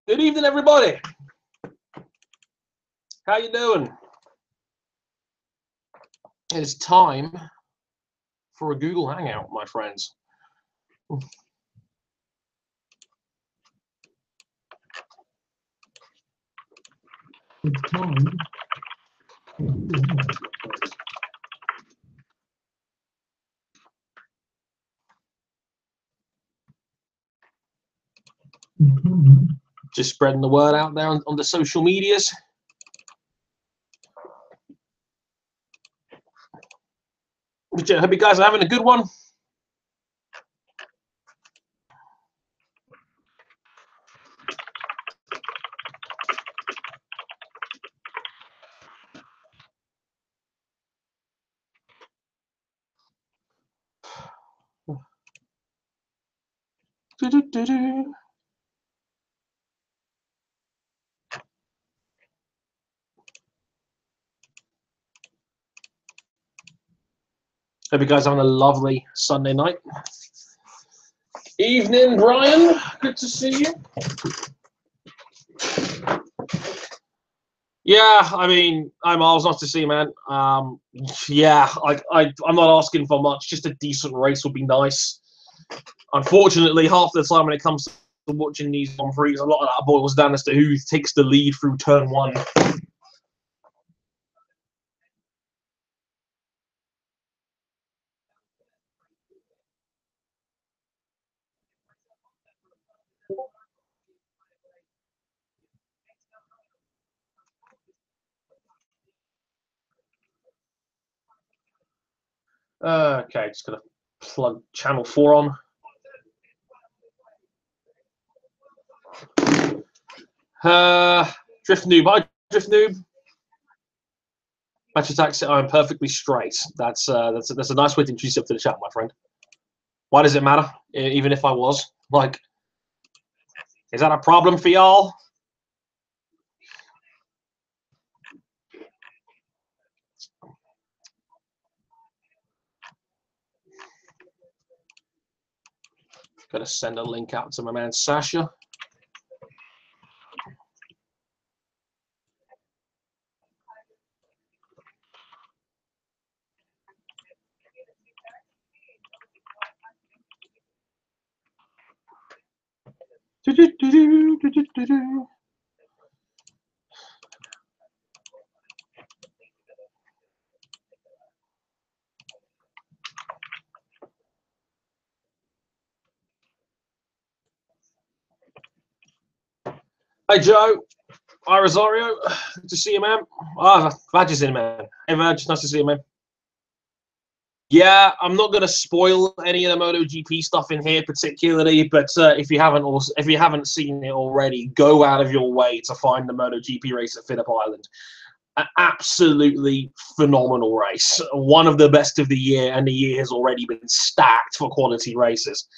Good evening, everybody. How you doing? It is time for a Google Hangout, my friends. It's time. Just spreading the word out there on the social medias. But yeah, hope you guys are having a good one. Do-do-do-do. Hope you guys are having a lovely Sunday night. Evening, Brian. Good to see you. Yeah, I mean, I'm Miles. Nice to see you, man. Yeah, I'm not asking for much. Just a decent race would be nice. Unfortunately, half the time when it comes to watching these Grand Prix, a lot of that boils down as to who takes the lead through turn one. Okay, just gonna plug channel 4 on. Drift Noob. Hi, Drift Noob. Match attacks. I'm perfectly straight. That's a nice way to introduce yourself to the chat, my friend. Why does it matter? Even if I was, like, is that a problem for y'all? Gotta send a link out to my man Sasha. Hey Joe, hi Rosario, good to see you, man. Vag is in, man. Hey Vag, nice to see you, man. Yeah, I'm not gonna spoil any of the MotoGP stuff in here particularly, but if you haven't seen it already, go out of your way to find the MotoGP race at Phillip Island. An absolutely phenomenal race, one of the best of the year, and the year has already been stacked for quality races.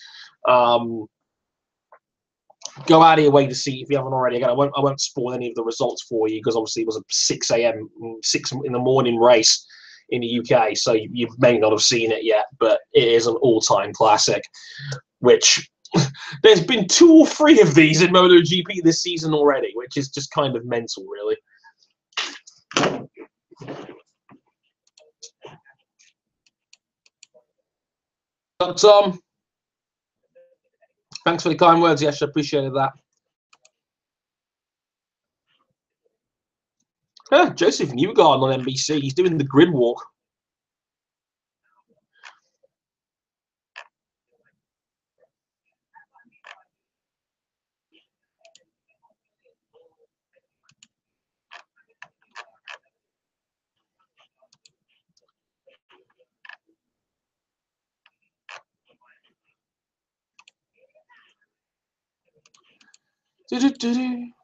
Go out of your way to see if you haven't already. Again, I won't spoil any of the results for you because obviously it was a 6 in the morning race in the UK, so you may not have seen it yet, but it is an all-time classic, which there's been 2 or 3 of these in MotoGP this season already, which is just kind of mental, really. But thanks for the kind words, Yes, I appreciated that. Yeah, Joseph Newgarden on NBC. He's doing the grid walk.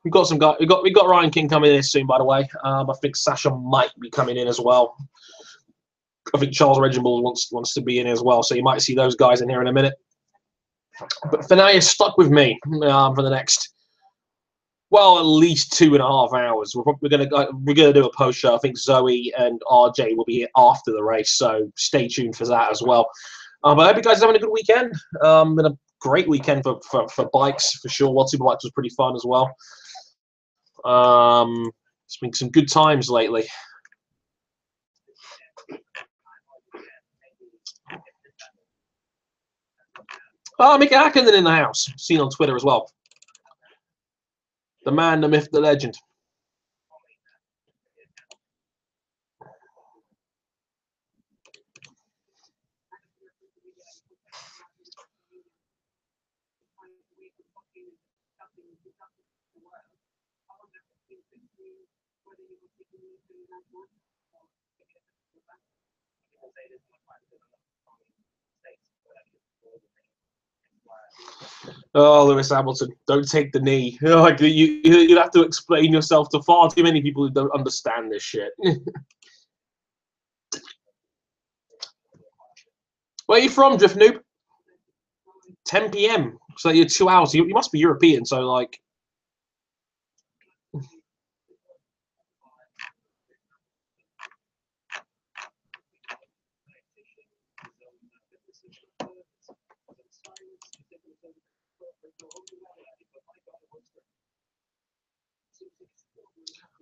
We got some guy. We got Ryan King coming in soon, by the way. I think Sasha might be coming in as well. I think Charles Reginald wants to be in as well, so you might see those guys in here in a minute. But for now, you're stuck with me for the next, well, at least 2.5 hours. We're gonna do a post show. I think Zoe and RJ will be here after the race, so stay tuned for that as well. But I hope you guys are having a good weekend. Been a great weekend for bikes for sure. World Superbikes was pretty fun as well. It's been some good times lately. Oh, Mika Hakkinen in the house. Seen on Twitter as well. The man, the myth, the legend. Oh, Lewis Hamilton, don't take the knee. Like you'd have to explain yourself to far too many people who don't understand this shit. Where are you from, Drift Noob? 10 p.m. So you're 2 hours. You must be European, so like.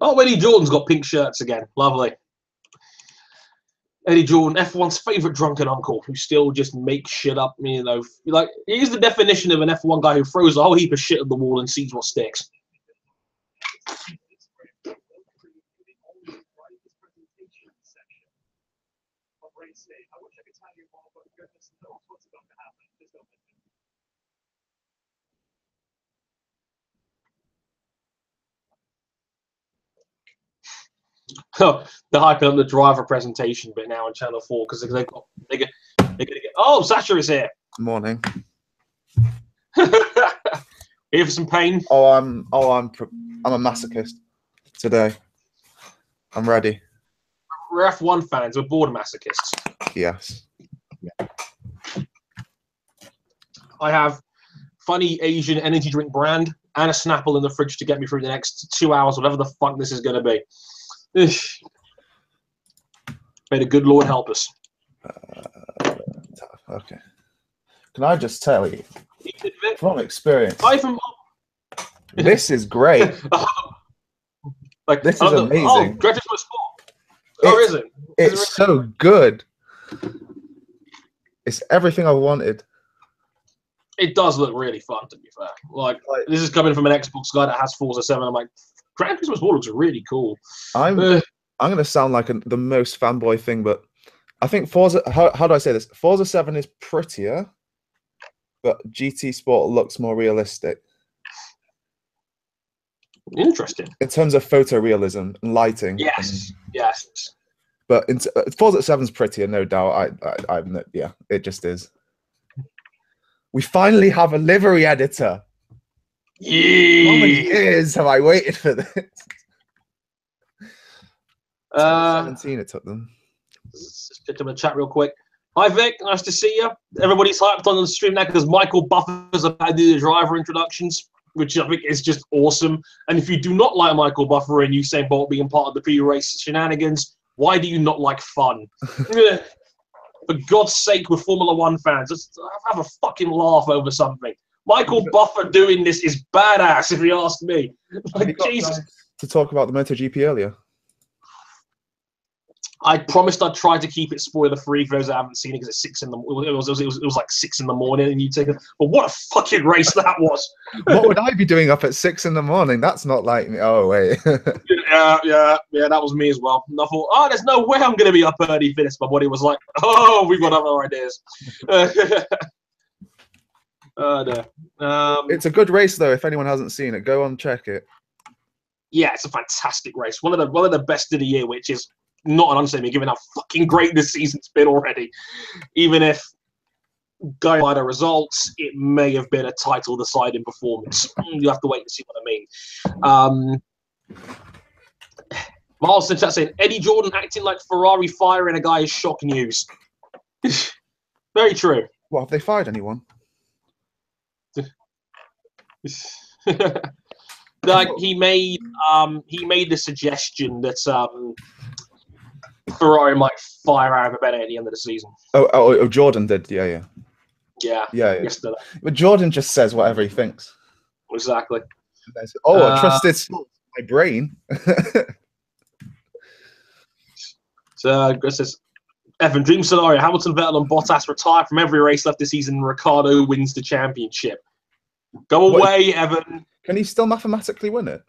Oh, Eddie Jordan's got pink shirts again. Lovely. Eddie Jordan, F1's favorite drunken uncle, who still just makes shit up. You know, like he's the definition of an F1 guy who throws a whole heap of shit at the wall and sees what sticks. Oh, they're hyping up the driver presentation bit now on Channel 4 because they're gonna get. Oh, Sasha is here. Good morning. Here for some pain. I'm a masochist today. I'm ready. We're F1 fans. We're bored masochists. Yes. Yeah. I have funny Asian energy drink brand and a Snapple in the fridge to get me through the next 2 hours, whatever the fuck this is going to be. May the good Lord help us. Okay. Can I just tell you, from experience, this is great. Like, this is amazing. Oh, Greg just sport. Oh, is it? It's so good. It's everything I wanted. It does look really fun, to be fair. Like this is coming from an Xbox guy that has Forza 7. I'm like, Gran Turismo Sport looks really cool. I'm going to sound like the most fanboy thing, but I think Forza. How do I say this? Forza 7 is prettier, but GT Sport looks more realistic. Interesting. In terms of photorealism and lighting. Yes. Yes. But Forza 7's prettier, no doubt. Yeah, it just is. We finally have a livery editor. Yeah. How many years have I waited for this? 17 it took them. Let's get to the chat real quick. Hi Vic, nice to see you. Everybody's hyped on the stream now because Michael Buffer's about to do the driver introductions, which I think is just awesome. And if you do not like Michael Buffer and Usain Bolt being part of the pre-race shenanigans, why do you not like fun? For God's sake, with Formula One fans, let's have a fucking laugh over something. Michael Buffer doing this is badass, if you ask me. Like, Jesus. To talk about the MotoGP earlier. I promised I'd try to keep it spoiler-free for those that haven't seen it because it's 6 in the it was like 6 in the morning and you take it. But what a fucking race that was! What would I be doing up at 6 in the morning? That's not like me. Oh wait. yeah, that was me as well. And I thought, oh, there's no way I'm going to be up early for this. My body was like, oh, we've got other ideas. No. It's a good race though. If anyone hasn't seen it, go on check it. Yeah, it's a fantastic race. One of the best of the year, which is not an understatement given how fucking great this season's been already. Even if going by the results, it may have been a title deciding performance. You have to wait and see what I mean. Miles in chat saying Eddie Jordan acting like Ferrari firing a guy is shock news. Very true. What, have they fired anyone? Like he made the suggestion that Ferrari might fire out of a better at the end of the season. Oh, Jordan did, yeah. Yeah. Yeah. Yesterday. But Jordan just says whatever he thinks. Exactly. Oh, a trusted source, my brain. So this is Evan, dream scenario: Hamilton, Vettel, and Bottas retire from every race left this season, and Ricciardo wins the championship. Go away, What, Evan. Can he still mathematically win it?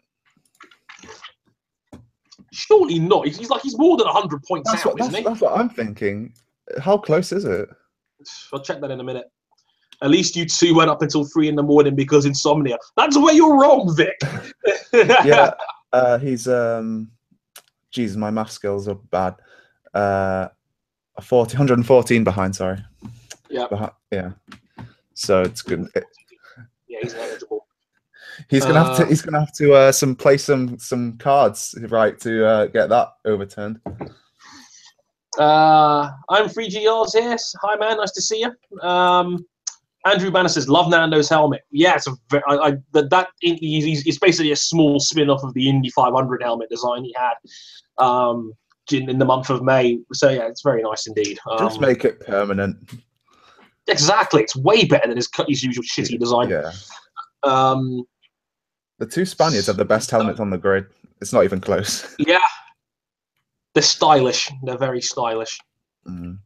Surely not. He's more than 100 points out, isn't he? That's what I'm thinking. How close is it? I'll check that in a minute. At least you two went up until 3 in the morning because insomnia. That's where you're wrong, Vic. Yeah, he's Jesus, my math skills are bad. 114 behind. Sorry. Yeah. Yeah. So it's good. Yeah, he's eligible. He's gonna have to play some cards right to get that overturned. I'm 3GRs here. Hi man, nice to see you. Andrew Banner says, "Love Nando's helmet." Yeah, it's it's basically a small spin-off of the Indy 500 helmet design he had in the month of May. So yeah, it's very nice indeed. Just make it permanent. Exactly, it's way better than his usual shitty design. Yeah. The two Spaniards have the best helmets on the grid. It's not even close. Yeah, they're stylish. They're very stylish. Mm.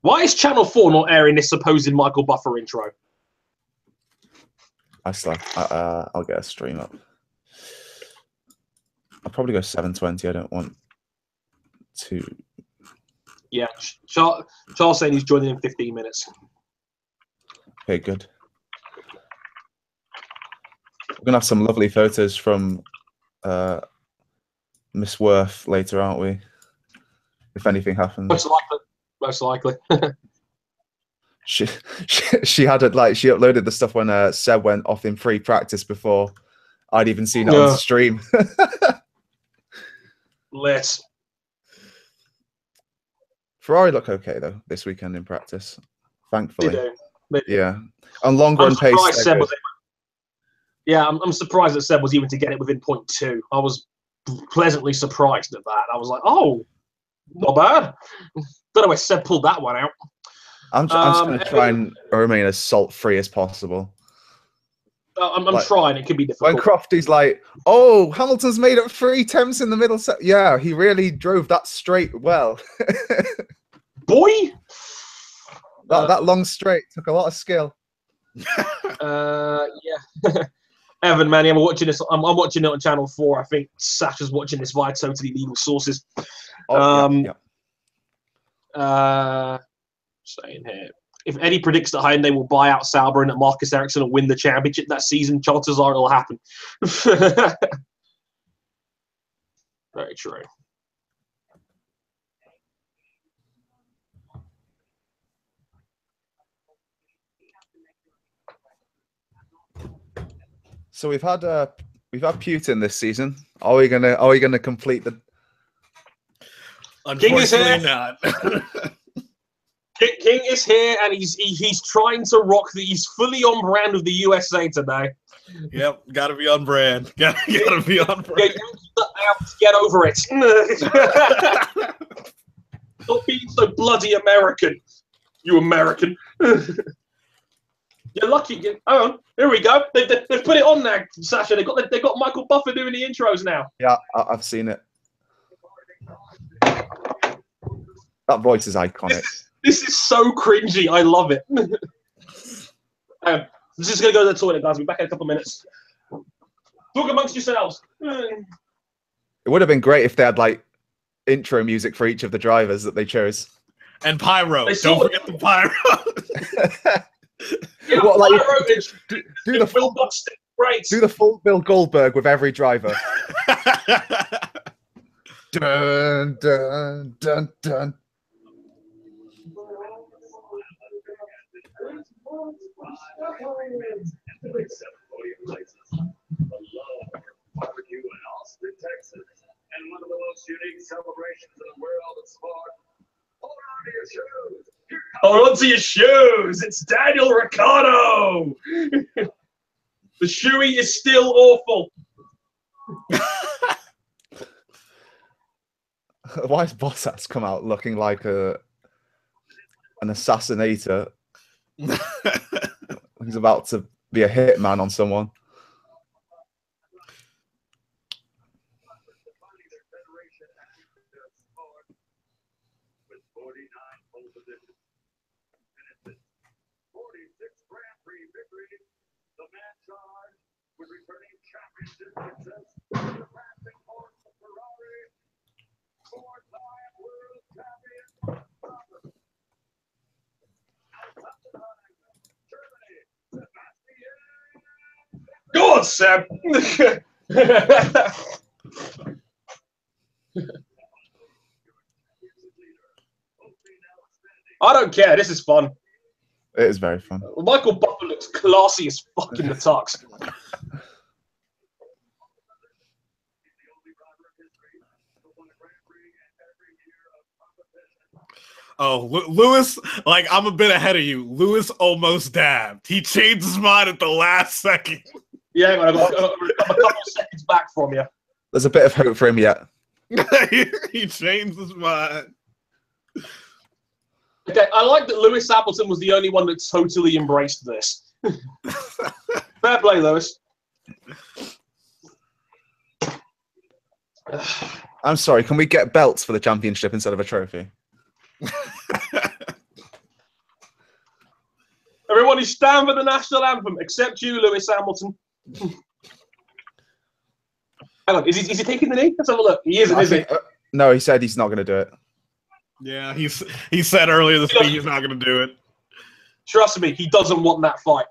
Why is Channel 4 not airing this supposed Michael Buffer intro? I'll get a stream up. I'll probably go 720. I don't want to. Yeah, Charles saying he's joining in 15 minutes. Okay, good. We're gonna have some lovely photos from Miss Worth later, aren't we? If anything happens. Most likely. she had it like she uploaded the stuff when Seb went off in free practice before I'd even seen it on stream. Lit. Ferrari look okay though this weekend in practice, thankfully. They do. Yeah, on long run pace. I'm surprised that Seb was even to get it within 0.2. I was pleasantly surprised at that. I was like, oh, not bad. Don't know where Seb pulled that one out. I'm just going to try and remain as salt-free as possible. I'm trying. It could be difficult. When Crofty's like, oh, Hamilton's made up 3 attempts in the middle set. Yeah, he really drove that straight well. Boy! That long straight took a lot of skill. Yeah. Evan, man, I'm watching this. I'm watching it on Channel 4. I think Sasha's watching this via totally legal sources. Saying here, if Eddie predicts that Hyundai will buy out Sauber and that Marcus Ericsson will win the championship that season, chances are it'll happen. Very true. So we've had Putin this season. Are we gonna complete the? Unfortunately, not. King is here, and he's trying to rock. He's fully on brand with the USA today. Yep, gotta be on brand. Gotta be on brand. Get over it. Stop being so bloody American, you American. You're lucky. Oh, here we go. They've put it on now, Sasha. They've got Michael Buffer doing the intros now. Yeah, I've seen it. That voice is iconic. This is so cringy. I love it. I'm just going to go to the toilet, guys. We'll be back in a couple of minutes. Talk amongst yourselves. It would have been great if they had like intro music for each of the drivers that they chose. And pyro. Don't forget the pyro. Yeah, what, like, do the full Bill Goldberg with every driver. Dun dun dun dun. Barbecue in Austin, Texas, and one of the most unique celebrations in the world of sport. Hold on to your shoes. Hold on to your shoes. It's Daniel Ricciardo. The shoey is still awful. Why has Bottas come out looking like an assassinator? He's about to be a hitman on someone. With 49 pole positions. And it's his 46th Grand Prix victory. The man charged with returning championship success. The passing horse of Ferrari. Four-time world champion. Germany. Sebastian. Go on, Seb. I don't care. This is fun. It is very fun. Michael Buffer looks classy as fuck in the tux. Oh, Lewis, like, I'm a bit ahead of you. Lewis almost dabbed. He changed his mind at the last second. Yeah, I got a couple of seconds back from you. There's a bit of hope for him yet. He changed his mind. Okay, I like that Lewis Hamilton was the only one that totally embraced this. Fair play, Lewis. I'm sorry, can we get belts for the championship instead of a trophy? Everyone is stand for the national anthem, except you, Lewis Hamilton. Hang on, is he taking the knee? Let's have a look. He isn't, is he? No, he said he's not going to do it. Yeah, he said earlier this week he's not going to do it. Trust me, he doesn't want that fight.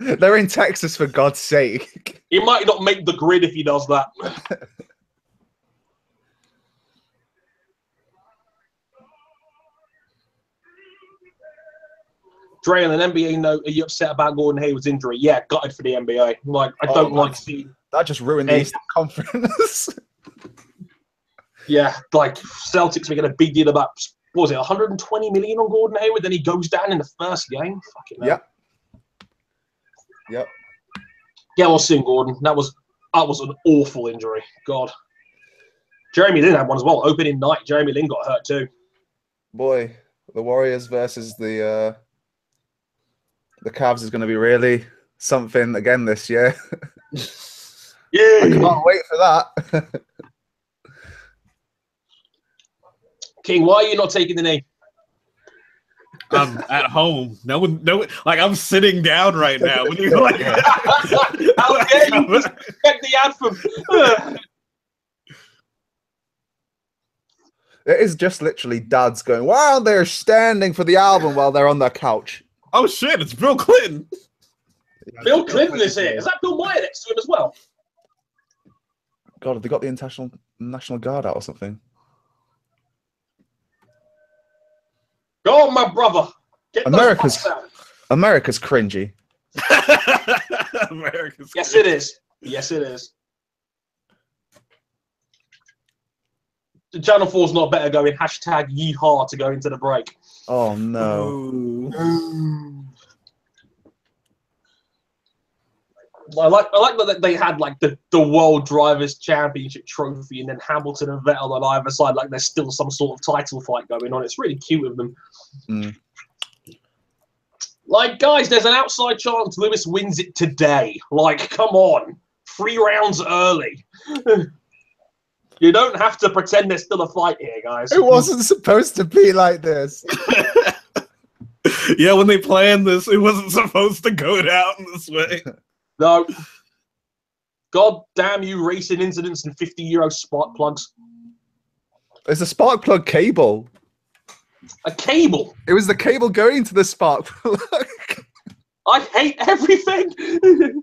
They're in Texas, for God's sake. He might not make the grid if he does that. Dre, on an NBA note, are you upset about Gordon Hayward's injury? Yeah, gutted for the NBA. Like, I don't like seeing... That just ruined the Eastern Conference. Yeah, like, Celtics making a big deal about, what was it, 120 million on Gordon Hayward, then he goes down in the first game? Fucking hell. Yep. Yeah, well, soon, Gordon. That was an awful injury. God. Jeremy Lin had one as well. Opening night, Jeremy Lin got hurt too. Boy, the Warriors versus the Cavs is going to be really something again this year. Yeah. I can't wait for that. King, why are you not taking the knee? I'm at home. No one, like, I'm sitting down right now. When you like, how dare you respect the anthem? It is just literally dads going, wow, they're standing for the album while they're on their couch. Oh shit, it's Bill Clinton. Bill Clinton is here. Is that Bill Meyer next to him as well? God, have they got the National Guard out or something? Go on, my brother. Get America's those cringy. America's yes, it is. Yes, it is. The Channel 4's not better going hashtag yeehaw to go into the break. Oh no. Ooh. I like that they had like the World Drivers' Championship trophy, and then Hamilton and Vettel on either side, like there's still some sort of title fight going on. It's really cute of them. Mm. Like, guys, there's an outside chance Lewis wins it today. Like, come on, 3 rounds early. You don't have to pretend there's still a fight here, guys. It wasn't supposed to be like this. Yeah, when they planned this, it wasn't supposed to go down this way. No. God damn you, racing incidents and €50 spark plugs. It's a spark plug cable. A cable. It was the cable going to the spark plug. I hate everything.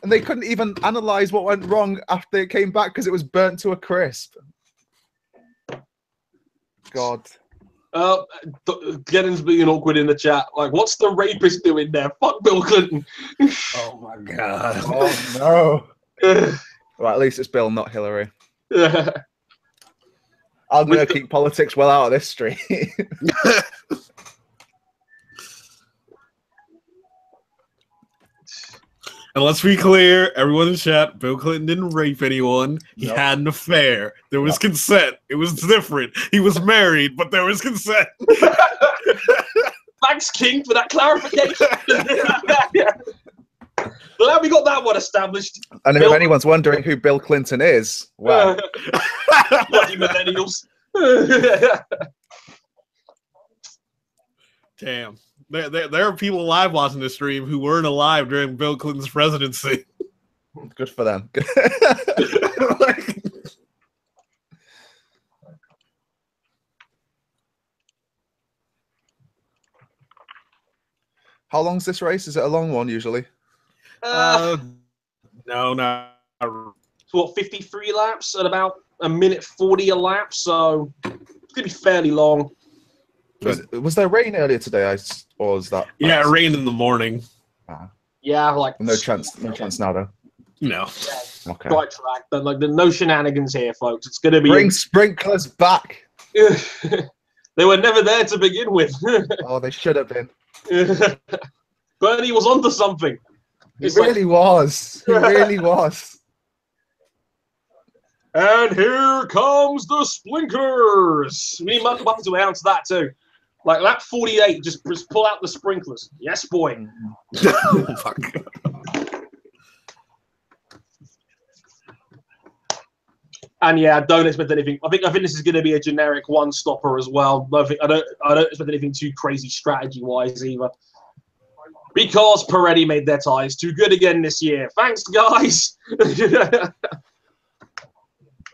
And they couldn't even analyze what went wrong after it came back because it was burnt to a crisp. God. Glennon's being awkward in the chat. Like, what's the rapist doing there? Fuck Bill Clinton. Oh my god. Oh no. Well, at least it's Bill, not Hillary. I'm going to keep politics well out of this street. And let's be clear, everyone in chat, Bill Clinton didn't rape anyone. He had an affair. There was consent. It was different. He was married, but there was consent. Thanks, King, for that clarification. Glad we got that one established. And if anyone's wondering who Bill Clinton is, well, bloody millennials. Damn. There are people live watching this stream who weren't alive during Bill Clinton's presidency. good for them. How long's this race? Is it a long one usually? No, not. It's what, 53 laps at about a minute 40 a lap, so it's gonna be fairly long. Was there rain earlier today? Or was that? Yeah, it rained in the morning. Yeah, like No chance now though. No. Okay. Right track. But like, no shenanigans here, folks. It's gonna be Bring sprinklers back. They were never there to begin with. Oh, they should have been. Bernie was onto something. He really was. He really was. And here comes the sprinklers. We might have to announce that too. Like lap 48, just pull out the sprinklers. Yes, boy. Oh, fuck. And yeah, don't expect anything. I think this is going to be a generic one-stopper as well. I don't expect anything too crazy strategy-wise either. Because Peretti made their tyres too good again this year. Thanks, guys.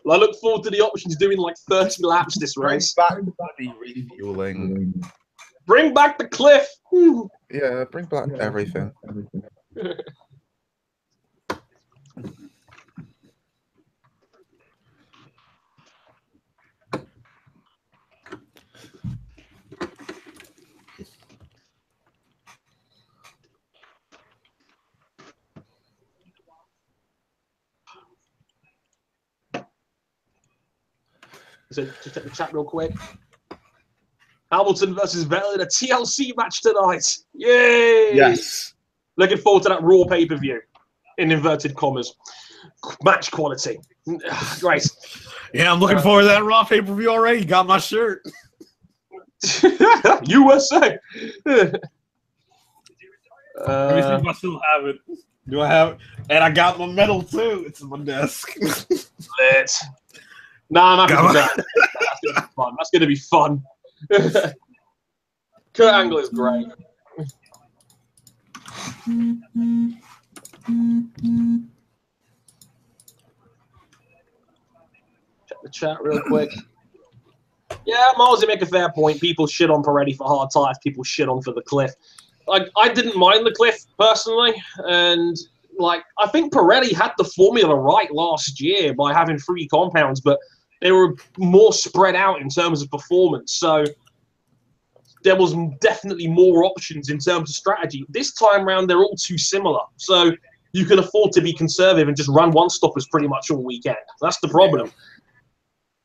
I look forward to the options doing like 30 laps this race. Bring back the refueling. Bring back the cliff. Yeah, bring back everything. So just check the chat real quick. Hamilton versus Vettel in a TLC match tonight. Yay! Yes. Looking forward to that Raw pay-per-view, in inverted commas. Match quality. Great. Yeah, I'm looking forward to that Raw pay-per-view already. Got my shirt. USA. Let me see if I still have it. Do I have it? And I got my medal too. It's on my desk. Lit. Nah, I'm happy for that. That's going to be fun. Kurt Angle is great. Check the chat real quick. Yeah, Miles, you make a fair point. People shit on Peretti for hard tires. People shit on for the cliff. Like, I didn't mind the cliff personally, and like I think Peretti had the formula right last year by having 3 compounds, but they were more spread out in terms of performance. So there was definitely more options in terms of strategy. This time around, they're all too similar. So you can afford to be conservative and just run one-stoppers pretty much all weekend. That's the problem. Yeah.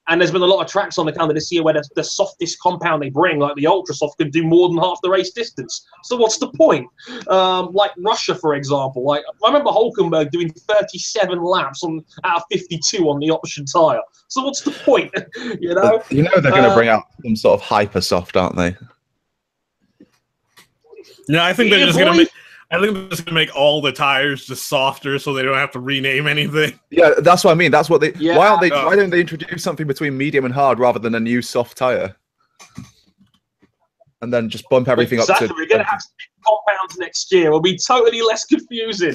And there's been a lot of tracks on the calendar this year where the softest compound they bring, like the Ultra Soft, can do more than half the race distance. So what's the point? Like Russia, for example. Like I remember Hulkenberg doing 37 laps out of 52 on the option tyre. So what's the point? You know they're going to bring out some sort of hyper soft, aren't they? Yeah, I think they're just going to make. I think they're just going to make all the tires just softer, so they don't have to rename anything. Yeah, that's what I mean. That's what they. Yeah. Why don't they introduce something between medium and hard rather than a new soft tire, and then just bump everything up to? We're going to have compounds next year. It'll be totally less confusing.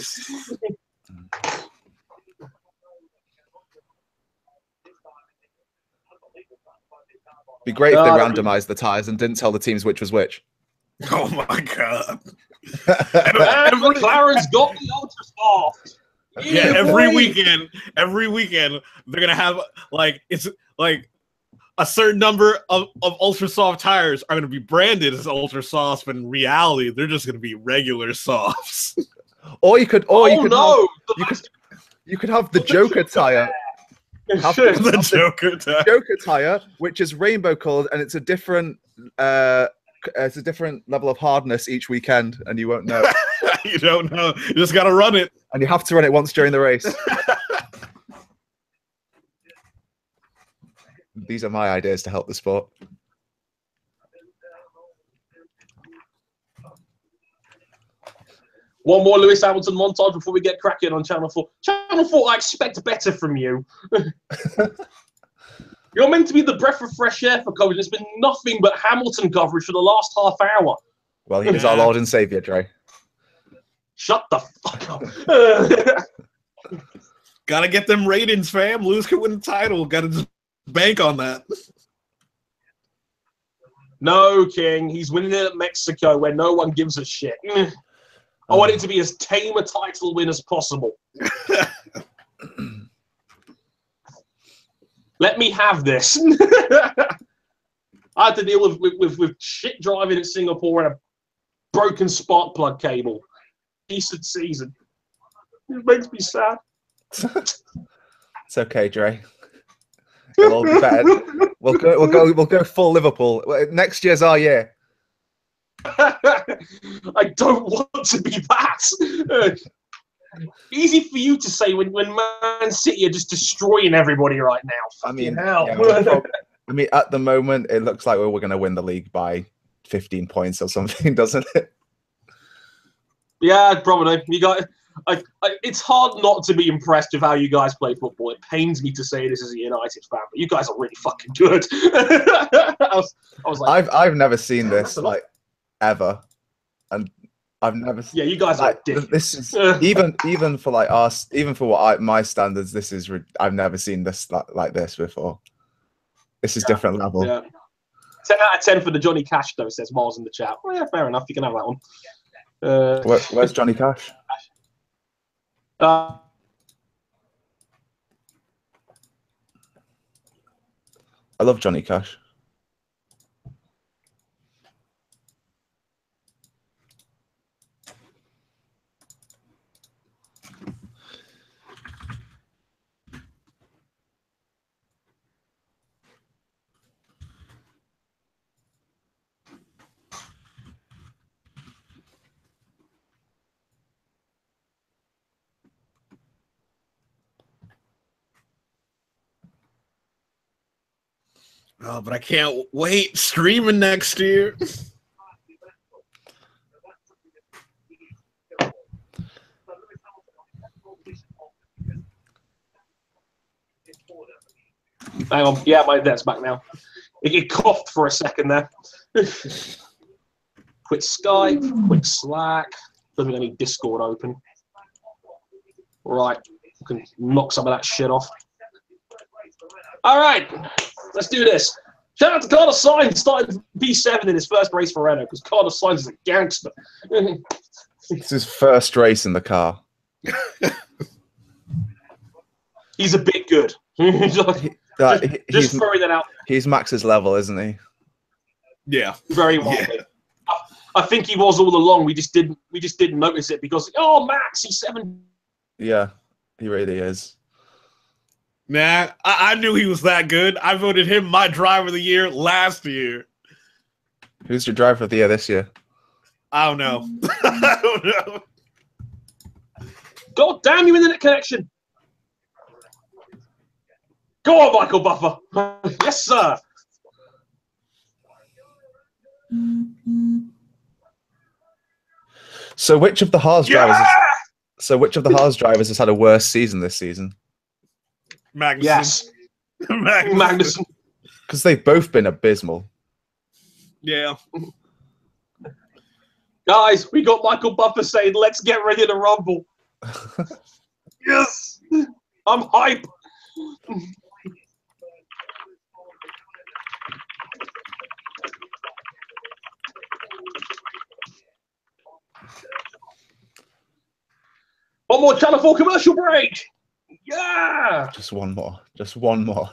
Be great if they randomized the tires and didn't tell the teams which was which. Oh my god! And McLaren's got the Ultra Soft. Yeah, every weekend they're gonna have it's a certain number of Ultra Soft tires are gonna be branded as Ultra Soft, but in reality they're just gonna be regular softs. Or you could have the Joker tire. The Joker tire, which is rainbow colored, and it's a different level of hardness each weekend, and you won't know. You don't know. You just got to run it. And you have to run it once during the race. These are my ideas to help the sport. One more Lewis Hamilton montage before we get cracking on Channel 4. Channel 4, I expect better from you. You're meant to be the breath of fresh air for coverage. There's been nothing but Hamilton coverage for the last half hour. Well, he is our Lord and Savior, Dre. Shut the fuck up. Gotta get them ratings, fam. Lewis could win the title. Gotta just bank on that. No, King. He's winning it at Mexico where no one gives a shit. I want it to be as tame a title win as possible. Let me have this. I had to deal with shit driving at Singapore and a broken spark plug cable. Decent season. It makes me sad. It's okay, Dre. We'll all be better. We'll go full Liverpool. Next year's our year. I don't want to be that. Easy for you to say when Man City are just destroying everybody right now. I mean, hell. Yeah, at the moment, it looks like we're going to win the league by 15 points or something, doesn't it? Yeah, probably. You got. It's hard not to be impressed with how you guys play football. It pains me to say this as a United fan, but you guys are really fucking good. I was like, I've never seen this like ever, and I've never. Yeah, you guys like, are dick. This is even for like us, even for my standards. This is I've never seen this like this before. This is different level. Yeah. 10 out of 10 for the Johnny Cash though, says Miles in the chat. Well, yeah, fair enough. You can have that one. Where's Johnny Cash? Uh, I love Johnny Cash. Oh, but I can't wait. Streaming next year. Hang on. Yeah, my internet's back now. It coughed for a second there. Quick Skype, quick Slack. Doesn't any Discord open. Right. We can knock some of that shit off. All right. Let's do this. Shout out to Carlos Sainz starting P7 in his first race for Renault because Carlos Sainz is a gangster. It's his first race in the car. He's a bit good. Just throwing that out. He's Max's level, isn't he? Yeah. Very well. Yeah. I think he was all along. We just didn't notice it because Max, he's 7. Yeah, he really is. Nah, I knew he was that good. I voted him my driver of the year last year. Who's your driver of the year this year? I don't know. I don't know. God damn you, internet connection. Go on, Michael Buffer. Yes, sir. So which of the Haas drivers? Which of the Haas drivers has had a worse season this season? Magnussen. Yes. Magnussen. Because they've both been abysmal. Yeah. Guys, we got Michael Buffer saying, let's get ready to rumble. Yes. I'm hype. One more Channel 4 commercial break. Yeah. Just one more. Just one more.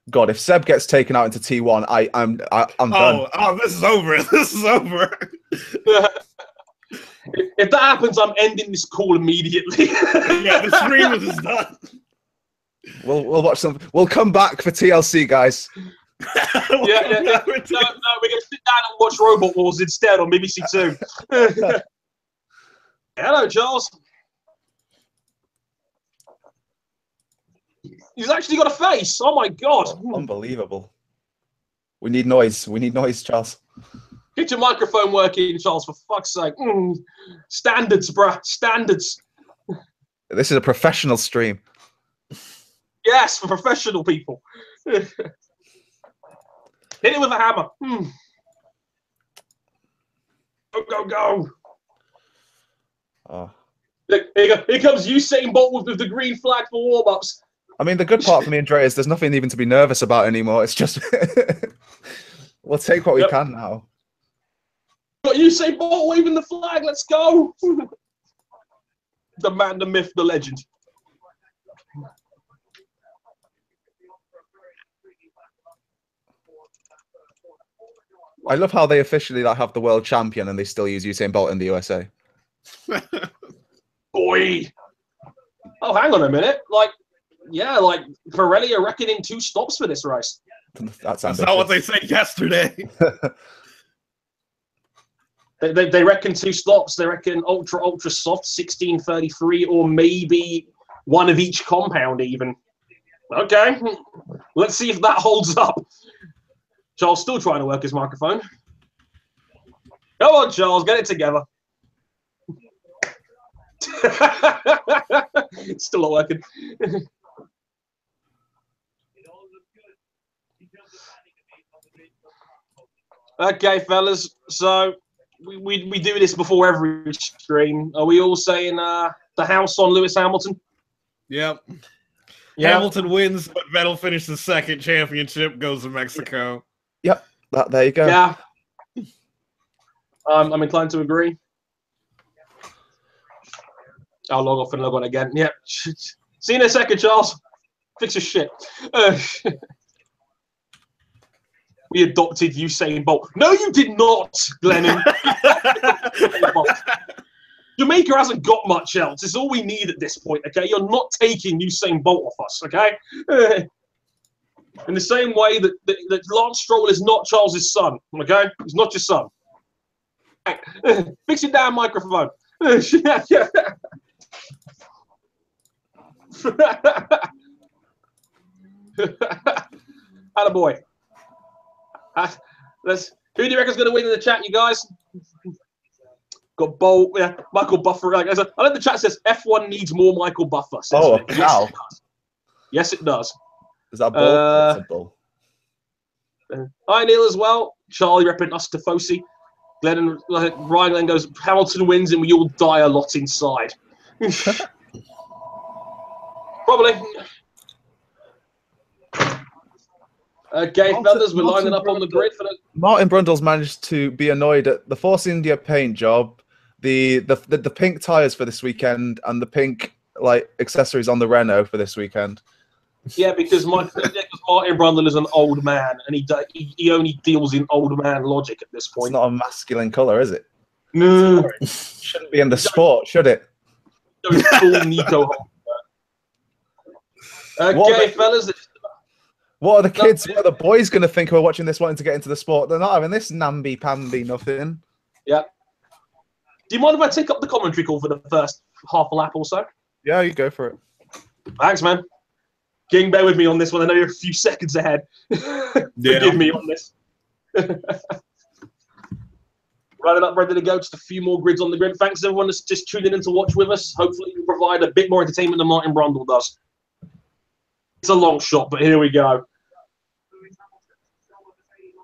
God, if Seb gets taken out into T1, I'm done. Oh, this is over. This is over. If that happens, I'm ending this call immediately. Yeah, the stream is done. We'll watch some. We'll come back for TLC, guys. Yeah. No, we're going to sit down and watch Robot Wars instead on BBC Two. Hello, Charles. He's actually got a face. Oh my god! Unbelievable. We need noise. We need noise, Charles. Get your microphone working, Charles. For fuck's sake. Standards, bruh. Standards. This is a professional stream. Yes, for professional people. Hit it with a hammer. Go, go, go. Oh. Look, here comes Usain Bolt with the green flag for warm-ups. I mean, the good part for me and Dre is there's nothing even to be nervous about anymore. It's just we'll take what we can now. Got Usain Bolt waving the flag. Let's go. The man, the myth, the legend. I love how they officially have the world champion and they still use Usain Bolt in the USA. Boy. Oh, hang on a minute. Like Pirelli are reckoning 2 stops for this race. That's not what they said yesterday. They reckon 2 stops. They reckon ultra soft 1633, or maybe one of each compound even. Okay, let's see if that holds up. Charles still trying to work his microphone. Come on, Charles, get it together. It's still not working. Okay, fellas. So we do this before every stream. Are we all saying the house on Lewis Hamilton? Yep. Yeah. Hamilton wins, but Vettel finishes second. Championship goes to Mexico. Yep. There you go. Yeah. I'm inclined to agree. I'll log off and log on again. Yep. See you in a second, Charles. Fix your shit. We adopted Usain Bolt. No, you did not, Glennon. Jamaica hasn't got much else. It's all we need at this point, okay? You're not taking Usain Bolt off us, okay? In the same way that Lance Stroll is not Charles's son, okay? He's not your son. Right. Fix your damn microphone. Attaboy. Who do you reckon's going to win in the chat, you guys? Got Bolt, yeah, Michael Buffer. I think the chat says F1 needs more Michael Buffer. Oh, wow. Yes, it does. Is that a bull? That's a bull. Hi, Neil, as well. Charlie repping us to Fossey. Glenn, Ryan Glenn goes, Hamilton wins and we all die a lot inside. Probably. Okay, fellas, we're lining up on the grid for the... Martin Brundle's managed to be annoyed at the Force India paint job, the pink tires for this weekend, and the pink accessories on the Renault for this weekend. Yeah, because Martin Brundle is an old man, and he only deals in old man logic at this point. It's not a masculine colour, is it? No. Shouldn't be in the sport, should it? Full Nico. Okay, fellas. What are the kids, what are the boys going to think who are watching this wanting to get into the sport? They're not having this namby-pamby nothing. Yeah. Do you mind if I take up the commentary call for the first half a lap or so? Yeah, you go for it. Thanks, man. King, bear with me on this one. I know you're a few seconds ahead. Forgive me on this. Running up, ready to go. Just a few more grids on the grid. Thanks, everyone that's just tuning in to watch with us. Hopefully, we provide a bit more entertainment than Martin Brundle does. It's a long shot, but here we go.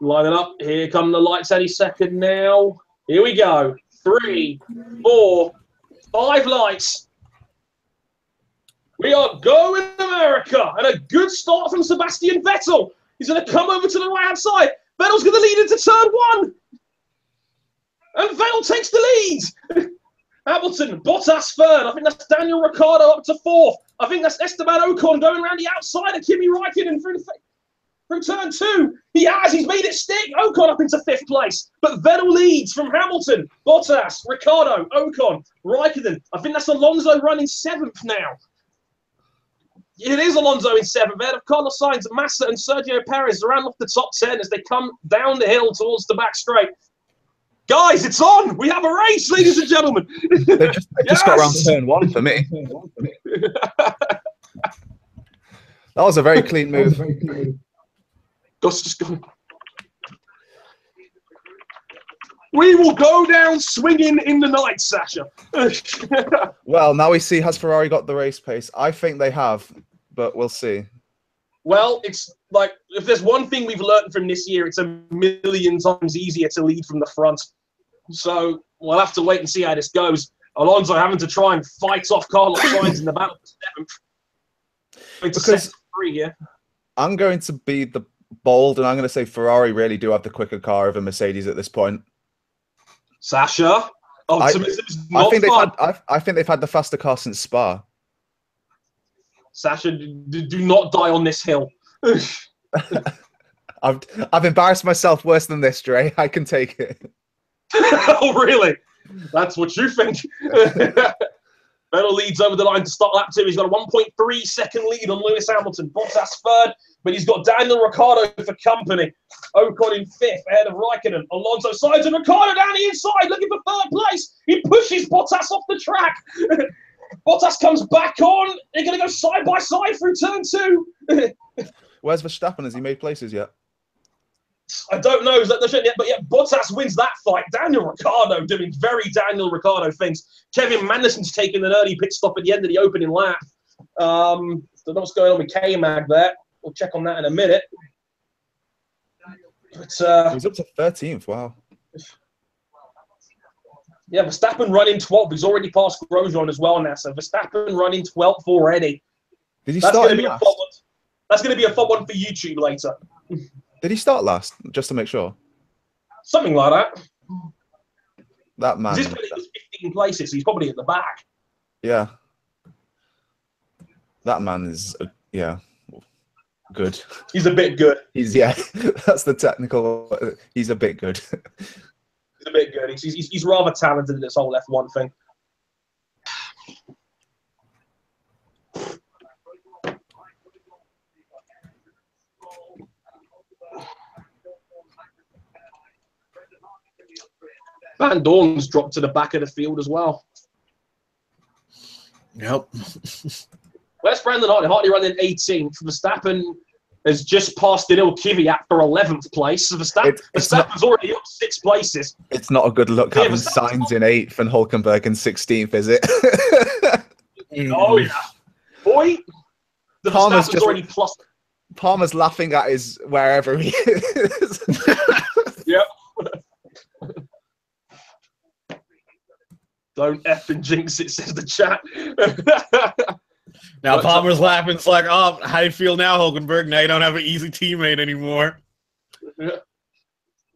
Lining up. Here come the lights any second now. Here we go. 3, 4, 5 lights. We are going America. And a good start from Sebastian Vettel. He's going to come over to the right-hand side. Vettel's going to lead into turn 1. And Vettel takes the lead. Hamilton, Bottas third. I think that's Daniel Ricciardo up to 4th. I think that's Esteban Ocon going around the outside of Kimi Räikkönen through turn 2. He's made it stick. Ocon up into 5th place. But Vettel leads from Hamilton, Bottas, Ricciardo, Ocon, Räikkönen. I think that's Alonso running 7th now. It is Alonso in 7th. Ahead of Carlos Sainz, Massa and Sergio Perez around off the top 10 as they come down the hill towards the back straight. Guys, it's on! We have a race, ladies and gentlemen! They just got around turn 1 for me. That was a very clean move. Just go. We will go down swinging in the night, Sasha. Well, now we see, has Ferrari got the race pace? I think they have, but we'll see. Well, it's like, if there's one thing we've learned from this year, it's a million times easier to lead from the front. So we'll have to wait and see how this goes. Alonso having to try and fight off Carlos Sainz in the battle for 7th. Because here. I'm going to be the bold, and I'm going to say Ferrari really do have the quicker car over Mercedes at this point. Sasha, I think they've had the faster car since Spa. Sasha, do not die on this hill. I've embarrassed myself worse than this, Dre. I can take it. Oh, really? That's what you think. Vettel leads over the line to start lap 2. He's got a 1.3 second lead on Lewis Hamilton. Bottas 3rd, but he's got Daniel Ricciardo for company. Ocon in 5th, ahead of Raikkonen. Alonso sides and Ricciardo down the inside, looking for 3rd place. He pushes Bottas off the track. Bottas comes back on. They're going to go side by side through turn 2. Where's Verstappen? Has he made places yet? I don't know, but yeah, Bottas wins that fight. Daniel Ricciardo doing very Daniel Ricciardo things. Kevin Magnussen's taking an early pit stop at the end of the opening lap. Don't know what's going on with K-Mag there. We'll check on that in a minute. But, he's up to 13th, wow. Yeah, Verstappen running 12th. He's already passed Grosjean as well now, so Verstappen running 12th already. Did he start That's going to be a fun one for YouTube later. Did he start last, just to make sure? Something like that. That man. He's 15 places, so he's probably at the back. Yeah. That man is, yeah, good. He's a bit good. Yeah, that's the technical. He's a bit good. He's a bit good. He's rather talented in this whole F1 thing. Van Dorn's dropped to the back of the field as well. Yep. Where's Brandon Hartley? Hartley running 18th. Verstappen has just passed Daniil Kvyat for 11th place. So Verstappen's already up 6 places. It's not a good look having Sainz in 8th and Hülkenberg in 16th, is it? Oh, yeah. Boy, the Palmer's Verstappen's already plus. Palmer's laughing at his wherever he is. Yep. Don't effing jinx it, says the chat. Now Palmer's laughing. It's like, oh, how do you feel now, Hülkenberg? Now you don't have an easy teammate anymore.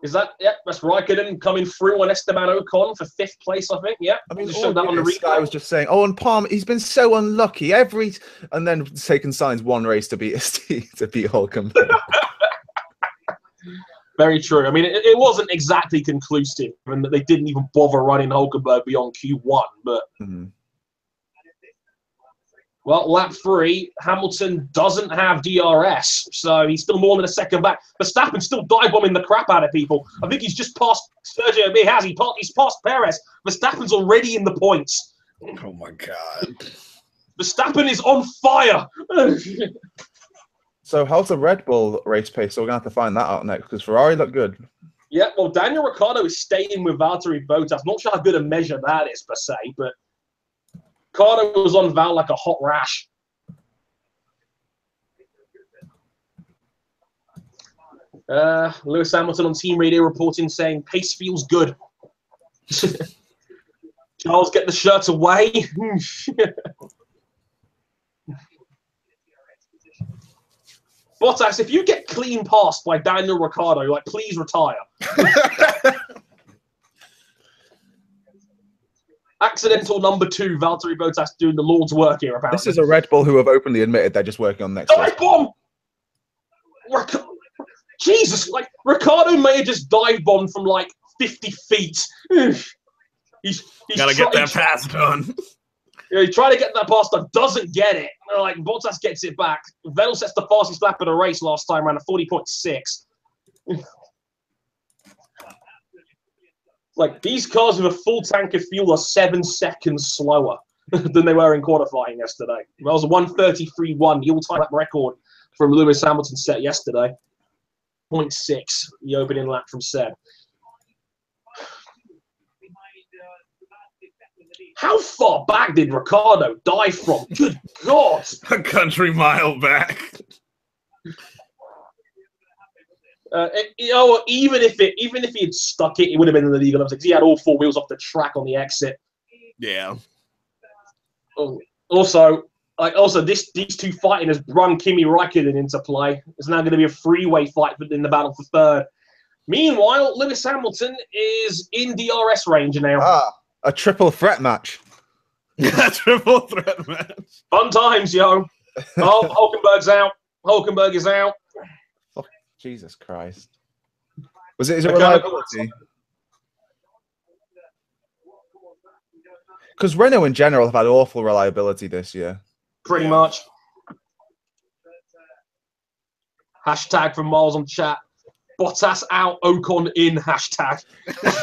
Is that, yeah, that's Raikkonen coming through on Esteban Ocon for 5th place, I think. Yeah. I mean, showed that on the this guy was just saying, oh, and Palmer, he's been so unlucky and then taking Sainz one race to beat Hülkenberg. Very true. I mean, it wasn't exactly conclusive, and that they didn't even bother running Hülkenberg beyond Q1. But well, lap 3, Hamilton doesn't have DRS, so he's still more than a second back. Verstappen's still dive bombing the crap out of people. I think he's just passed Sergio. He's passed Perez. Verstappen's already in the points. Oh my god! Verstappen is on fire. So how's the Red Bull race pace? So we're going to have to find that out next because Ferrari looked good. Yeah, well, Daniel Ricciardo is staying with Valtteri Bottas. Not sure how good a measure that is, per se, but Ricciardo was on Val like a hot rash. Lewis Hamilton on team radio reporting saying, pace feels good. Charles, get the shirt away. Bottas, if you get clean passed by Daniel Ricciardo, like, please retire. Accidental number 2, Valtteri Bottas doing the Lord's work here, apparently. This is a Red Bull who have openly admitted they're just working on next race. Dive bomb! Jesus, like, Ricciardo may have just dive bombed from, like, 50 feet. He's gotta get that pass done. You know, he tried to get that past her, doesn't get it. Like Bottas gets it back. Vettel sets the fastest lap of the race last time around, a 40.6. Like these cars with a full tank of fuel are 7 seconds slower than they were in qualifying yesterday. That was a 1:33.1, the all-time lap record from Lewis Hamilton set yesterday. 0.6, the opening lap from Seb. How far back did Ricciardo die from? Good God! A country mile back. You know, even if he had stuck it, it would have been in the legal because he had all 4 wheels off the track on the exit. Yeah. Also, these two fighting has run Kimi Räikkönen into play. It's now going to be a freeway fight in the battle for third. Meanwhile, Lewis Hamilton is in DRS range now. A triple threat match. Triple threat match. Fun times, yo. Oh, Hulkenberg's out. Hulkenberg is out. Oh, Jesus Christ. Is it reliability? Because Renault in general have had awful reliability this year. Pretty much. Hashtag from Miles on chat. Bottas out, Ocon in, hashtag.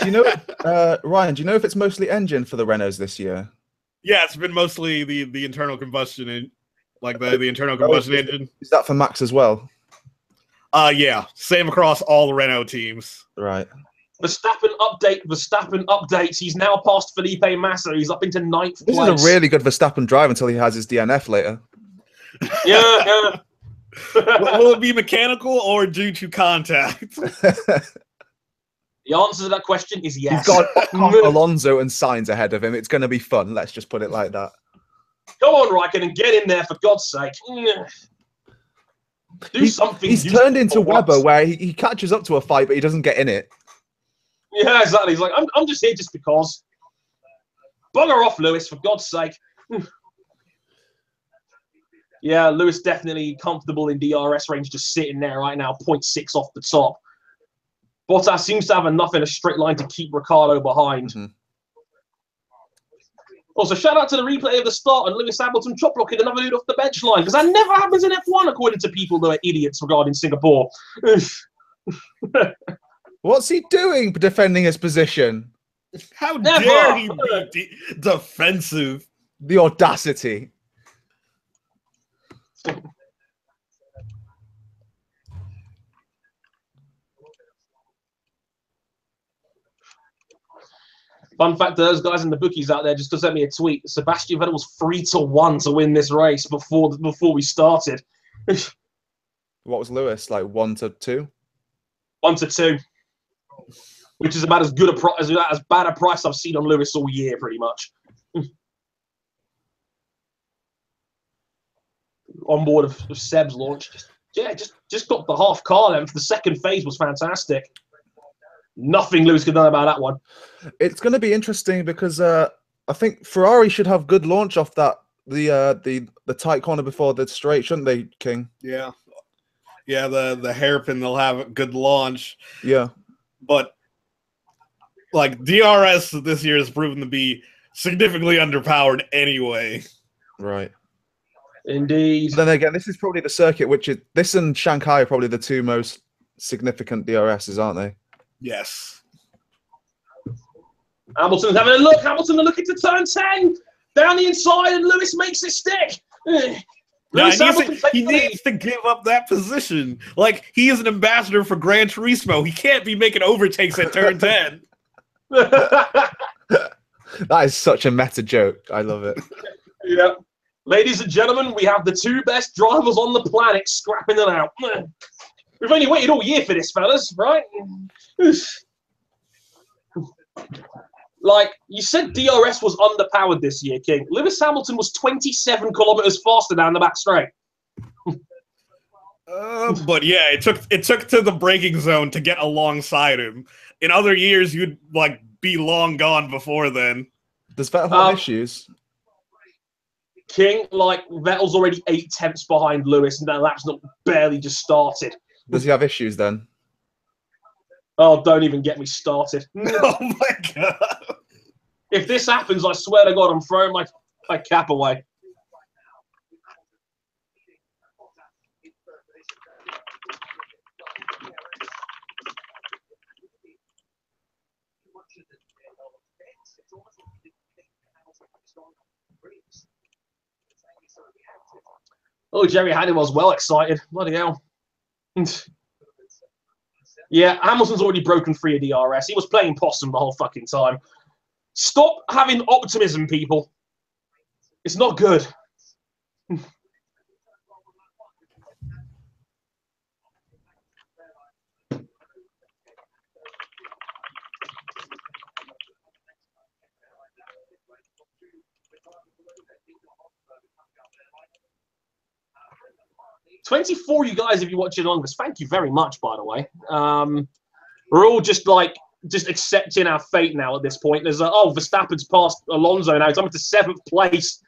Do you know, Ryan, do you know if it's mostly engine for the Renaults this year? Yeah, it's been mostly the internal combustion, the internal combustion engine. Is that for Max as well? Yeah, same across all the Renault teams. Right. Verstappen updates. He's now past Felipe Massa. He's up into 9th place. This is a really good Verstappen drive until he has his DNF later. Yeah. Will it be mechanical or due to contact? The answer to that question is yes. He's got Alonso and Sainz ahead of him. It's going to be fun. Let's just put it like that. Go on, Raikkonen, and get in there for God's sake. Do something. He's turned into Webber, where he catches up to a fight, but he doesn't get in it. Yeah, exactly. He's like, I'm just here just because. Bugger off, Lewis, for God's sake. Yeah, Lewis definitely comfortable in DRS range, just sitting there right now, 0.6 off the top. Bottas seems to have enough in a straight line to keep Ricciardo behind. Mm-hmm. Also, shout out to the replay of the start and Lewis Hamilton chop blocking another dude off the bench line, because that never happens in F1, according to people who are idiots regarding Singapore. What's he doing defending his position? How dare he be defensive? The audacity. Fun fact to those guys in the bookies out there, just to send me a tweet. Sebastian Vettel was 3-1 to win this race before we started. What was Lewis, like 1-2? 1-2. Which is about as good as bad a price I've seen on Lewis all year, pretty much. On board of Seb's launch. Just got the half car length. The second phase was fantastic. Nothing Lewis could have done about that one. It's going to be interesting because I think Ferrari should have good launch off that the tight corner before the straight, shouldn't they, King? Yeah, the hairpin, they'll have a good launch. Yeah, but like DRS this year has proven to be significantly underpowered anyway. Right. Indeed. But then again, this is probably the circuit which is this and Shanghai are probably the two most significant DRSs, aren't they? Yes. Hamilton's having a look. Hamilton looking to turn 10 down the inside, and Lewis makes it stick. No, he needs to give up that position. Like, he is an ambassador for Gran Turismo. He can't be making overtakes at turn 10. That is such a meta joke. I love it. Yeah. Ladies and gentlemen, we have the two best drivers on the planet scrapping it out. We've only waited all year for this, fellas, right? Like, you said DRS was underpowered this year, King. Lewis Hamilton was 27 kilometers faster down the back straight. But yeah, it took to the braking zone to get alongside him. In other years, you'd like be long gone before then. Does Vettel have issues? King, like, Vettel's already 8 tenths behind Lewis, and that lap's not barely just started. Does he have issues then? Oh, don't even get me started. Oh my god! If this happens, I swear to God, I'm throwing my Like cap away. Oh, Jerry Halliwell's well excited. Bloody hell. Yeah, Hamilton's already broken free of DRS. He was playing possum the whole fucking time. Stop having optimism, people. It's not good. 24, you guys, if you're watching along this, thank you very much, by the way. We're all just accepting our fate now at this point. There's Verstappen's passed Alonso now. He's up to 7th place.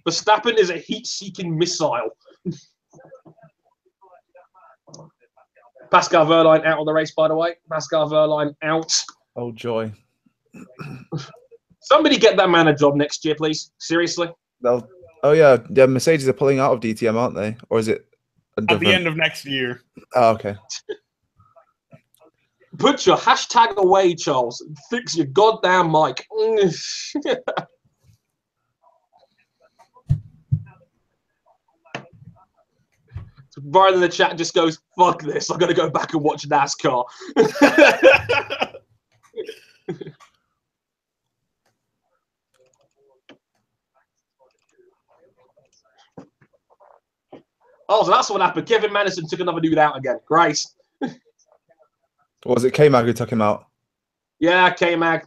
Verstappen is a heat-seeking missile. Pascal Wehrlein out of the race, by the way. Pascal Wehrlein out. Oh, joy. Somebody get that man a job next year, please. Seriously. Oh, yeah. Yeah, Mercedes are pulling out of DTM, aren't they? Or is it at the end of next year? Oh, okay. Put your hashtag away, Charles. Fix your goddamn mic. Brian in the chat just goes, fuck this. I'm going to go back and watch NASCAR. Oh, so that's what happened. Kevin Madison took another dude out again. Great. Was it K-Mag who took him out? Yeah, K-Mag.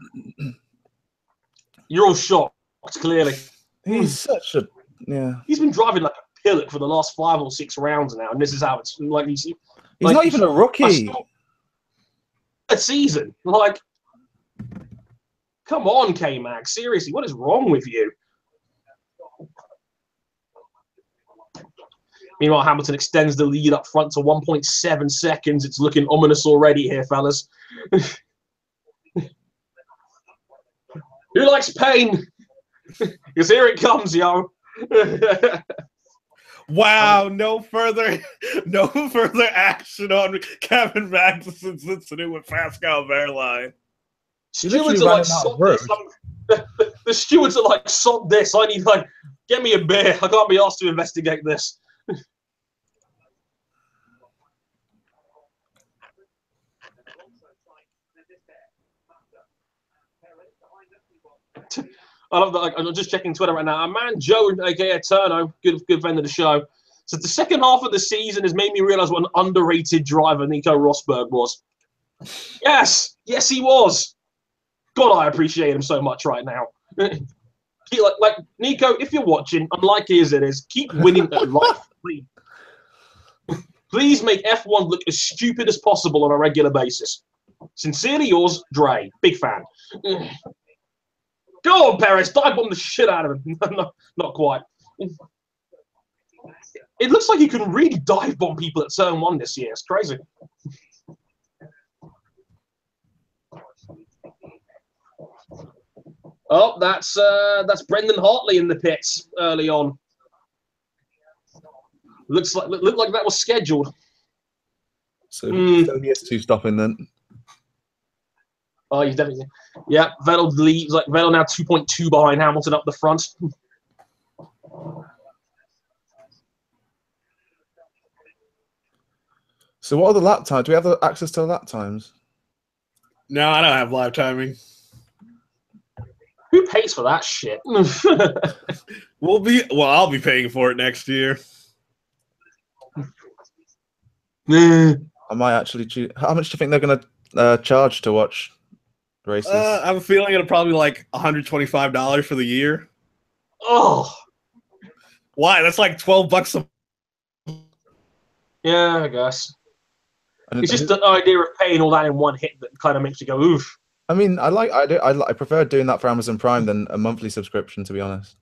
You're all shocked, clearly. He's such a... Yeah. He's been driving like a pillock for the last 5 or 6 rounds now, and this is how it's like. He's like, not even a rookie. A season. Like, come on, K-Mag. Seriously, what is wrong with you? Meanwhile, Hamilton extends the lead up front to 1.7 seconds. It's looking ominous already here, fellas. Who likes pain? Because here it comes, yo. Wow, no further action on Kevin Magnussen's incident with Pascal Wehrlein. Stewards are like, sod this. The stewards are like, sod this. I need, like, get me a beer. I can't be asked to investigate this. I love that. Like, I'm just checking Twitter right now. Our man Joe, aka Turno, good friend of the show, says the second half of the season has made me realize what an underrated driver Nico Rosberg was. Yes, he was. God, I appreciate him so much right now. like Nico, if you're watching, unlikely as it is, keep winning at life, please. Please make F1 look as stupid as possible on a regular basis. Sincerely yours, Dre. Big fan. Go on, Perez. Dive bomb the shit out of him. Not quite. It looks like you can really dive bomb people at Turn 1 this year. It's crazy. Oh, that's Brendan Hartley in the pits early on. Looked like that was scheduled. So he has 2 stopping then. Oh, he's definitely. Yeah, Vettel leads. Like Vettel now 2.2 behind Hamilton up the front. So what are the lap times? Do we have access to lap times? No, I don't have live timing. Who pays for that shit? I'll be paying for it next year. I might actually choose. How much do you think they're going to charge to watch races? I'm feeling it'll probably like $125 for the year. Oh, why? That's like $12 a. Yeah, I guess. It's just the idea of paying all that in one hit that kind of makes you go oof. I mean, I prefer doing that for Amazon Prime than a monthly subscription, to be honest.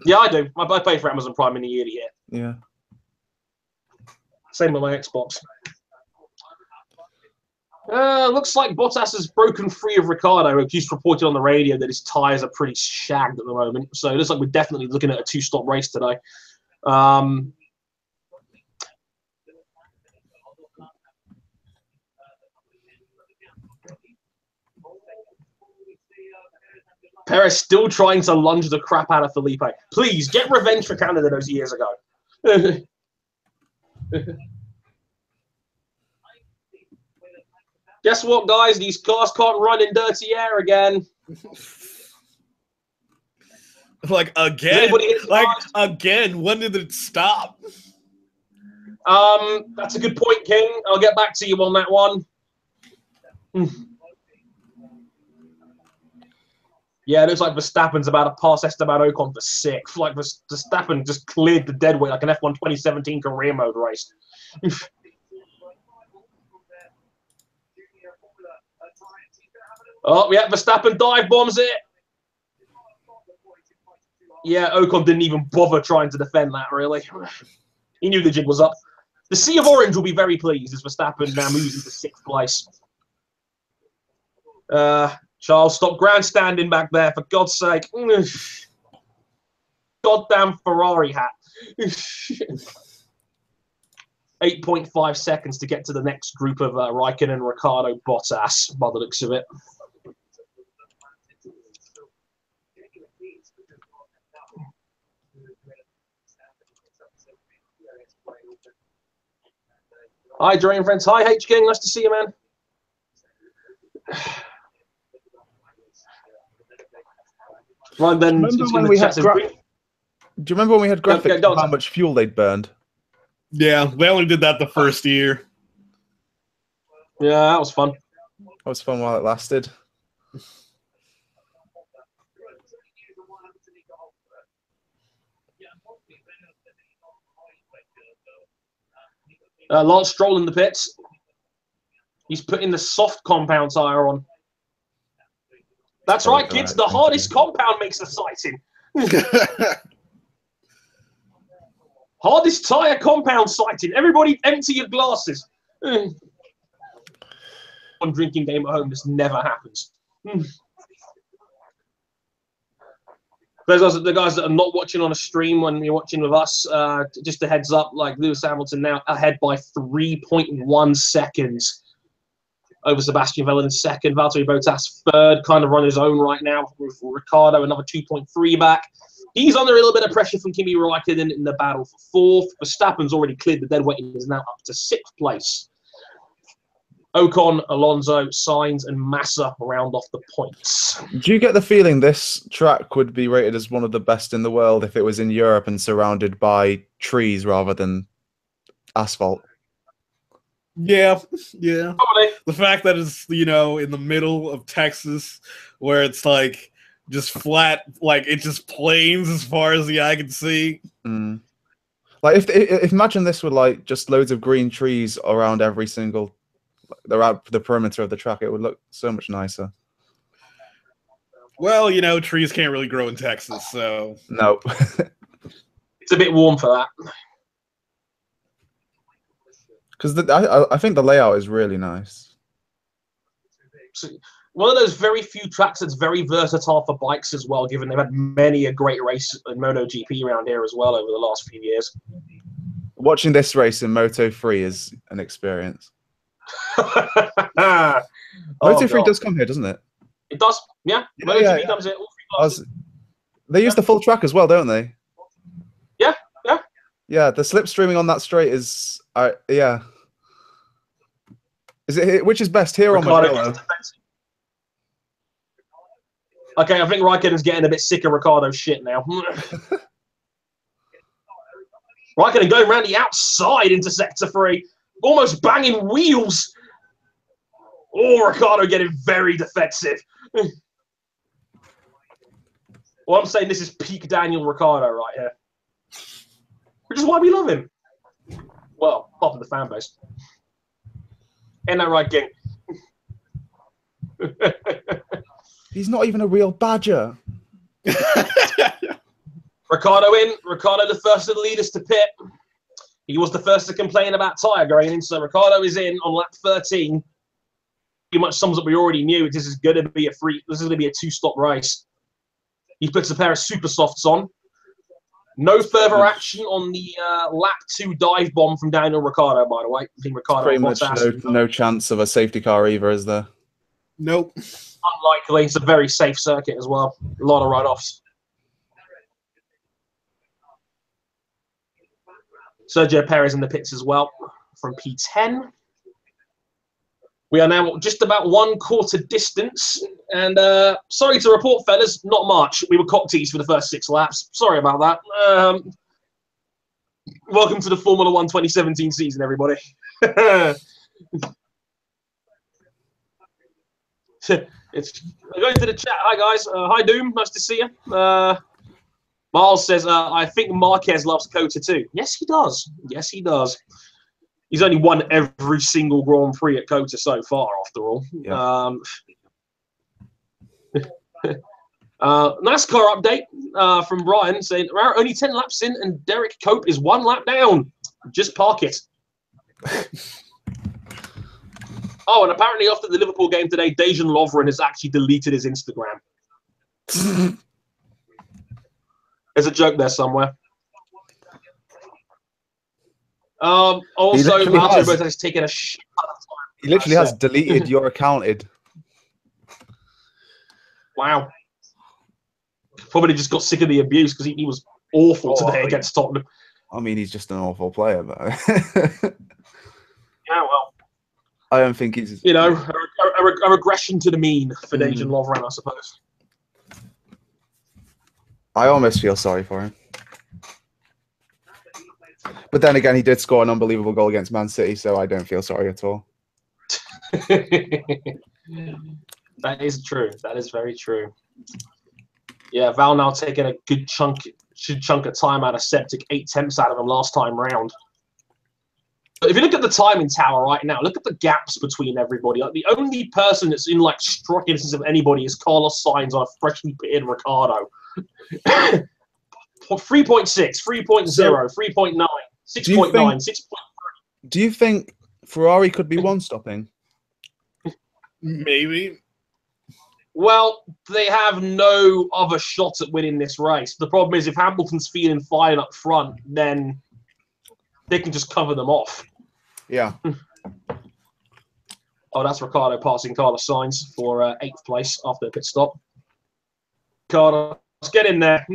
Yeah, I do. I pay for Amazon Prime in a yearly hit. Yeah. Same with my Xbox. Looks like Bottas has broken free of Ricardo. He's reported on the radio that his tyres are pretty shagged at the moment. So it looks like we're definitely looking at a two-stop race today. Perez still trying to lunge the crap out of Felipe. Please, get revenge for Canada those years ago. Guess what, guys? These cars can't run in dirty air again. Like, again? Like, again? When did it stop? That's a good point, King. I'll get back to you on that one. Yeah, it looks like Verstappen's about to pass Esteban Ocon for sixth. Like, Verstappen just cleared the dead weight like an F1 2017 career mode race. Oh, yeah, Verstappen dive bombs it. Yeah, Ocon didn't even bother trying to defend that, really. He knew the jig was up. The Sea of Orange will be very pleased as Verstappen now moves into sixth place. Charles, stop grandstanding back there, for God's sake. Goddamn Ferrari hat. 8.5 seconds to get to the next group of Raikkonen, Ricciardo, Bottas, by the looks of it. Hi, Drain friends. Hi, H King. Nice to see you, man. Right then, do you remember when we had graphics of how much fuel they'd burned? Yeah, they only did that the first year. Yeah, that was fun. That was fun while it lasted. Lance Stroll in the pits. He's putting the soft compound tyre on. That's right, kids. The hardest compound makes the sighting. Hardest tyre compound sighting. Everybody empty your glasses. One drinking game at home, this never happens. Those are the guys that are not watching on a stream when you're watching with us. Just a heads up, like Lewis Hamilton now ahead by 3.1 seconds over Sebastian Vettel in second. Valtteri Bottas third, kind of on his own right now. With Ricciardo another 2.3 back. He's under a little bit of pressure from Kimi Räikkönen in the battle for fourth. Verstappen's already cleared the dead weight and is now up to sixth place. Ocon, Alonso, Sainz, and Massa round off the points. Do you get the feeling this track would be rated as one of the best in the world if it was in Europe and surrounded by trees rather than asphalt? Yeah, yeah. Probably. The fact that it's, you know, in the middle of Texas where it's like just flat, like it just plains as far as the eye can see. Mm. Like if imagine this with like just loads of green trees around every single around the perimeter of the track, it would look so much nicer. Well, you know, trees can't really grow in Texas, so no. It's a bit warm for that. Because I think the layout is really nice. One of those very few tracks that's very versatile for bikes as well, given they've had many a great race in MotoGP around here as well over the last few years. Watching this race in Moto3 is an experience. Moto3 does come here, doesn't it? It does, yeah. MotoGP comes here. All three classes. They use the full track as well, don't they? Yeah, yeah. Yeah, the slipstreaming on that straight is, yeah. Is it which is best, here or Mugello? Okay, I think Raikkonen's getting a bit sick of Ricciardo's shit now. Raikkonen going around the outside into sector 3, almost banging wheels. Oh, Ricciardo getting very defensive. Well, I'm saying this is peak Daniel Ricciardo right here. Which is why we love him. Well, part of the fan base. Ain't that right, King? He's not even a real badger. Ricciardo in. Ricciardo the first of the leaders to pit. He was the first to complain about tyre going in, so Ricciardo is in on lap 13. much sums up we already knew. This is going to be a two-stop race. He puts a pair of super softs on. No further action on the lap 2 dive bomb from Daniel Ricciardo, by the way. I think Ricciardo Pretty much no chance of a safety car either, is there? Nope. Unlikely. It's a very safe circuit as well. A lot of write-offs. Sergio Perez in the pits as well from P10. We are now just about 1/4 distance. And sorry to report, fellas, not much. We were cock teased for the first 6 laps. Sorry about that. Welcome to the Formula 1 2017 season, everybody. It's going to the chat. Hi, guys. Hi, Doom. Nice to see you. Miles says, I think Marquez loves Cota too. Yes, he does. Yes, he does. He's only won every single Grand Prix at Cota so far, after all. Yeah. NASCAR update from Brian saying, only 10 laps in and Derek Cope is 1 lap down. Just park it. Oh, and apparently after the Liverpool game today, Dejan Lovren has actually deleted his Instagram. There's a joke there somewhere. Also, Valtteri Bottas has taken a shit. He literally has deleted your accounted. Wow. Probably just got sick of the abuse because he was awful today against Tottenham. I mean, he's just an awful player, but Yeah, well. I don't think he's... You know, a regression to the mean for Dejan Lovren, I suppose. I almost feel sorry for him. But then again, he did score an unbelievable goal against Man City, so I don't feel sorry at all. That is true. That is very true. Yeah, Val now taking a good chunk of time out of Seb, took 8 attempts out of him last time round. But if you look at the timing tower right now, look at the gaps between everybody. Like, the only person that's in like striking distance of anybody is Carlos Sainz on a freshly pitted Ricciardo. 3.6, 3.0, 3.9, 6.9, 6.3. Do you think Ferrari could be one-stopping? Maybe. Well, they have no other shot at winning this race. The problem is if Hamilton's feeling fine up front, then they can just cover them off. Yeah. Oh, that's Ricciardo passing Carlos Sainz for 8th place after a pit stop. Carlos, get in there.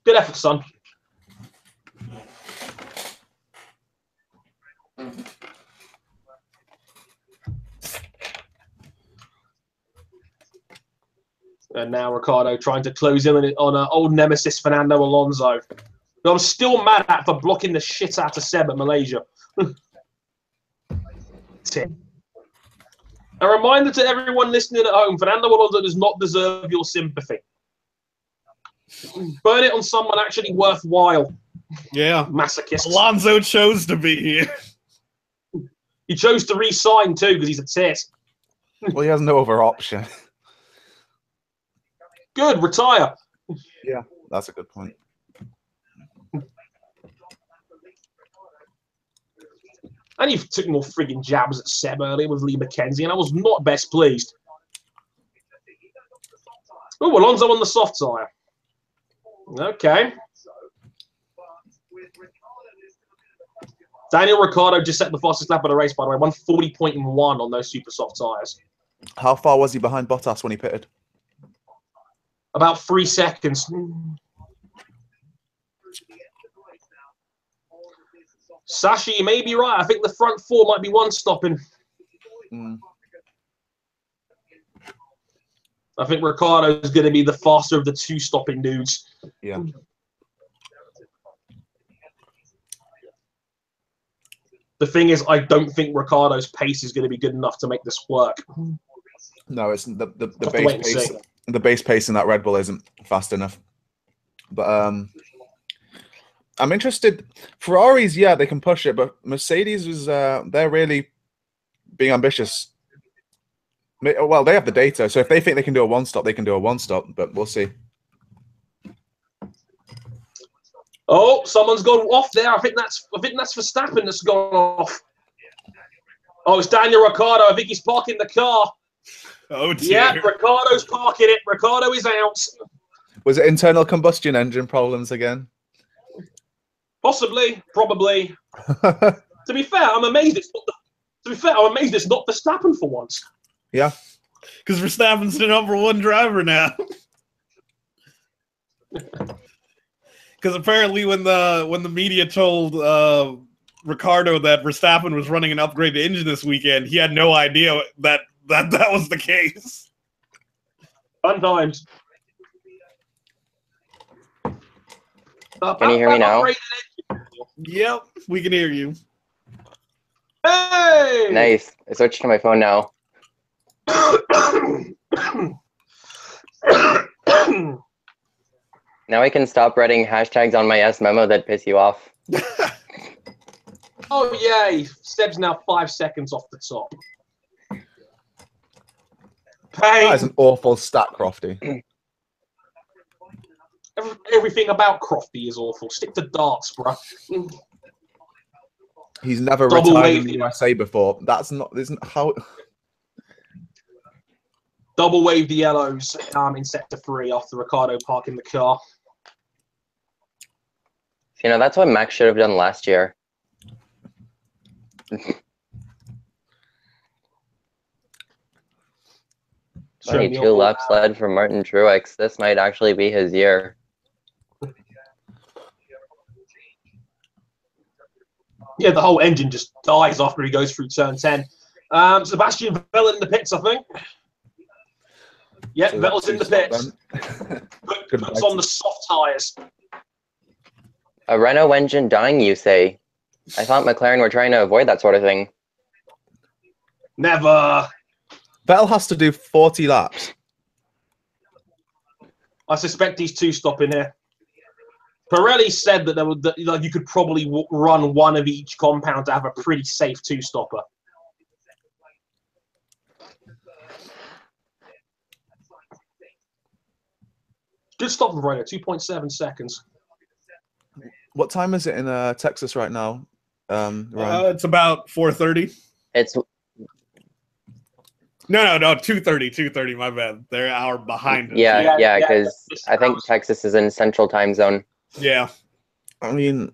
Good effort, son. And now Ricciardo trying to close in on old nemesis Fernando Alonso, who I'm still mad at for blocking the shit out of Seb at Malaysia. Tim. A reminder to everyone listening at home, Fernando Alonso does not deserve your sympathy. Burn it on someone actually worthwhile. Yeah. Masochist. Alonso chose to be here. He chose to re-sign too because he's a tit. Well, he has no other option. Good, retire. Yeah, that's a good point. And he took more frigging jabs at Seb earlier with Lee McKenzie, and I was not best pleased. Oh, Alonso on the soft tyre. Okay. Daniel Ricciardo just set the fastest lap of the race, by the way. 140.1 on those super soft tyres. How far was he behind Bottas when he pitted? About 3 seconds. Sashi, you may be right. I think the front 4 might be one-stopping. I think Ricciardo is going to be the faster of the 2-stopping dudes. Yeah. The thing is, I don't think Ricciardo's pace is going to be good enough to make this work. No, it's the base pace. The base pace in that Red Bull isn't fast enough. But I'm interested. Ferraris, yeah, they can push it, but Mercedes is they're really being ambitious. Well, they have the data, so if they think they can do a one-stop, they can do a one-stop. But we'll see. Oh, someone's gone off there. I think that's Verstappen that's gone off. Oh, it's Daniel Ricciardo. I think he's parking the car. Oh, dear. Yeah, Ricciardo's parking it. Ricciardo is out. Was it internal combustion engine problems again? Possibly, probably. To be fair, I'm amazed it's not. I'm amazed it's not Verstappen for once. Yeah, because Verstappen's the #1 driver now. Because apparently, when the media told Ricardo that Verstappen was running an upgraded engine this weekend, he had no idea that was the case. Fun times. Can you hear me now? Yep, we can hear you. Hey! Nice. I switched to my phone now. Now I can stop writing hashtags on my S memo that piss you off. Oh, yay. Seb's now 5 seconds off the top. that is Pain. an awful stat, Crofty. Everything about Crofty is awful. Stick to darts, bro. He's never Double retired in wave. the USA before. That's not. Isn't how. Double wave the yellows in sector 3 after Ricardo parking the car. You know, that's what Max should have done last year. 22 laps led for Martin Truex. This might actually be his year. Yeah, the whole engine just dies after he goes through turn 10. Sebastian Vettel in the pits, I think. Yep, So Vettel's in the pits. Good Puts on the soft tyres. A Renault engine dying, you say? I thought McLaren were trying to avoid that sort of thing. Never. Vettel has to do 40 laps. I suspect he's two-stopping here. Pirelli said that you could probably run one of each compound to have a pretty safe two-stopper. Good stop from Renault, 2.7 seconds. What time is it in Texas right now? Ryan? It's about 4:30. It's No, 2:30, my bad. They're an hour behind us. yeah, because I think Texas is in Central Time Zone. Yeah. I mean,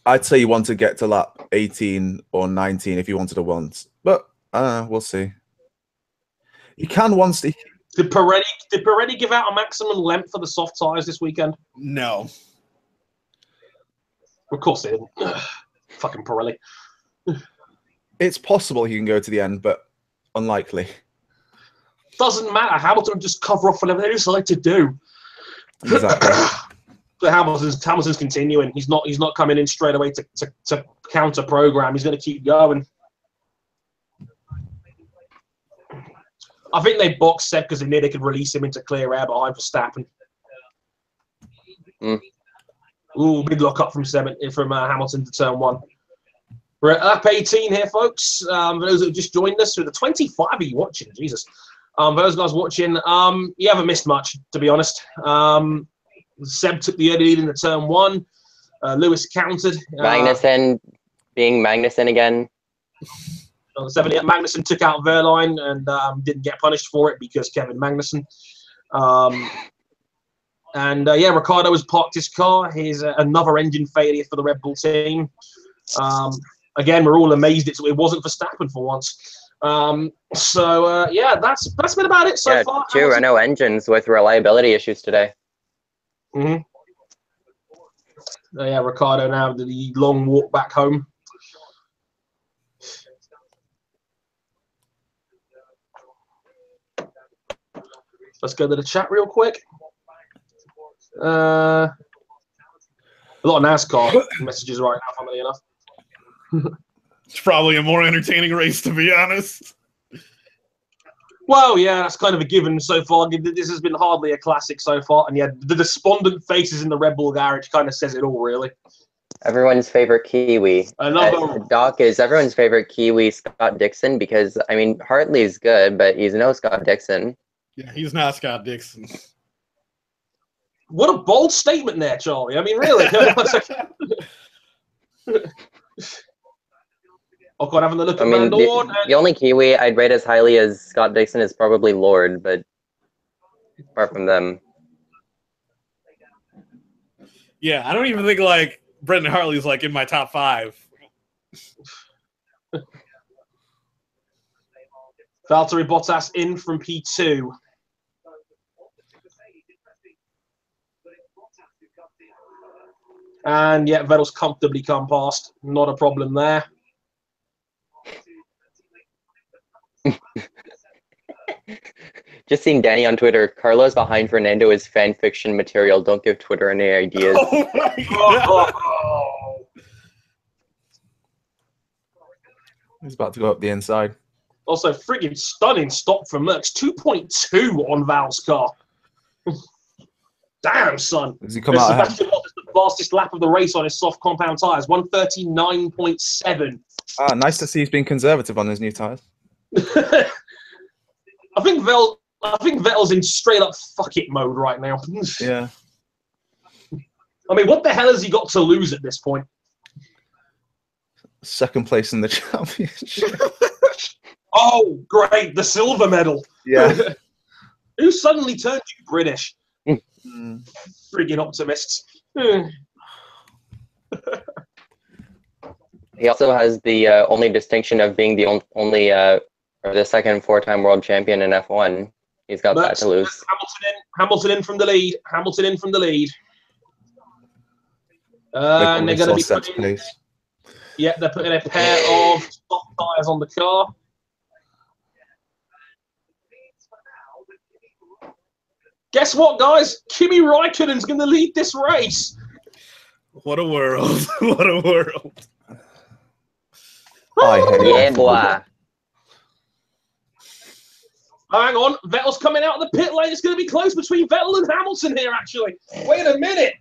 I'd say you want to get to lap 18 or 19 if you wanted to once, but we'll see. You can once. Did Pirelli give out a maximum length for the soft tyres this weekend? No. Of course they didn't. Fucking Pirelli. It's possible he can go to the end, but unlikely. Doesn't matter. Hamilton will just cover off whatever they decide to do. Exactly. But Hamilton's continuing. He's not coming in straight away to counter program. He's going to keep going. I think they boxed Seb because they knew they could release him into clear air behind Verstappen. Ooh, big lock up from Hamilton to turn 1. We're at lap 18 here, folks. For those that have just joined us, with the 25 of you watching, Jesus. For those guys watching, you haven't missed much, to be honest. Seb took the early lead in the turn 1. Lewis countered. Magnussen being Magnussen again. On the 70, Magnussen took out Verline and didn't get punished for it because Kevin Magnussen. Ricardo has parked his car. Here's another engine failure for the Red Bull team. Again, we're all amazed it wasn't Verstappen for once. That's been about it so far. 2 Renault engines with reliability issues today. Ricardo now the long walk back home. Let's go to the chat real quick. A lot of NASCAR messages right now, funnily enough. It's probably a more entertaining race, to be honest. Well, yeah, that's kind of a given so far. This has been hardly a classic so far. And yeah, the despondent faces in the Red Bull garage kind of says it all, really. Everyone's favorite Kiwi. Doc is everyone's favorite Kiwi, Scott Dixon, because, I mean, Hartley's good, but he's no Scott Dixon. Yeah, he's not Scott Dixon. What a bold statement there, Charlie. I mean, really. Oh God, having a look I at mean, Van Dorn. the only Kiwi I'd rate as highly as Scott Dixon is probably Lord, but apart from them. Yeah, I don't even think like Brendan Hartley's like in my top 5. Valtteri Bottas in from P2. And yeah, Vettel's comfortably come past. Not a problem there. Just seeing Danny on Twitter, Carlos behind Fernando is fan fiction material. Don't give Twitter any ideas. Oh my God. He's about to go up the inside. Also, friggin' stunning stop from Merckx. 2.2 on Val's car. Damn, son. Does he come out ahead? Sebastian Vettel is the fastest lap of the race on his soft compound tyres. 139.7. Ah, nice to see he's being conservative on his new tyres. I think Vettel's in straight up fuck it mode right now. Yeah. I mean, what the hell has he got to lose at this point? Second place in the championship. Oh, great. The silver medal. Yeah. Who suddenly turned you British? Friggin' optimists. He also has the only distinction of being the only or the second 4-time world champion in F1. He's got that to lose. Hamilton in from the lead. Hamilton in from the lead. And they're going to be putting... Yeah, they're putting a pair of soft tyres on the car. Guess what, guys? Kimi Raikkonen's going to lead this race. What a world. What a world. Yeah, boy. Hang on. Vettel's coming out of the pit lane. It's going to be close between Vettel and Hamilton here, actually. Wait a minute.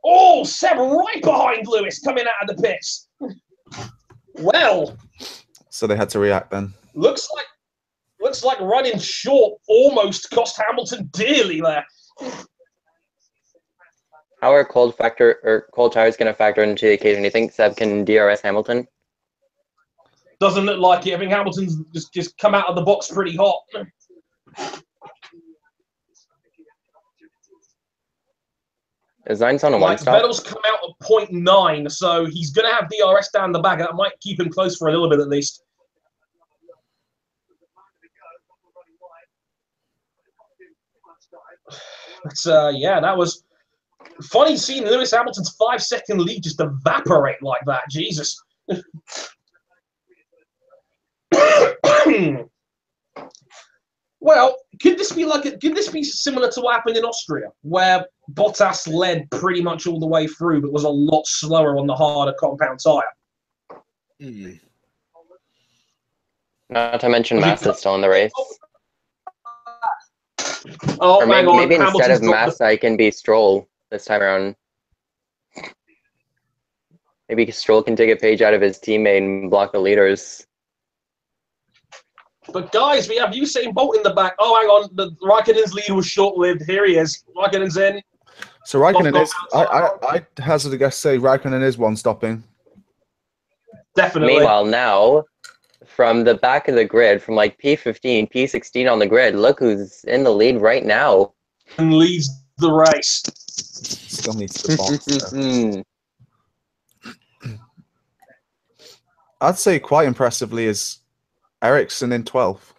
Oh, Seb right behind Lewis coming out of the pits. Well. So they had to react then. Looks like running short almost cost Hamilton dearly there. How are cold tires going to factor into the occasion? Do you think Seb can DRS Hamilton? Doesn't look like it. I think Hamilton's just come out of the box pretty hot. Is Sainz on a one-stop? Vettel's come out at 0.9, so he's going to have DRS down the back. That might keep him close for a little bit at least. But, yeah, that was funny seeing Lewis Hamilton's 5-second lead just evaporate like that. Jesus. Well, could this be similar to what happened in Austria, where Bottas led pretty much all the way through, but was a lot slower on the harder compound tyre? Not to mention Massa's still in the race. Oh, or maybe instead of Massa, it can be Stroll this time around. Maybe Stroll can take a page out of his teammate and block the leaders. But guys, we have Usain Bolt in the back. Oh, hang on. The Raikkonen's lead was short-lived. Here he is. Raikkonen's in. So Raikkonen is... I hazard a guess say Raikkonen is one-stopping. Definitely. Meanwhile, now, from the back of the grid, from like P15, P16 on the grid, look who's in the lead right now. And leads the race. Still needs the box. I'd say quite impressively is Ericsson in 12th.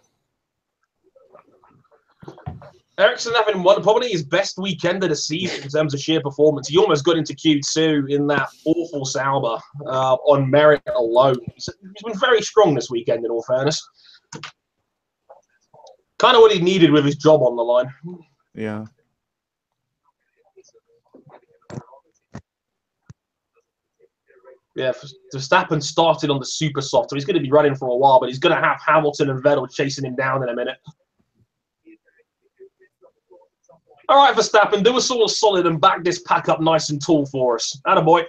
Ericsson having won probably his best weekend of the season in terms of sheer performance. He almost got into Q2 in that awful Sauber on merit alone. He's been very strong this weekend, in all fairness. Kind of what he needed with his job on the line. Yeah. Yeah, Verstappen started on the super soft, so he's going to be running for a while, but he's going to have Hamilton and Vettel chasing him down in a minute. All right, Verstappen, do us all solid and back this pack up nice and tall for us. Attaboy.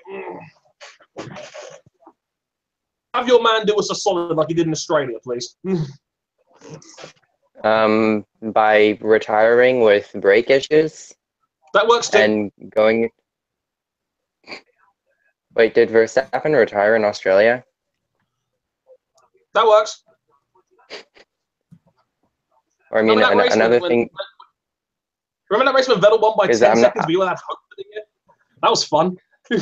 Have your man do us a solid like he did in Australia, please. By retiring with brake issues. That works too. And going Wait, did Verstappen retire in Australia? That works. Or I mean, another thing. Remember that race when Vettel won by 10 seconds? We all had hope for the year. That was fun. I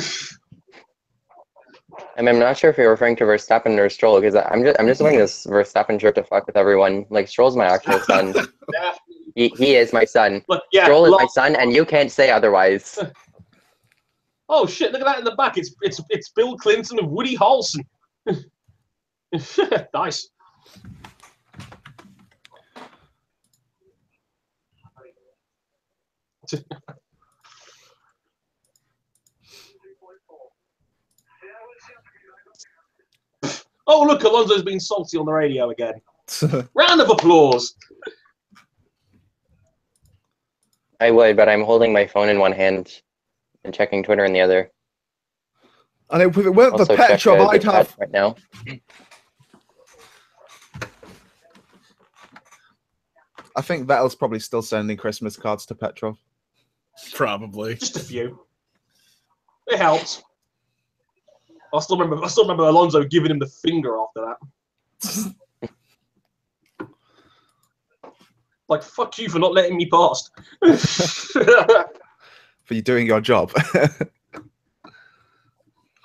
mean, I'm not sure if you're referring to Verstappen or Stroll, because I'm just wearing this Verstappen shirt to fuck with everyone. Like, Stroll's my actual son. Yeah. He is my son. Look, yeah, Stroll is my son, and you can't say otherwise. Oh shit! Look at that in the back. It's Bill Clinton and Woody Harrelson. Nice. Oh look, Alonso's being salty on the radio again. Round of applause. I would, but I'm holding my phone in one hand and checking Twitter in the other. And if it weren't for Also check Petrov, I'd have right now. I think Vettel's probably still sending Christmas cards to Petrov. Probably. Just a few. It helps. I still remember Alonso giving him the finger after that. Like, fuck you for not letting me past. For you doing your job.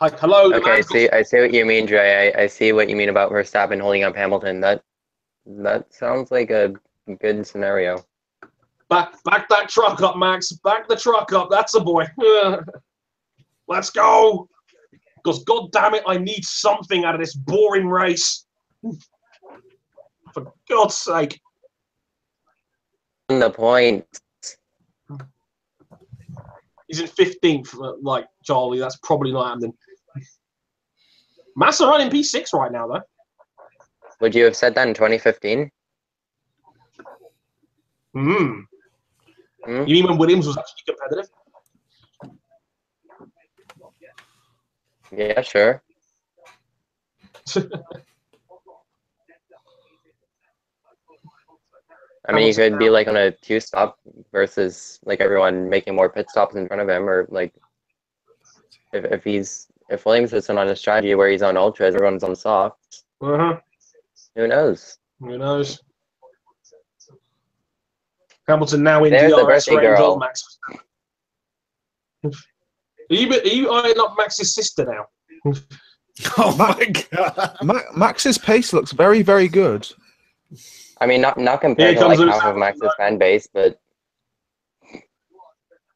Like, hello. Okay, I see what you mean, Dre. I see what you mean about Verstappen holding up Hamilton. That sounds like a good scenario. Back that truck up, Max. Back the truck up. That's a boy. Let's go. Because, God damn it, I need something out of this boring race. For God's sake. The point. He's in 15th, like Charlie. That's probably not happening. Massa running P6 right now, though. Would you have said that in 2015? You mean when Williams was actually competitive? Yeah, sure. I mean, you could be like on a 2-stop versus like everyone making more pit stops in front of him, or like if Williams is on a strategy where he's on ultras, everyone's on softs. Who knows? Who knows? Hamilton now in There's the DRS birthday range girl. of Max. Are you eyeing up Max's sister now? Oh my god. Max's pace looks very, very good. I mean, not compared to like half of Max's fan base, but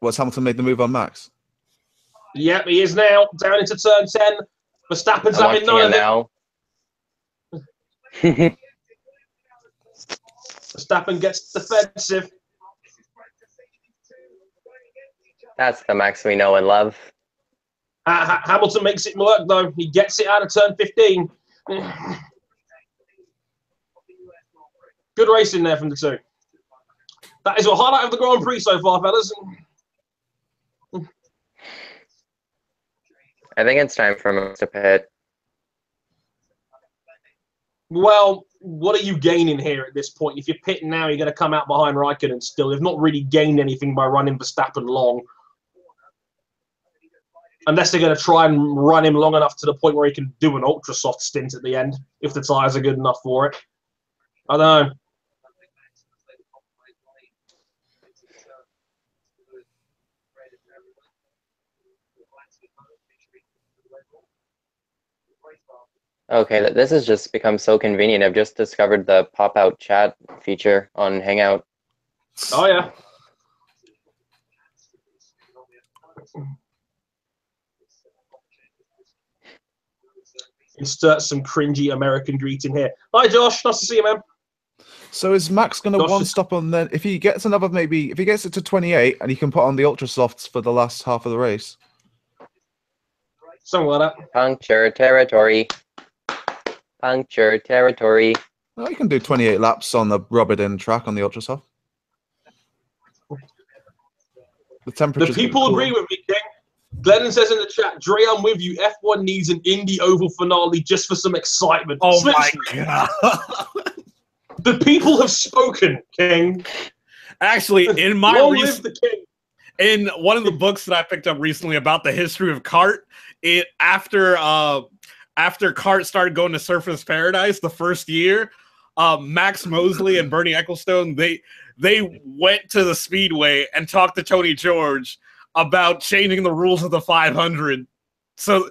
What's Hamilton made the move on Max? Yep, he is now down into turn 10. Verstappen's I'm having none watching of it it. now. Verstappen gets defensive. That's the Max we know and love. Hamilton makes it work, though. He gets it out of turn 15. Good racing there from the two. That is a highlight of the Grand Prix so far, fellas. I think it's time for Max to pit. Well, what are you gaining here at this point? If you're pitting now, you're going to come out behind Raikkonen still. They've not really gained anything by running Verstappen long. Unless they're going to try and run him long enough to the point where he can do an ultra soft stint at the end, if the tyres are good enough for it. I don't know. Okay, this has just become so convenient. I've just discovered the pop-out chat feature on Hangout. Oh, yeah. Insert some cringy American greeting here. Hi, Josh. Nice to see you, man. So is Max going to one stop on then? If he gets another, maybe if he gets it to 28, and he can put on the ultra softs for the last half of the race. Something like that. Puncture territory. Puncture territory. Well, you can do 28 laps on the rubbered-in track on the ultra soft. The temperature. The people agree with me, King. Glennon says in the chat, Dre, I'm with you. F1 needs an Indy Oval finale just for some excitement. Oh my god. The people have spoken, King. Actually, in my Long live the King. in one of the books that I picked up recently about the history of kart, after Cart started going to Surface Paradise the first year, Max Mosley and Bernie Ecclestone, they went to the Speedway and talked to Tony George about changing the rules of the 500. So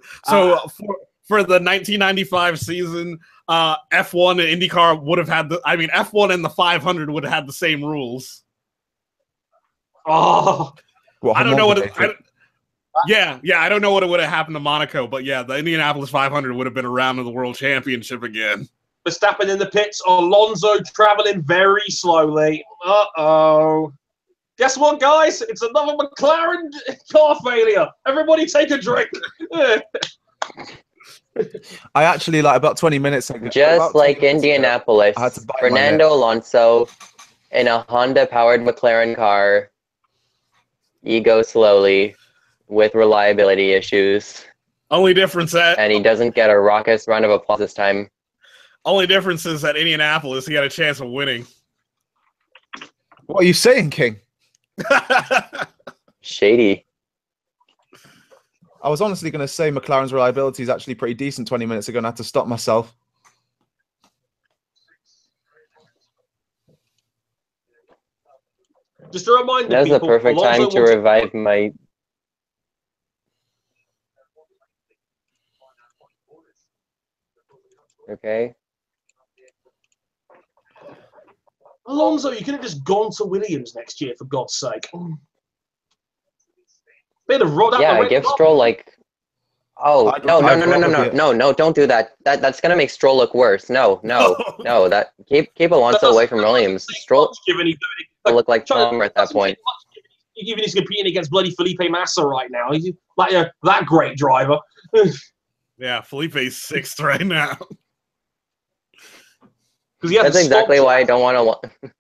for the 1995 season, F1 and IndyCar would have had F1 and the 500 would have had the same rules. Oh, Well, I don't know what. I don't know what would have happened to Monaco, but yeah, the Indianapolis 500 would have been around in the World Championship again. Verstappen in the pits. Alonso traveling very slowly. Uh-oh. Guess what, guys? It's another McLaren car failure. Everybody take a drink. I actually, like, about 20 minutes ago. Just like Indianapolis, Fernando Alonso in a Honda-powered McLaren car, ego slowly with reliability issues. Only difference and he doesn't get a raucous round of applause this time. Only difference is that Indianapolis, he got a chance of winning. What are you saying, King? Shady. I was honestly going to say McLaren's reliability is actually pretty decent 20 minutes ago, and I had to stop myself. Just a reminder, that's the perfect time to revive my... Okay. Alonso, you could have just gone to Williams next year, for God's sake. They'd have rolled out yeah, the give Stroll like... Oh, no, don't do that. That's going to make Stroll look worse. No. That keep Alonso away from Williams. Stroll will look like Palmer at that point. Even he's competing against bloody Felipe Massa right now. He's like that great driver. Yeah, Felipe's 6th right now. That's exactly why I don't want to...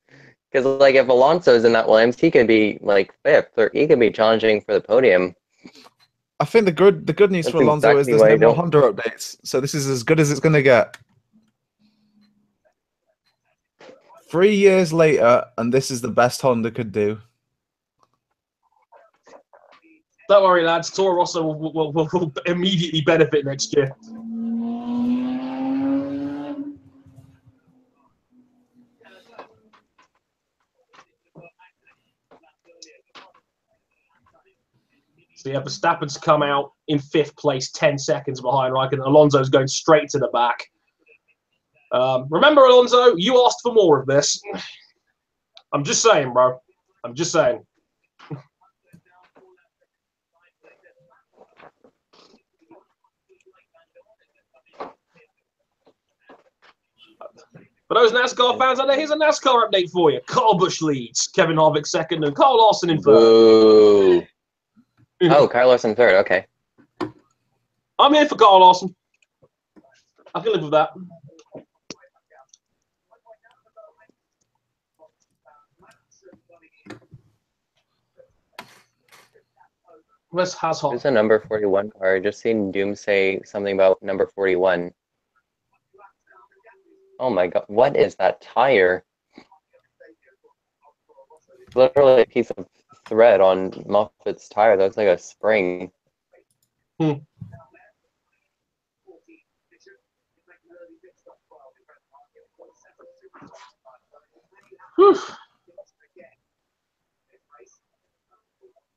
Because, like, if Alonso's in that Williams, he could be, like, 5th, or he could be challenging for the podium. I think the good news for Alonso is there's no more Honda updates, so this is as good as it's going to get. 3 years later, and this is the best Honda could do. Don't worry, lads. Toro Rosso will immediately benefit next year. So yeah, Verstappen's come out in 5th place, 10 seconds behind Raikkonen. Alonso's going straight to the back. Remember, Alonso, you asked for more of this. I'm just saying, bro. I'm just saying. For those NASCAR fans out there, here's a NASCAR update for you. Kyle Busch leads, Kevin Harvick 2nd, and Kyle Larson in 3rd. Ooh. Oh, Kyle Larson 3rd, okay. I'm here for Kyle Larson. I can live with that. Where's Hasselt? There's a number 41 car. I just seen Doom say something about number 41. Oh my god, what is that tire? Literally a piece of thread on Moffat's tire. That looks like a spring.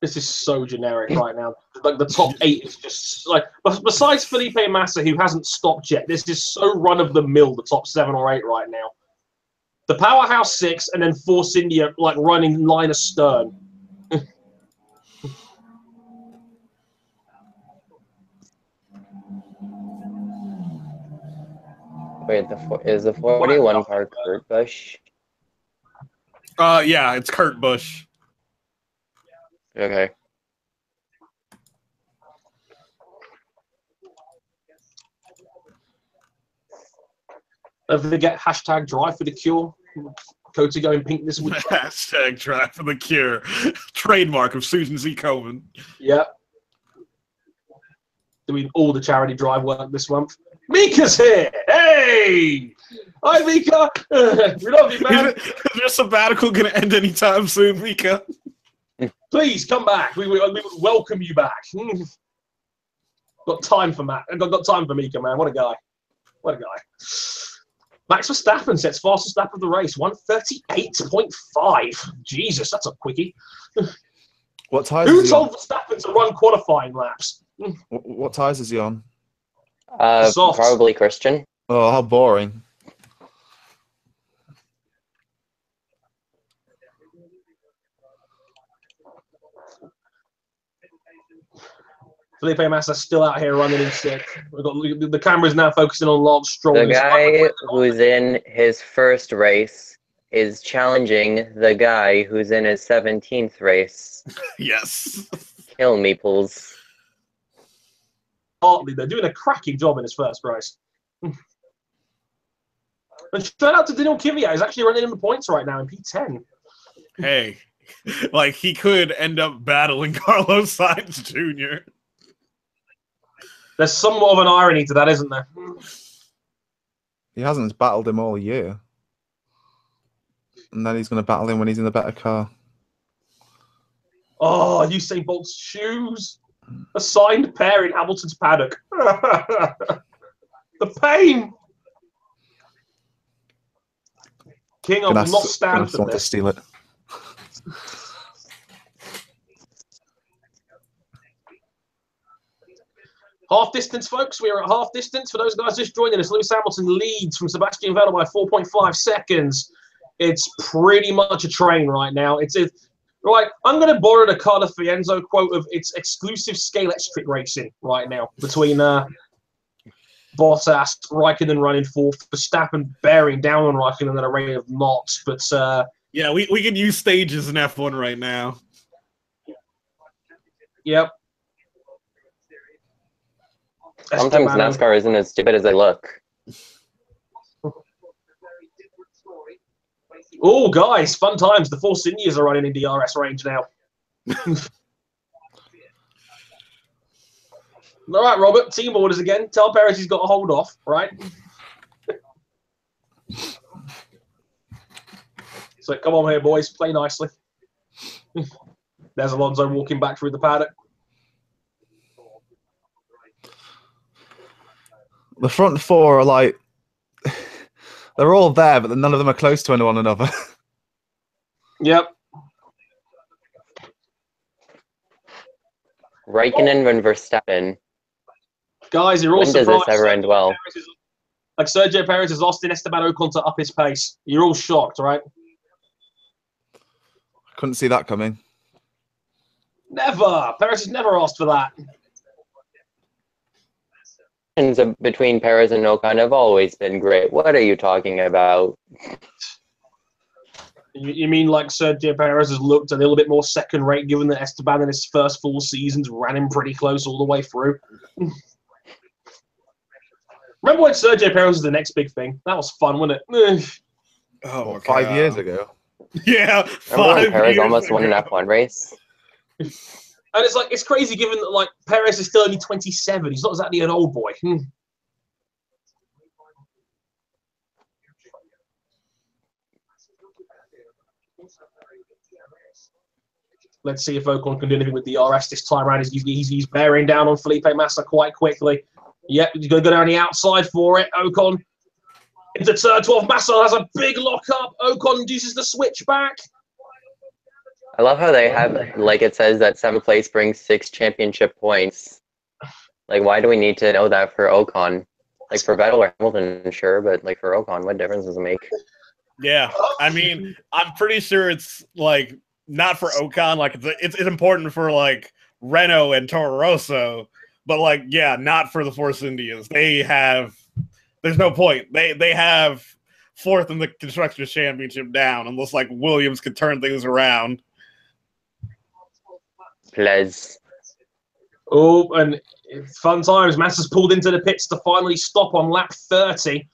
This is so generic right now. Like the top 8 is just like, besides Felipe Massa, who hasn't stopped yet, this is so run of the mill. The top 7 or 8 right now. The Powerhouse 6 and then Force India like running line astern. Wait, is the 41 car Kurt Busch? Yeah, it's Kurt Busch. Okay. Don't forget hashtag drive for the cure. Cody going pink this week. Hashtag drive for the cure. Trademark of Susan Z. Coven. Yeah. Doing all the charity drive work this month. Mika's here. Hey! Hi, Mika. We love you, man. Is your sabbatical going to end anytime soon, Mika? Please come back. We would welcome you back. Got time for Matt. Got time for Mika, man. What a guy. What a guy. Max Verstappen sets fastest lap of the race, 1:38.5. Jesus, that's a quickie. What tires Who is he on? told Verstappen to run qualifying laps? What tires is he on? Softs. Probably Christian. Oh, how boring. Felipe Massa's still out here running in sixth. We've got the camera's now focusing on Lance Stroll. The guy who's in his first race is challenging the guy who's in his 17th race. Yes. Kill me, Pools. Hartley, they're doing a cracking job in his first race. And shout out to Daniel Kvyat. He's actually running in the points right now in P10. Hey, like he could end up battling Carlos Sainz Jr. There's somewhat of an irony to that, isn't there? He hasn't battled him all year. And then he's going to battle him when he's in the better car. Oh, Usain Bolt's shoes. A signed pair in Hamilton's paddock. The pain. King, I will not stand for want to this. steal it. Half distance, folks. We are at half distance. For those guys just joining us, Lewis Hamilton leads from Sebastian Vettel by 4.5 seconds. It's pretty much a train right now. It's right. I'm going to borrow the Carlo Fienzo quote of it's exclusive scale-electric racing right now between Bottas, Raikkonen running fourth, Verstappen bearing down on Raikkonen at a rate of knots. But yeah, we can use stages in F1 right now. Yep. Sometimes NASCAR isn't as stupid as they look. Oh, guys, fun times. The Force Indias are running in DRS range now. All right, Robert, team orders again. Tell Perez he's got to hold off, right? So come on here, boys. Play nicely. There's Alonso walking back through the paddock. The front four are like... They're all there, but none of them are close to one another. Yep. Raikkonen and Verstappen. Guys, you're all When does surprised. this ever end well? Like Sergio Perez has lost in Esteban Ocon to up his pace. You're all shocked, right? Couldn't see that coming. Never. Perez has never asked for that. Between Perez and Ocon have always been great. What are you talking about? You mean like Sergio Perez has looked a little bit more second rate given that Esteban in his first 4 seasons ran him pretty close all the way through? Remember when Sergio Perez was the next big thing? That was fun, wasn't it? Oh, my 5 God. years ago. Yeah, Remember when 5 Perez years almost won an ago? F1 race? And it's like, it's crazy given that like Perez is still only 27. He's not exactly an old boy. Let's see if Ocon can do anything with the DRS this time around. He's bearing down on Felipe Massa quite quickly. Yep, he's going to go down the outside for it. Ocon into turn 12. Massa has a big lock up. Ocon uses the switch back. I love how they have, like it says that 7th place brings 6 championship points. Like, why do we need to know that for Ocon? Like, for Vettel or Hamilton, sure, but like for Ocon, what difference does it make? Yeah, I mean, I'm pretty sure it's like not for Ocon. Like it's important for like Renault and Toro Rosso, but like yeah, not for the Force Indians. They have there's no point. They have 4th in the Constructors' Championship down unless like Williams could turn things around. Plez. Oh, and it's fun times. Massa's pulled into the pits to finally stop on lap 30.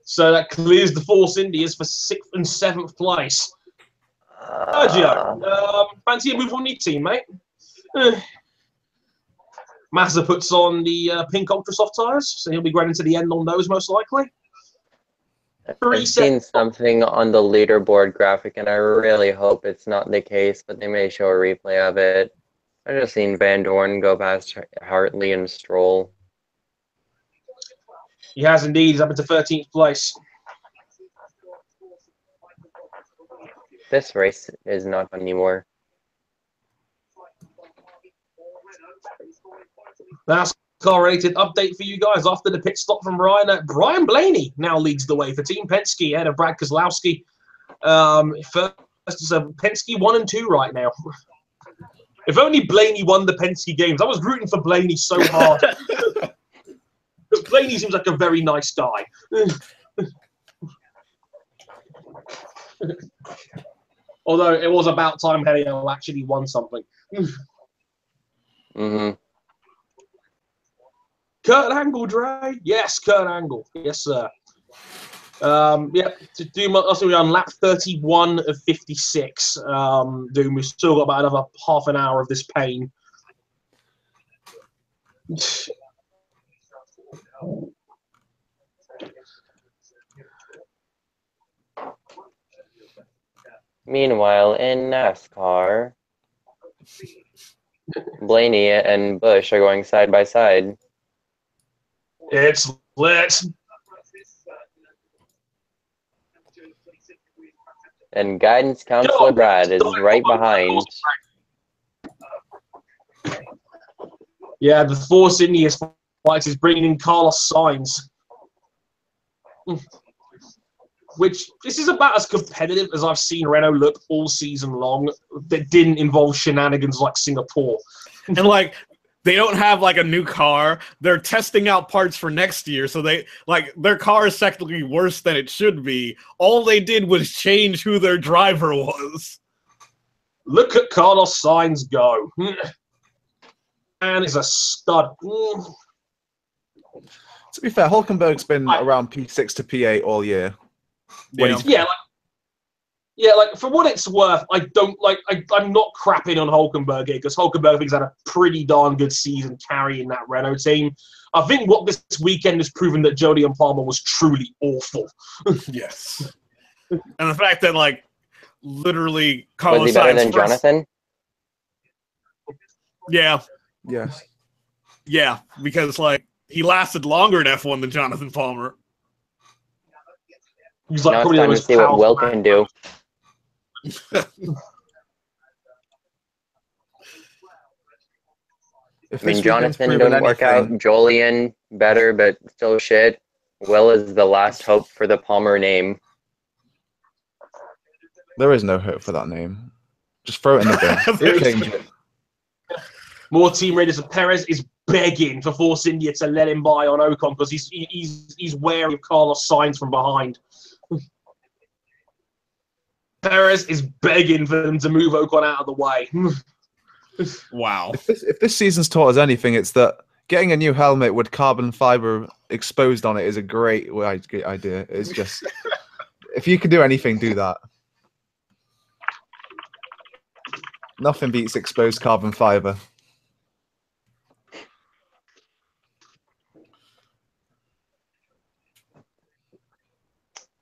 So that clears the Force Indias for 6th and 7th place. Sergio, fancy a move on your team, mate? Massa puts on the pink Ultra Soft tyres, so he'll be running to the end on those most likely. I've seen something on the leaderboard graphic, and I really hope it's not the case, but they may show a replay of it. I just seen Van Dorn go past Hartley and Stroll. He has indeed. He's up into 13th place. This race is not fun anymore. NASCAR rated update for you guys after the pit stop from Brian. Brian Blaney now leads the way for Team Penske ahead of Brad Keselowski. First is Penske 1 and 2 right now. If only Blaney won the Penske games. I was rooting for Blaney so hard. Because Blaney seems like a very nice guy. Although it was about time Helio actually won something. Mm-hmm. Kurt Angle, Dre? Yes, Kurt Angle. Yes, sir. Yeah, to do also on lap 31 of 56. Doom, we've still got about another half an hour of this pain. Meanwhile, in NASCAR, Blaney and Busch are going side by side. It's lit. And guidance counselor Brad is right behind. Yeah, the Force India fight is bringing in Carlos Sainz. Which, this is about as competitive as I've seen Renault look all season long that didn't involve shenanigans like Singapore. And like, they don't have like a new car. They're testing out parts for next year, so they like their car is technically worse than it should be. All they did was change who their driver was. Look at Carlos Sainz go. Man is a stud. To be fair, Hulkenberg's been around P6 to P8 all year. Yeah, like for what it's worth, I don't like. I'm not crapping on Hulkenberg here because Hulkenberg has had a pretty darn good season carrying that Renault team. I think what this weekend has proven that Jody and Palmer was truly awful. Yes, and the fact that like literally Was Carlos he better Sainz than Jonathan? Yeah, Yes. yeah, because like he lasted longer in F1 than Jonathan Palmer. He's like Now it's probably the time to most see what powerful Will man. can do. If I mean, this weekend's Jonathan proven don't work out. anything- Jolien, better, but still shit. Will is the last hope for the Palmer name. There is no hope for that name. Just throw it in the bin. Change it. More team raiders. Perez is begging for Force India to let him by on Ocon because he's wary of Carlos Sainz from behind. Perez is begging for them to move Ocon out of the way. Wow. If this season's taught us anything, it's that getting a new helmet with carbon fiber exposed on it is a great idea. It's just, if you can do anything, do that. Nothing beats exposed carbon fiber.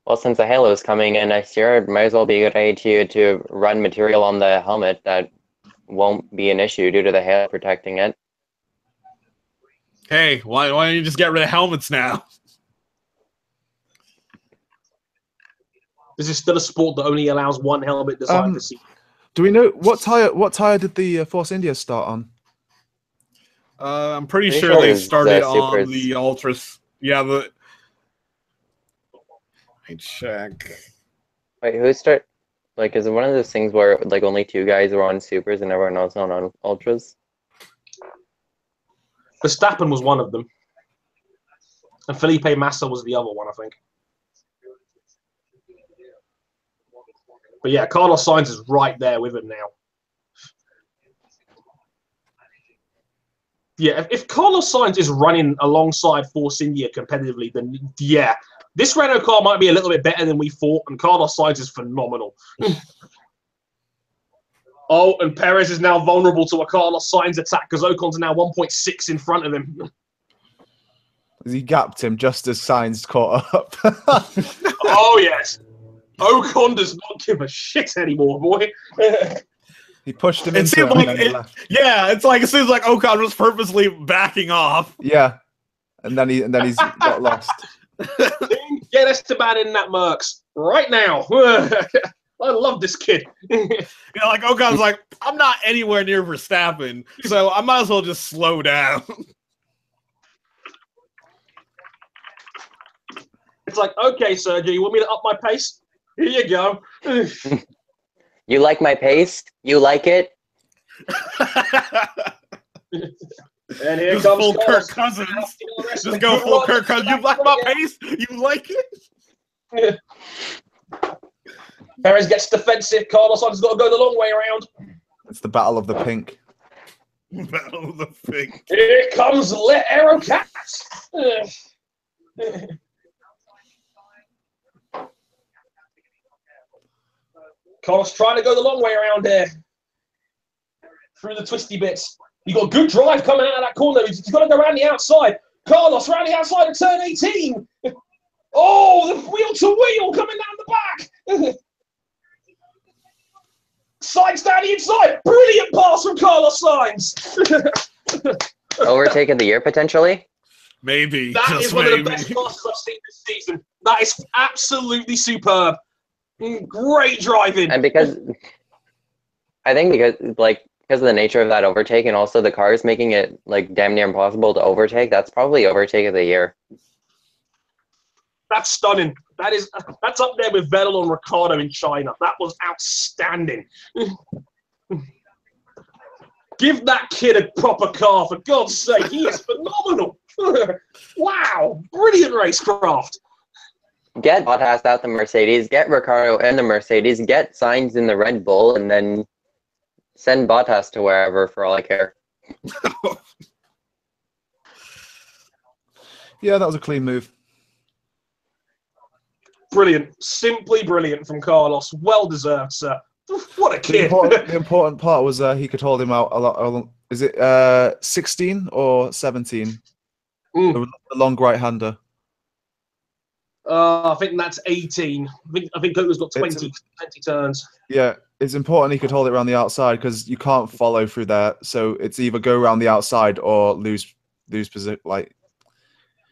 Well, since the Halo is coming in next year, it might as well be a good idea to run material on the helmet that won't be an issue due to the Halo protecting it. Hey, why don't you just get rid of helmets now? This is still a sport that only allows one helmet design to see. Do we know what tire did the Force India start on? I'm pretty Pretty sure sure they it's, started on Supers. the Ultras. Yeah, let me check. Wait, who start? Like, is it one of those things where like only two guys were on Supers and everyone else on Ultras? Verstappen was one of them. And Felipe Massa was the other one, I think. But yeah, Carlos Sainz is right there with him now. Yeah, if Carlos Sainz is running alongside Force India competitively, then yeah, this Renault car might be a little bit better than we thought, and Carlos Sainz is phenomenal. Oh, and Perez is now vulnerable to a Carlos Sainz attack because Ocon's now 1.6 in front of him. He gapped him just as Sainz caught up. Oh, yes. Ocon does not give a shit anymore, boy. He pushed him It into seemed it like and then he left. yeah, it's like it seems like Ocon was purposely backing off. Yeah, and then he's got lost. Get Esteban in that Mercs right now. I love this kid. Like Ocon's like, I'm not anywhere near Verstappen, so I might as well just slow down. It's like, okay, Sergio, you want me to up my pace? Here you go. You like my pace? You like it? And here Just comes full Carlos. Kirk Cousins. Just go full Kirk Cousins. You like my pace? You like it? Perez gets defensive. Carlos Sainz has got to go the long way around. It's the battle of the pink. Battle of the Pink. Here comes Le Aerocat. Carlos trying to go the long way around here. Through the twisty bits. You got a good drive coming out of that corner. He's got to go around the outside. Carlos around the outside of turn 18. Oh, the wheel to wheel coming down the back. Sainz down the inside. Brilliant pass from Carlos Sainz. Overtake of the year potentially? Maybe. That just is one maybe. of the best passes I've seen this season. That is absolutely superb. Great driving. And because I think because of the nature of that overtake and also the cars making it like damn near impossible to overtake, that's probably overtake of the year. That's stunning. That's up there with Vettel and Ricciardo in China. That was outstanding. Give that kid a proper car, for God's sake. He is phenomenal. Wow. Brilliant racecraft. Get Bottas out the Mercedes, get Ricciardo in the Mercedes, get Sainz in the Red Bull, and then send Bottas to wherever for all I care. Yeah, that was a clean move. Brilliant. Simply brilliant from Carlos. Well deserved, sir. What a The kid. important part was he could hold him out a lot. Is it 16 or 17? The long right-hander. I think that's 18. I think Cota's got 20 turns. Yeah, it's important he could hold it around the outside because you can't follow through there. So it's either go around the outside or lose position. Like,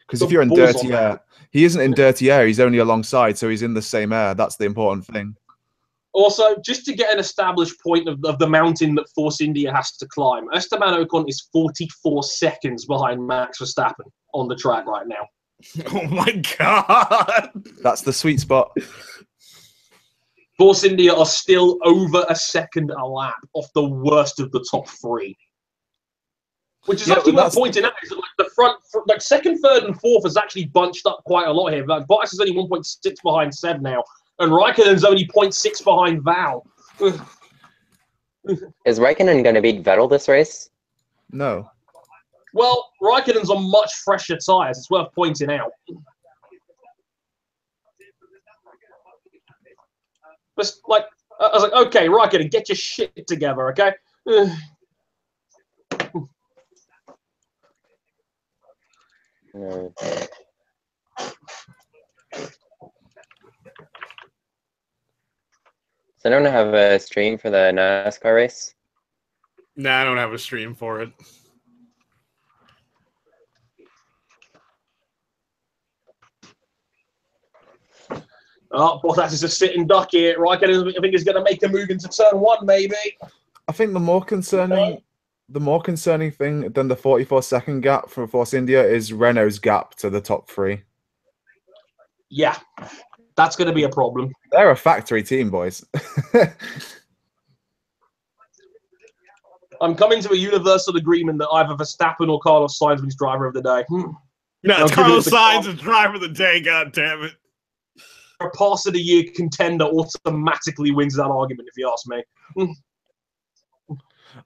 because if you're in dirty air, he isn't in dirty air. He's only alongside, so he's in the same air. That's the important thing. Also, just to get an established point of the mountain that Force India has to climb, Esteban Ocon is 44 seconds behind Max Verstappen on the track right now. Oh my god! That's the sweet spot. Force India are still over a second a lap off the worst of the top three. Which is actually worth pointing out. Is that like the front, like second, third, and fourth has actually bunched up quite a lot here. Like Bottas is only 1.6 behind Seb now, and Raikkonen's only 0.6 behind Val. Is Raikkonen going to beat Vettel this race? No. Well, Raikkonen's on much fresher tyres. It's worth pointing out. But like, I was like, okay, Raikkonen, get your shit together, okay? No. So I don't have a stream for the NASCAR race. Nah, I don't have a stream for it. Oh, Bottas is a sitting duck here. Raikkonen, I think, is going to make a move into turn one, maybe. I think the more concerning thing than the 44-second gap for Force India is Renault's gap to the top three. Yeah, that's going to be a problem. They're a factory team, boys. I'm coming to a universal agreement that either Verstappen or Carlos Sainz wins driver of the day. No, it's Carlos Sainz is driver of the day, god damn it. A pass of the year contender automatically wins that argument, if you ask me.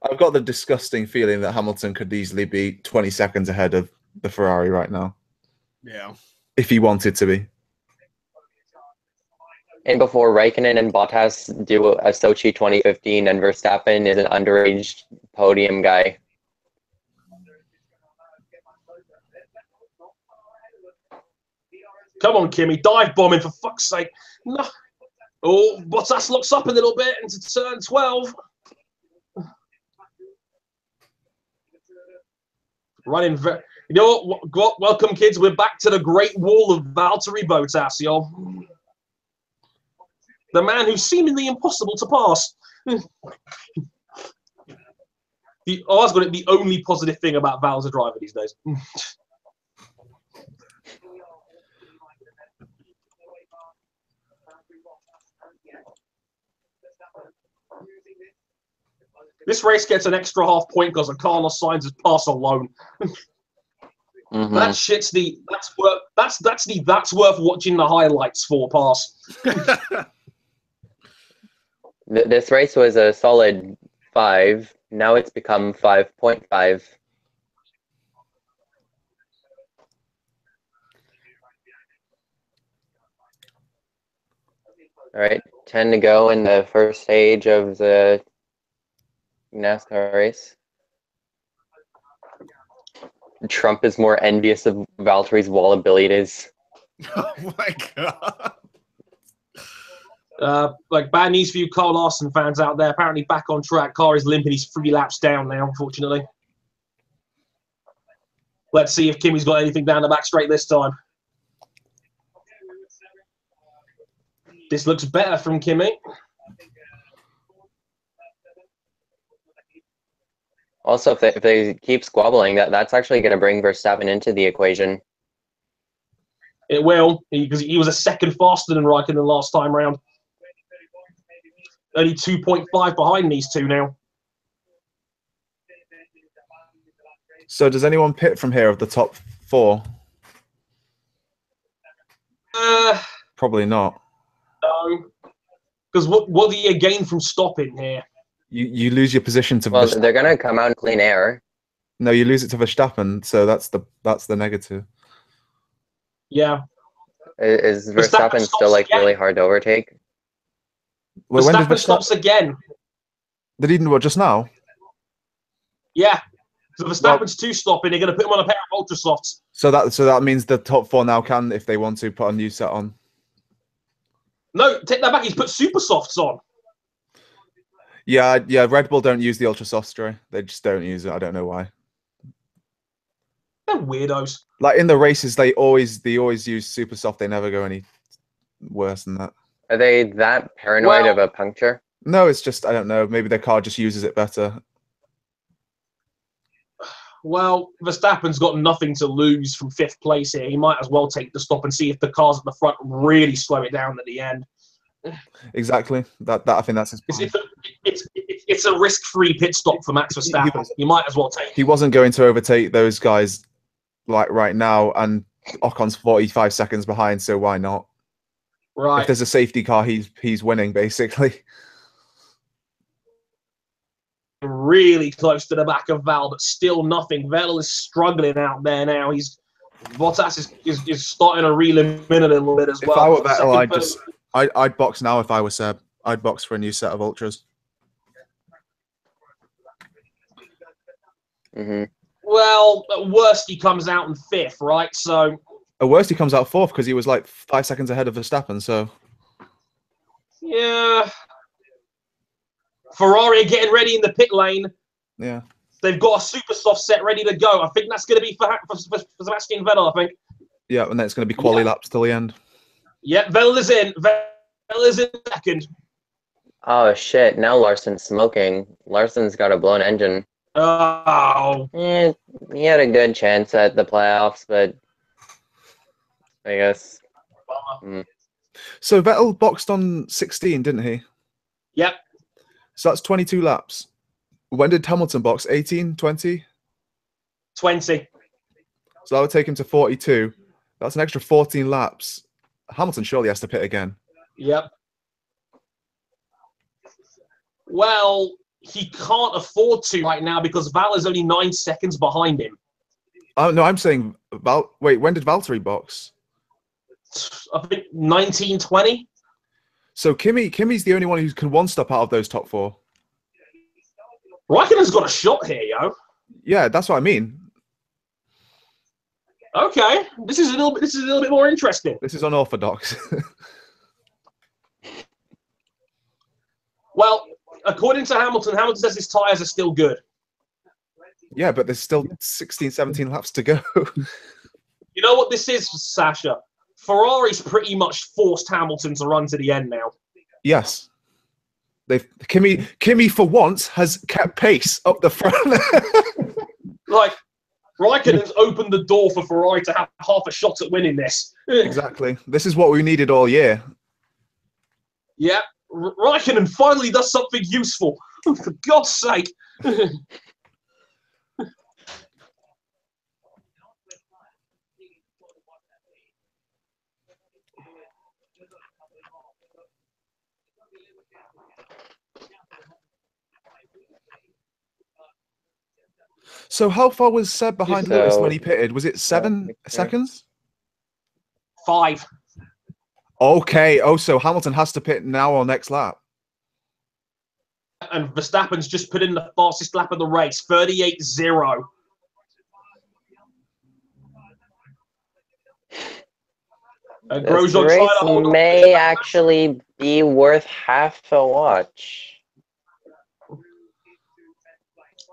I've got the disgusting feeling that Hamilton could easily be 20 seconds ahead of the Ferrari right now. Yeah. If he wanted to be. And before Raikkonen and Bottas do a Sochi 2015 and Verstappen is an underage podium guy. Come on, Kimmy. Dive bombing, for fuck's sake. No. Oh, Bottas locks up a little bit into turn 12. Running. You know what? Welcome, kids. We're back to the Great Wall of Valtteri Bottas, yo. The man who's seemingly impossible to pass. I was got it. The only positive thing about Val as a driver these days. This race gets an extra half point because of Carlos Sainz's pass alone. That shit's that's worth watching the highlights for pass. This race was a solid 5. Now it's become 5.5. All right, 10 to go in the first stage of the NASCAR race. Trump is more envious of Valtteri's wall abilities. Oh my god. Like bad news for you Kyle Larson fans out there. Apparently back on track. Car is limping. He's 3 laps down now, unfortunately. Let's see if Kimmy's got anything down the back straight this time. This looks better from Kimmy. Also, if they keep squabbling, that's actually going to bring Verstappen into the equation. It will, because he was a second faster than Raikkonen last time round. Only 2.5 behind these two now. So does anyone pit from here of the top 4? Probably not. No. Because what do you gain from stopping here? You lose your position to. Well, they're gonna come out in clean air. No, you lose it to Verstappen, so that's the negative. Yeah. Is Verstappen still like really hard to overtake? Well, when did Verstappen stops again. Did he do what just now? Yeah. So Verstappen's 2 stopping. They're going to put him on a pair of ultra softs. So that means the top 4 now can, if they want to, put a new set on. No, take that back. He's put super softs on. Yeah. Red Bull don't use the ultra soft Stray. They just don't use it. I don't know why. They're weirdos. Like in the races, they always use super soft. They never go any worse than that. Are they that paranoid of a puncture? No, it's just I don't know. Maybe their car just uses it better. Well, Verstappen's got nothing to lose from 5th place here. He might as well take the stop and see if the cars at the front really slow it down at the end. Exactly. That I think that's his point. It's a risk-free pit stop for Max Verstappen. You might as well take it. He wasn't going to overtake those guys like right now, and Ocon's 45 seconds behind, so why not? Right. If there's a safety car, he's winning basically. Really close to the back of Val, but still nothing. Vettel is struggling out there now. Bottas is starting to reel him in a little bit as well. If I were Vettel, I'd box now. If I were Seb, I'd box for a new set of ultras. Well, at worst he comes out in 5th, right? So at worst he comes out 4th because he was like 5 seconds ahead of Verstappen. So yeah. Ferrari are getting ready in the pit lane. Yeah. They've got a super soft set ready to go. I think that's going to be for Sebastian Vettel, I think. Yeah, and then it's going to be quali laps till the end. Yeah, Vettel is in. Vettel is in 2nd. Oh, shit. Now Larson's smoking. Larson's got a blown engine. Oh. He had a good chance at the playoffs, but I guess. So Vettel boxed on 16, didn't he? Yep. So that's 22 laps. When did Hamilton box? 18, 20? 20. So that would take him to 42. That's an extra 14 laps. Hamilton surely has to pit again. Yep. Well, he can't afford to right now because Val is only 9 seconds behind him. Oh, no, I'm saying wait, when did Valtteri box? I think 1920. So Kimmy's the only one who can one stop out of those top 4. Raikkonen's got a shot here, yo. Yeah, that's what I mean. Okay, this is a little bit more interesting. This is unorthodox. Well, according to Hamilton says his tyres are still good. Yeah, but there's still 16, 17 laps to go. You know what this is, Sasha? Ferrari's pretty much forced Hamilton to run to the end now. Yes. Kimi for once has kept pace up the front. Like, Raikkonen's opened the door for Ferrari to have half a shot at winning this. Exactly. This is what we needed all year. Yeah, Raikkonen finally does something useful. For God's sake. So how far was Seb behind Lewis when he pitted? Was it 7 seconds? 5. Okay. Oh, so Hamilton has to pit now or next lap. And Verstappen's just put in the fastest lap of the race, 38.0. This race may actually be worth half a watch.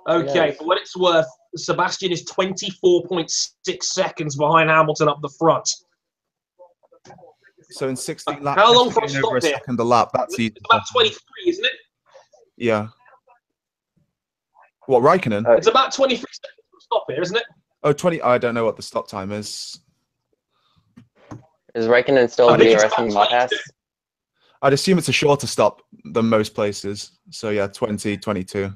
Okay, for what it's worth, Sebastian is 24.6 seconds behind Hamilton up the front. So in 16 laps, how long for a over a stop here? second a lap? That's easy. It's about 23, isn't it? Yeah. What, Raikkonen? It's about 23 seconds for a stop here, isn't it? Oh, 20. I don't know what the stop time is. Is Raikkonen still DRSing Bottas? I'd assume it's a shorter stop than most places. So yeah, 20, 22.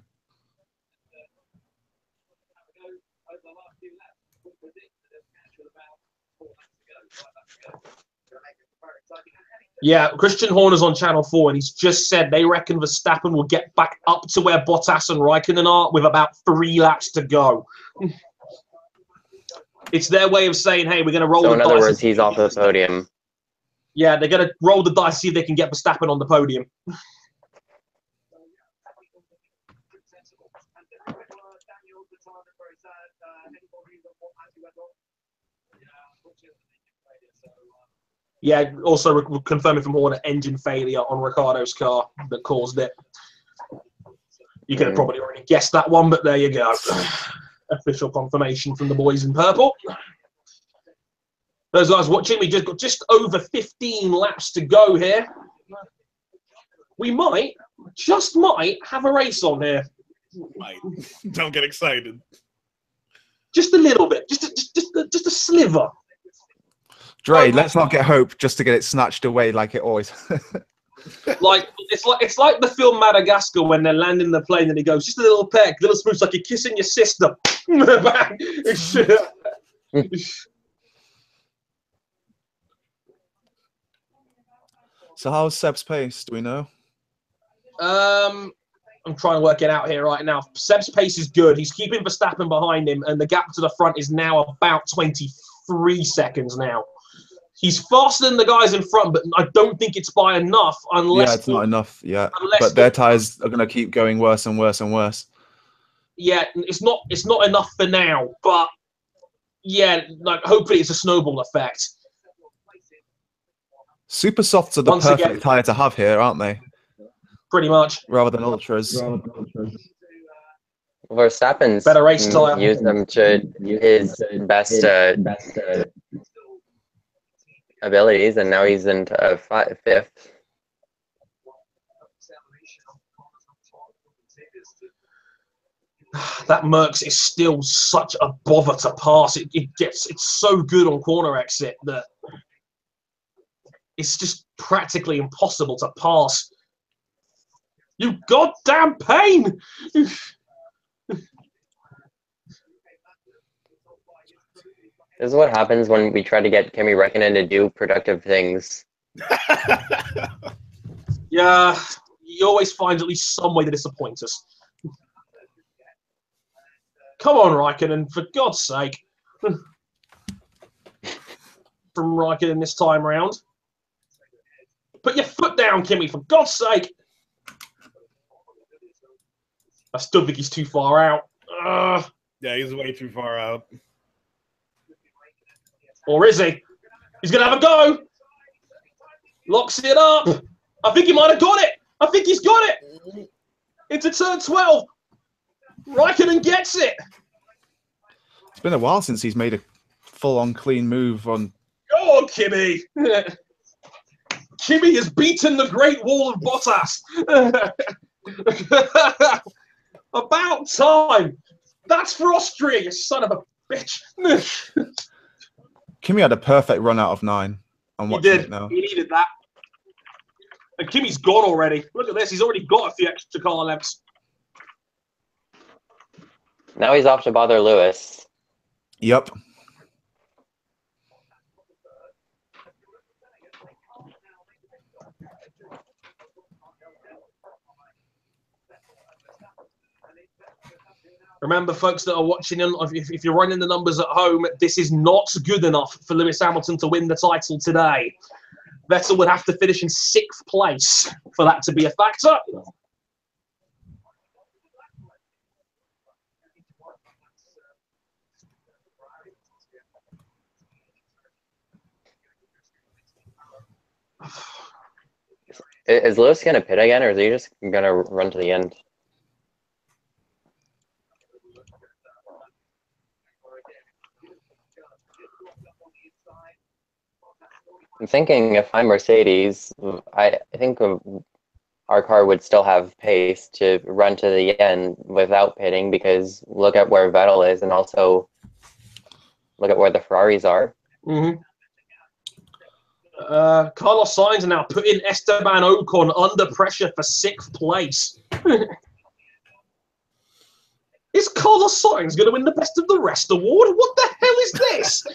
Yeah, Christian Horner's on Channel 4, and he's just said they reckon Verstappen will get back up to where Bottas and Raikkonen are with about 3 laps to go. It's their way of saying, hey, we're going to roll the dice. So in other words, he's off the podium. Yeah, they're going to roll the dice, see if they can get Verstappen on the podium. Yeah, also confirming from Horner, engine failure on Ricciardo's car that caused it. You could have probably already guessed that one, but there you go. Official confirmation from the boys in purple. Those guys watching, we just got just over 15 laps to go here. We might, just might, have a race on here. Might. Don't get excited. Just a little bit, just a sliver. Dre, let's not get hope just to get it snatched away like it always. It's like the film Madagascar when they're landing the plane and he goes, just a little peck, little smooch, like you're kissing your sister. So how's Seb's pace? Do we know? I'm trying to work it out here right now. Seb's pace is good. He's keeping Verstappen behind him, and the gap to the front is now about 23 seconds now. He's faster than the guys in front, but I don't think it's by enough unless... Yeah, it's not enough, yeah. But their tyres are going to keep going worse and worse and worse. Yeah, it's not enough for now, but yeah, like hopefully it's a snowball effect. Super softs are the perfect tyre to have here, aren't they? Pretty much. Rather than ultras. Verstappen's better race tyre. Use them to his best abilities, and now he's into 5th. That Mercs is still such a bother to pass. It's so good on corner exit that it's just practically impossible to pass. You goddamn pain! This is what happens when we try to get Kimi Räikkönen to do productive things. Yeah, you always find at least some way to disappoint us. Come on, Raikkonen, for God's sake. From Raikkonen this time round. Put your foot down, Kimi, for God's sake. I still think he's too far out. Yeah, he's way too far out. Or is he? He's going to have a go. Locks it up. I think he might have got it. I think he's got it. Into turn 12. Raikkonen gets it. It's been a while since he's made a full-on clean move on. Go on, Kimmy. Kimmy has beaten the Great Wall of Bottas. About time. That's for Austria, you son of a bitch. Kimi had a perfect run out of 9. I'm watching it now. He needed that. And Kimmy's gone already. Look at this. He's already got a few extra car lengths. Now he's off to bother Lewis. Yep. Remember, folks that are watching, if you're running the numbers at home, this is not good enough for Lewis Hamilton to win the title today. Vettel would have to finish in 6th place for that to be a factor. Is Lewis going to pit again, or is he just going to run to the end? I'm thinking if I'm Mercedes, I think our car would still have pace to run to the end without pitting, because look at where Vettel is, and also look at where the Ferraris are. Mm-hmm. Carlos Sainz now putting Esteban Ocon under pressure for 6th place. Is Carlos Sainz going to win the Best of the Rest award? What the hell is this?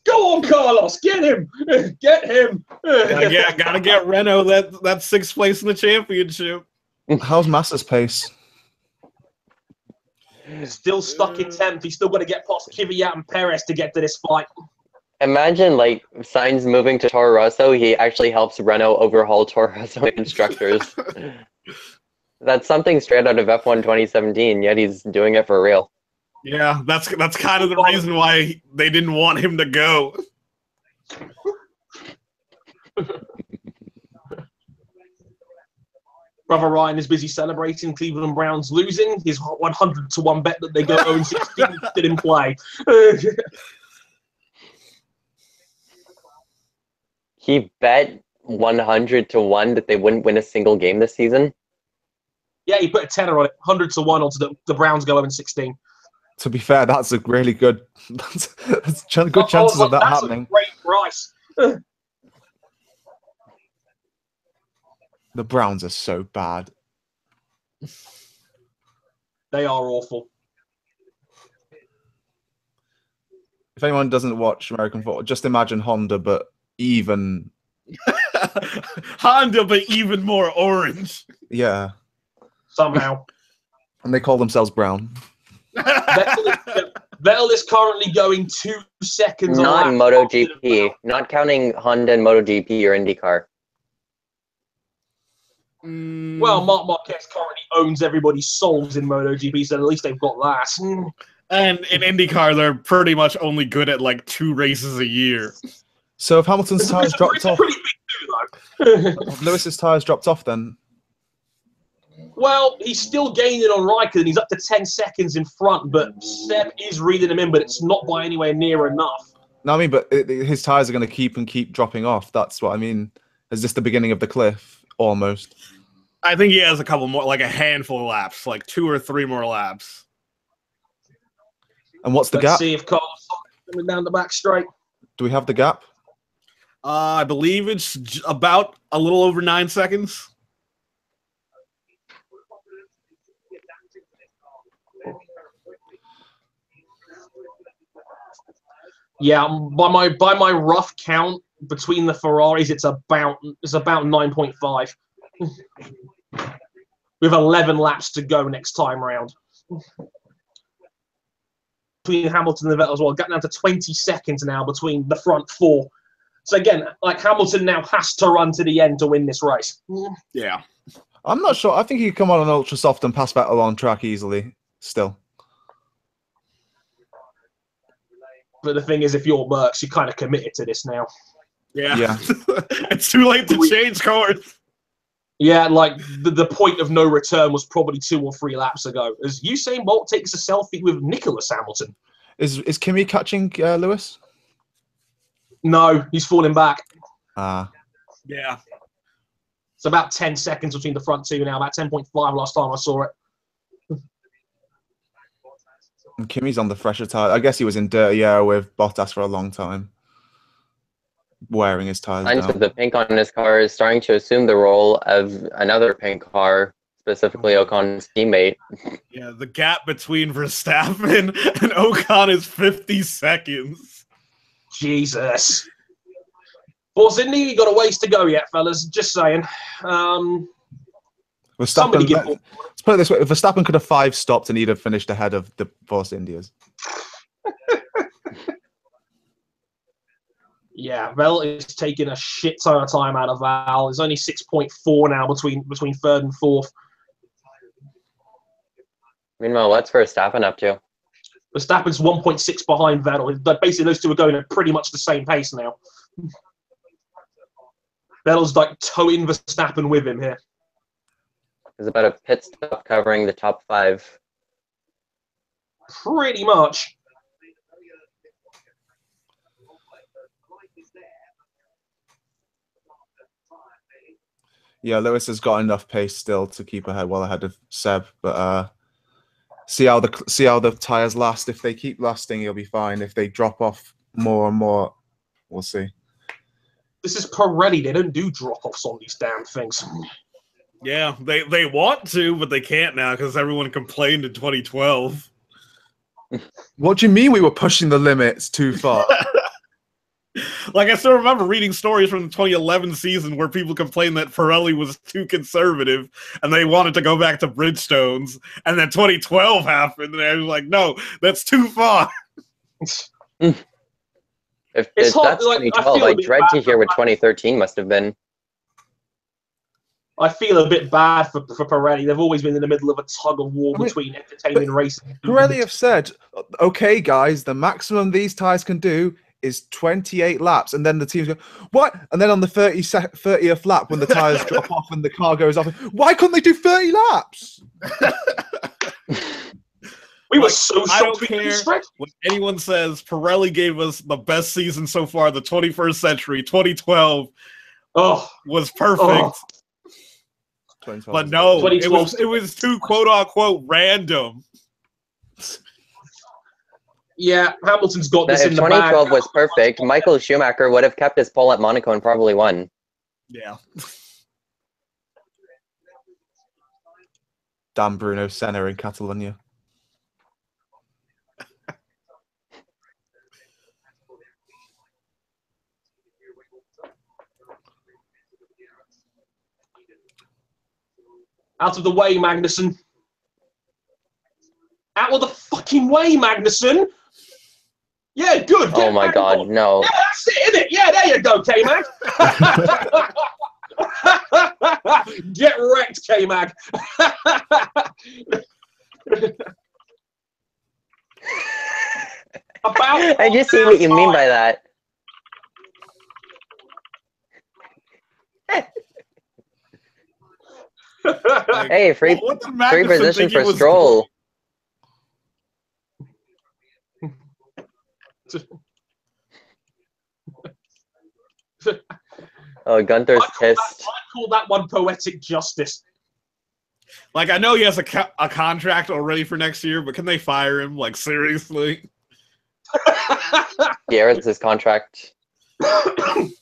Go on, Carlos, get him, get him. Gotta get Renault that 6th place in the championship. How's Massa's pace? Still stuck in 10th. He's still got to get past Kvyat and Perez to get to this fight. Imagine, like, Sainz moving to Toro Rosso, he actually helps Renault overhaul Toro Rosso constructors. That's something straight out of F1 2017, yet he's doing it for real. Yeah, that's kind of the reason why they didn't want him to go. Brother Ryan is busy celebrating Cleveland Browns losing. His 100-1 bet that they go 0-16 didn't play. He bet 100-1 that they wouldn't win a single game this season. Yeah, he put a tenner on it, 100-1 onto the Browns go 0-16. To be fair, that's a really good. That's good chances of that happening. A great price. The Browns are so bad. They are awful. If anyone doesn't watch American football, just imagine Honda, but even. Honda, but even more orange. Yeah. Somehow. And they call themselves brown. Vettel is currently going 2 seconds. Not MotoGP, not counting Honda and MotoGP or IndyCar. Well, Marc Marquez currently owns everybody's souls in MotoGP, so at least they've got that. And in IndyCar, they're pretty much only good at like 2 races a year. So if Hamilton's tyres dropped off, pretty big too, though. Lewis's tyres dropped off then. Well, he's still gaining on Raikkonen. He's up to 10 seconds in front, but Seb is reading him in, but it's not by anywhere near enough. No, I mean, but his tyres are going to keep dropping off. That's what I mean. Is this the beginning of the cliff? Almost. I think he has a couple more, like a handful of laps, like 2 or 3 more laps. And what's the Let's gap? see if Carlos coming down the back straight. Do we have the gap? I believe it's about a little over 9 seconds. Yeah, by my rough count, between the Ferraris, it's about 9.5. With 11 laps to go next time round. Between Hamilton and Vettel as well, getting down to 20 seconds now between the front 4. So again, like Hamilton now has to run to the end to win this race. Yeah. I'm not sure. I think he could come on an ultra soft and pass Vettel on track easily. Still. But the thing is, if you're Mercs, you're kind of committed to this now. Yeah. Yeah. It's too late to change course. Yeah, like the point of no return was probably 2 or 3 laps ago. As Usain Bolt takes a selfie with Nicholas Hamilton. Is Kimi catching Lewis? No, he's falling back. Ah. Yeah. It's about 10 seconds between the front two now, about 10.5 last time I saw it. And Kimi's on the fresher tire. I guess he was in dirty air with Bottas for a long time, wearing his tires Signs of down. the pink on his car is starting to assume the role of another pink car, specifically Ocon's teammate. Yeah, the gap between Verstappen and Ocon is 50 seconds. Jesus. Force Indy, you got a ways to go yet, fellas. Just saying. Somebody Verstappen, let's put it this way: if Verstappen could have 5 stopped, and he'd have finished ahead of the Force Indias. Yeah, Vettel is taking a shit ton of time out of Val. There's only 6.4 now between third and fourth. Meanwhile, what's Verstappen up to? Verstappen's 1.6 behind Vettel. Basically, those two are going at pretty much the same pace now. Vettel's like towing Verstappen with him here. There's about a pit stop covering the top 5. Pretty much. Yeah, Lewis has got enough pace still to keep well ahead of Seb, but see how the tires last. If they keep lasting, he'll be fine. If they drop off more and more, we'll see. This is Pirelli. They don't do drop-offs on these damn things. Yeah, they want to, but they can't now because everyone complained in 2012. What do you mean we were pushing the limits too far? Like, I still remember reading stories from the 2011 season where people complained that Pirelli was too conservative and they wanted to go back to Bridgestones. And then 2012 happened, and I was like, no, that's too far. If It's hard, that's like, 2012, I dread to hear what 2013 must have been. I feel a bit bad for Pirelli. They've always been in the middle of a tug of war between entertaining racing. Pirelli have said, okay, guys, the maximum these tires can do is 28 laps. And then the teams go, what? And then on the 30th lap, when the tires drop off and the car goes off, why couldn't they do 30 laps? We were so I don't shocked. care what anyone says. Pirelli gave us the best season so far, the 21st century. 2012 was perfect. But no, it was too quote unquote random. Yeah, Hamilton's got this If in the bag. 2012 was perfect, Michael Schumacher would have kept his pole at Monaco and probably won. Yeah. Damn Bruno Senna in Catalonia. Out of the way, Magnussen. Out of the fucking way, Magnussen. Yeah, good. Oh my God, no. Yeah, that's it, isn't it? Yeah, there you go, K-Mag. Get wrecked, K-Mag. I just see what you mean by that. Hey, free position for Stroll. Oh, Gunther's pissed. I call that one poetic justice. Like, I know he has a contract already for next year, but can they fire him? Like, seriously? Yeah, it's his contract.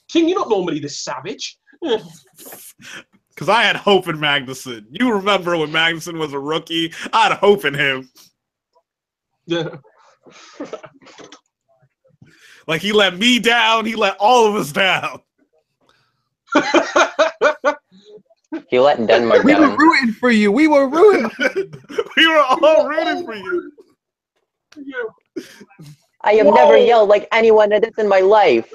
King, you're not normally this savage. Because I had hope in Magnussen. You remember when Magnussen was a rookie? I had hope in him. Yeah. Like, he let me down. He let all of us down. He let Denmark We down. were rooting for you. We were rooting. We were all rooting for you. I have never yelled like anyone did this in my life.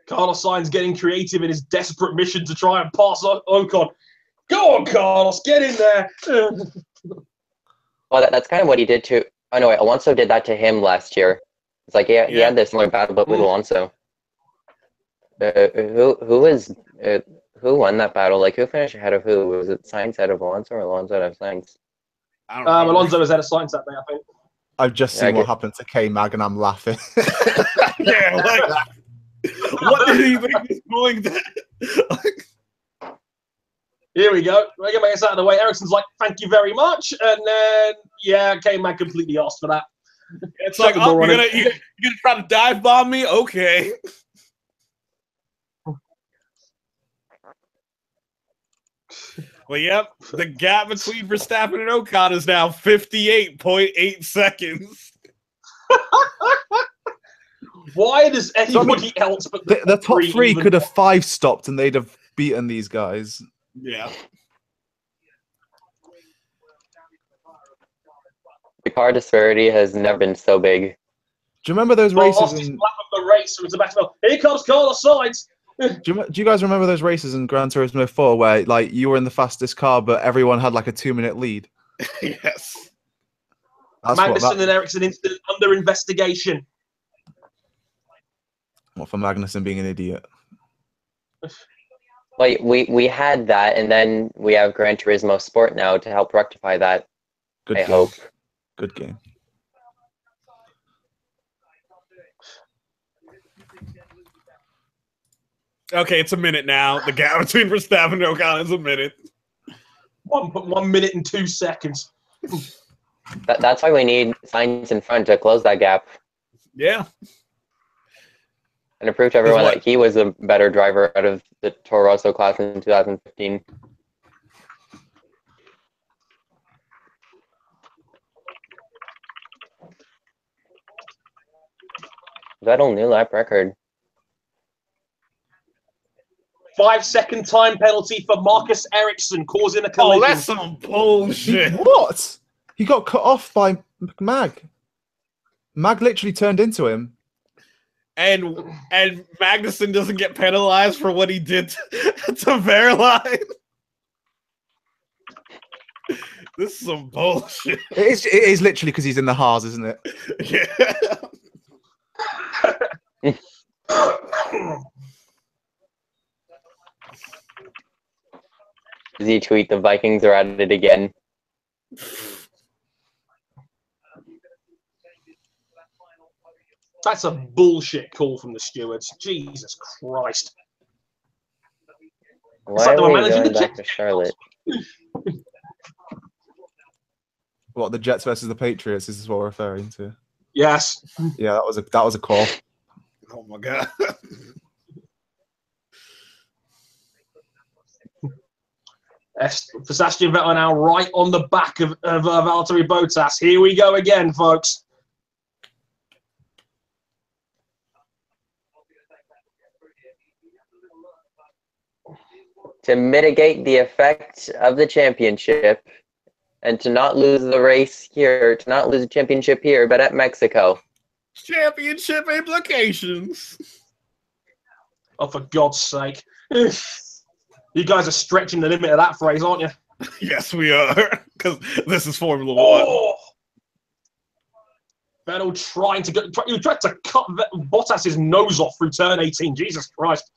Carlos Sainz getting creative in his desperate mission to try and pass Ocon. Go on, Carlos, get in there. Well, that's kind of what he did to. Oh no, wait, Alonso did that to him last year. It's like he had this similar battle, but with Alonso. Who won that battle? Like, who finished ahead of who? Was it Sainz ahead of Alonso or Alonso ahead of Sainz? I don't remember. Alonso was out of science that day, I think. I've just seen what happened to K-Mag and I'm laughing. Yeah, like, what did he think was going to? Here we go. We're gonna make us out of the way. Ericsson's like, "Thank you very much," and then yeah, K-Mag completely asked for that. It's like, oh, you're gonna try to dive bomb me? Okay. Well, yep. The gap between Verstappen and Ocon is now 58.8 seconds. Why does anybody else but the top three could have 5-stopped and they'd have beaten these guys? Yeah. The car disparity has never been so big. Do you remember those races? The race was about to Here comes Carlos Sainz. Do you guys remember those races in Gran Turismo 4 where like you were in the fastest car, but everyone had like a 2-minute lead? Yes. Magnussen and Ericsson incident under investigation. What for Magnussen being an idiot? Like we had that, and then we have Gran Turismo Sport now to help rectify that. Good I game. hope. Good game. Okay, it's a minute now. The gap between Verstappen and Ocon is a minute. 1 minute and 2 seconds. That's why we need Sainz in front to close that gap. Yeah. And to prove to everyone that he was a better driver out of the Toro Rosso class in 2015. Vettel new lap record. 5-second time penalty for Marcus Ericsson causing a collision. Oh, that's some bullshit. What? He got cut off by Mag. Mag literally turned into him. And Magnussen doesn't get penalized for what he did to Verline. This is some bullshit. It is literally because he's in the Haas, isn't it? Yeah. Does he tweet the Vikings are at it again? That's a bullshit call from the stewards. Jesus Christ. Why like they were are we managing going the back to Jets. Charlotte? What, the Jets versus the Patriots is what we're referring to? Yes. Yeah, that was a call. Oh my god. Sebastian Vettel now right on the back of Valtteri Bottas. Here we go again, folks. To mitigate the effect of the championship and to not lose the race here, to not lose the championship here, but at Mexico. Championship implications. Oh, for God's sake. You guys are stretching the limit of that phrase, aren't you? Yes, we are. Because this is Formula Oh! Vettel trying to go. He tried to cut Bottas's nose off through turn 18. Jesus Christ.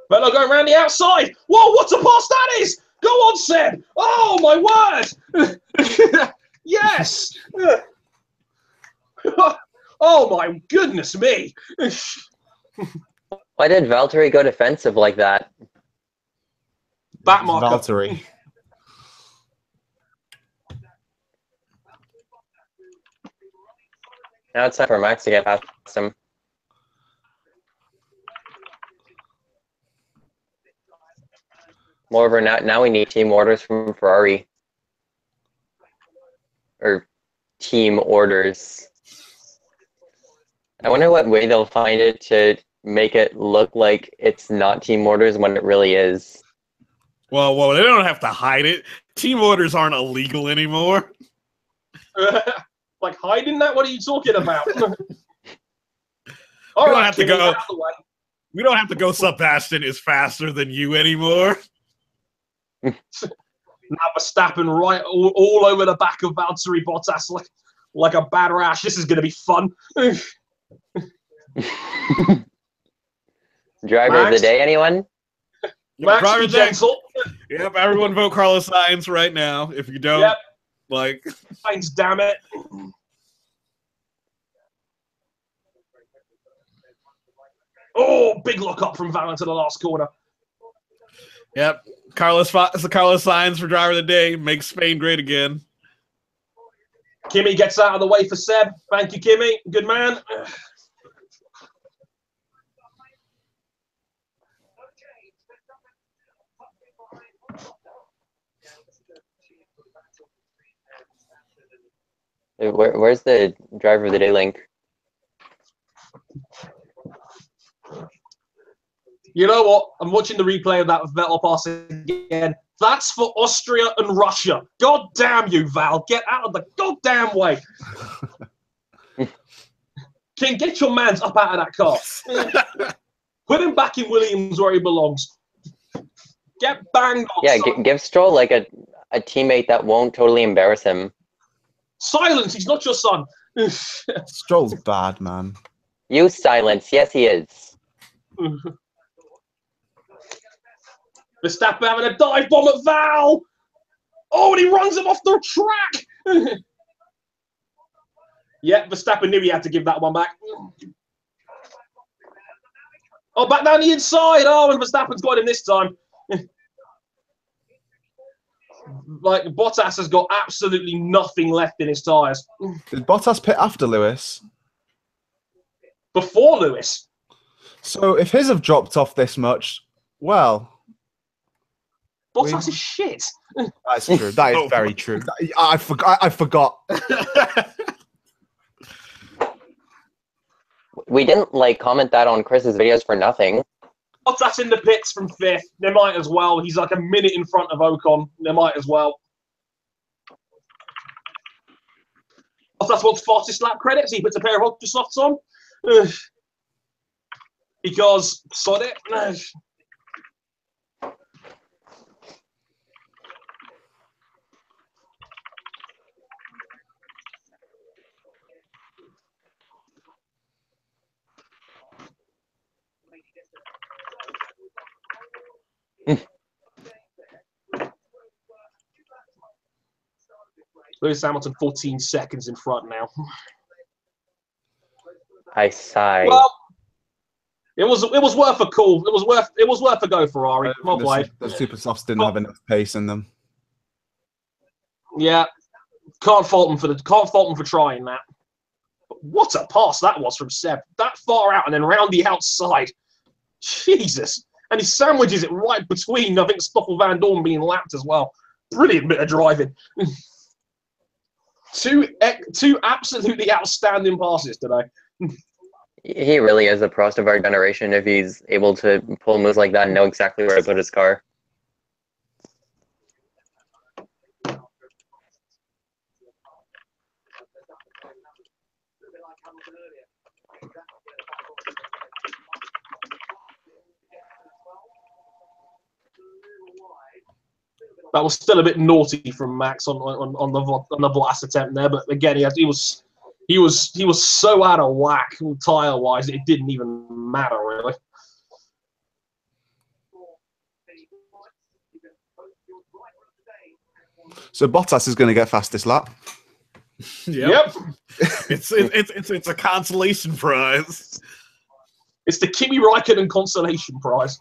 Vettel going around the outside. Whoa, what a pass that is! Go on, Seb! Oh, my word! Yes! Oh, my goodness me! Why did Valtteri go defensive like that? Back marker. Valtteri. Now it's time for Max to get past him. Moreover, now we need team orders from Ferrari. Or team orders. I wonder what way they'll find it to make it look like it's not team orders when it really is. Well, they don't have to hide it. Team orders aren't illegal anymore. Like hiding that? What are you talking about? We don't have to go. We don't have to go. Sebastian is faster than you anymore. Now Verstappen right all over the back of Valtteri Bottas like a bad rash. This is going to be fun. Driver of the day, anyone? Max, Driver be of the day. gentle. Yep, everyone vote Carlos Sainz right now. If you don't, Yep. like, Sainz, damn it. Oh, big lock up from Val into the last corner. yep, Carlos Sainz for driver of the day makes Spain great again. Kimi gets out of the way for Seb. Thank you, Kimi. Good man. Where's the driver of the day link? You know what? I'm watching the replay of that Vettel pass again. That's for Austria and Russia. God damn you, Val. Get out of the goddamn way. King, get your mans up out of that car. Put him back in Williams where he belongs. Get banged on. Yeah, give Stroll like a teammate that won't totally embarrass him. Silence. He's not your son. Stroll's bad, man. You silence. Yes, he is. Verstappen having a dive bomb at Val. Oh, and he runs him off the track. Yeah, Verstappen knew he had to give that one back. Oh, back down the inside. Oh, and Verstappen's got him this time. Like, Bottas has got absolutely nothing left in his tyres. Did Bottas pit after Lewis? Before Lewis. So if his have dropped off this much, well... Bottas is shit. That's true. That is very true. I forgot. We didn't comment that on Chris's videos for nothing. Bottas in the pits from 5th. They might as well. He's like a minute in front of Ocon. They might as well. Bottas wants fastest lap credits. He puts a pair of Ultra Softs on. Because, sod it. Lewis Hamilton 14 seconds in front now. I sigh. Well, it was worth a call. It was worth a go, Ferrari. Well played. The super softs didn't have enough pace in them. Yeah, can't fault them for trying that. But what a pass that was from Seb. That far out and then round the outside. Jesus. And he sandwiches it right between, I think, Stoffel Van Dorn being lapped as well. Brilliant bit of driving. Two absolutely outstanding passes today. He really is the prost of our generation if he's able to pull moves like that and know exactly where to put his car. That was still a bit naughty from Max on the Bottas attempt there, but again, he was so out of whack tire wise it didn't even matter really. So Bottas is going to get fastest lap. Yep. It's a consolation prize. It's the Kimi Räikkönen consolation prize.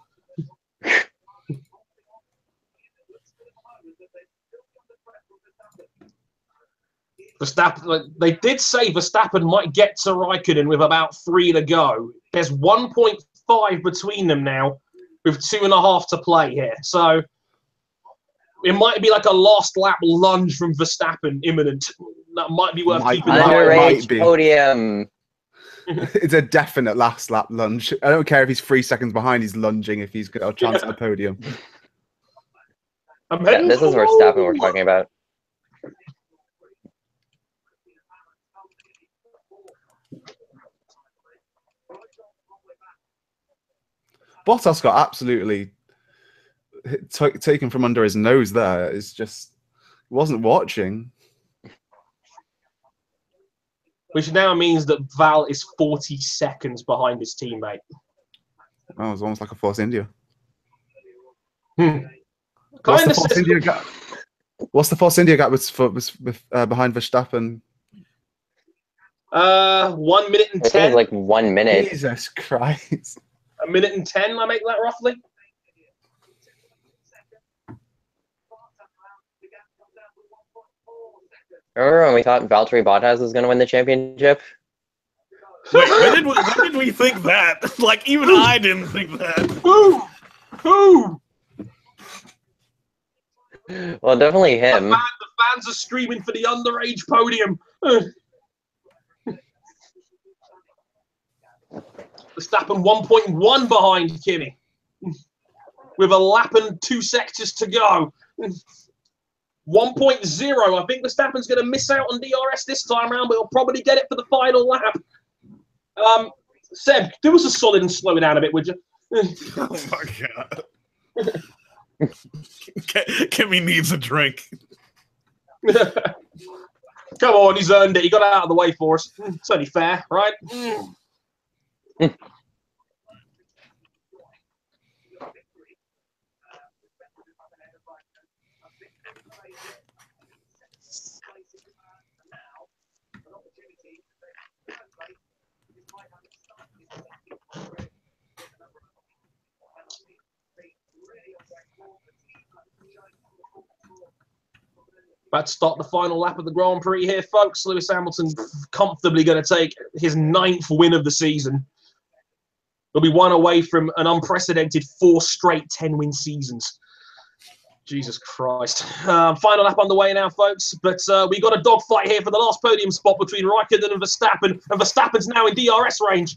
Verstappen, they did say Verstappen might get to Räikkönen with about 3 to go. There's 1.5 between them now, with 2.5 to play here. So it might be like a last lap lunge from Verstappen imminent. That might be worth keeping an eye on. Underage Podium. It's a definite last lap lunge. I don't care if he's 3 seconds behind. He's lunging if he's got a chance at the podium. Yeah, this is Verstappen we're talking about. Bottas got absolutely taken from under his nose there. It's just, he wasn't watching. Which now means that Val is 40 seconds behind his teammate. Oh, it's almost like a Force India. Kind What's the of Force India gap? What's the Force India gap behind Verstappen? 1 minute and I think 10. it's like 1 minute. Jesus Christ. A minute and 10, I make that roughly. Remember when we thought Valtteri Bottas was going to win the championship? Wait, when did we think that? Like, even I didn't think that. Who? Well, definitely him. The fans are screaming for the underage podium. Verstappen 1.1 behind Kimi, with a lap and 2 sectors to go. 1.0. I think Verstappen's going to miss out on DRS this time around, but he'll probably get it for the final lap. Seb, do us a solid and slow it down a bit, would you? Oh my god. Kimmy needs a drink. Come on, he's earned it. He got it out of the way for us. It's only fair, right? About to start the final lap of the Grand Prix here, folks. Lewis Hamilton comfortably going to take his 9th win of the season. He'll be one away from an unprecedented 4 straight 10-win seasons. Jesus Christ. Final lap underway now, folks. But we got a dogfight here for the last podium spot between Raikkonen and Verstappen. And Verstappen's now in DRS range.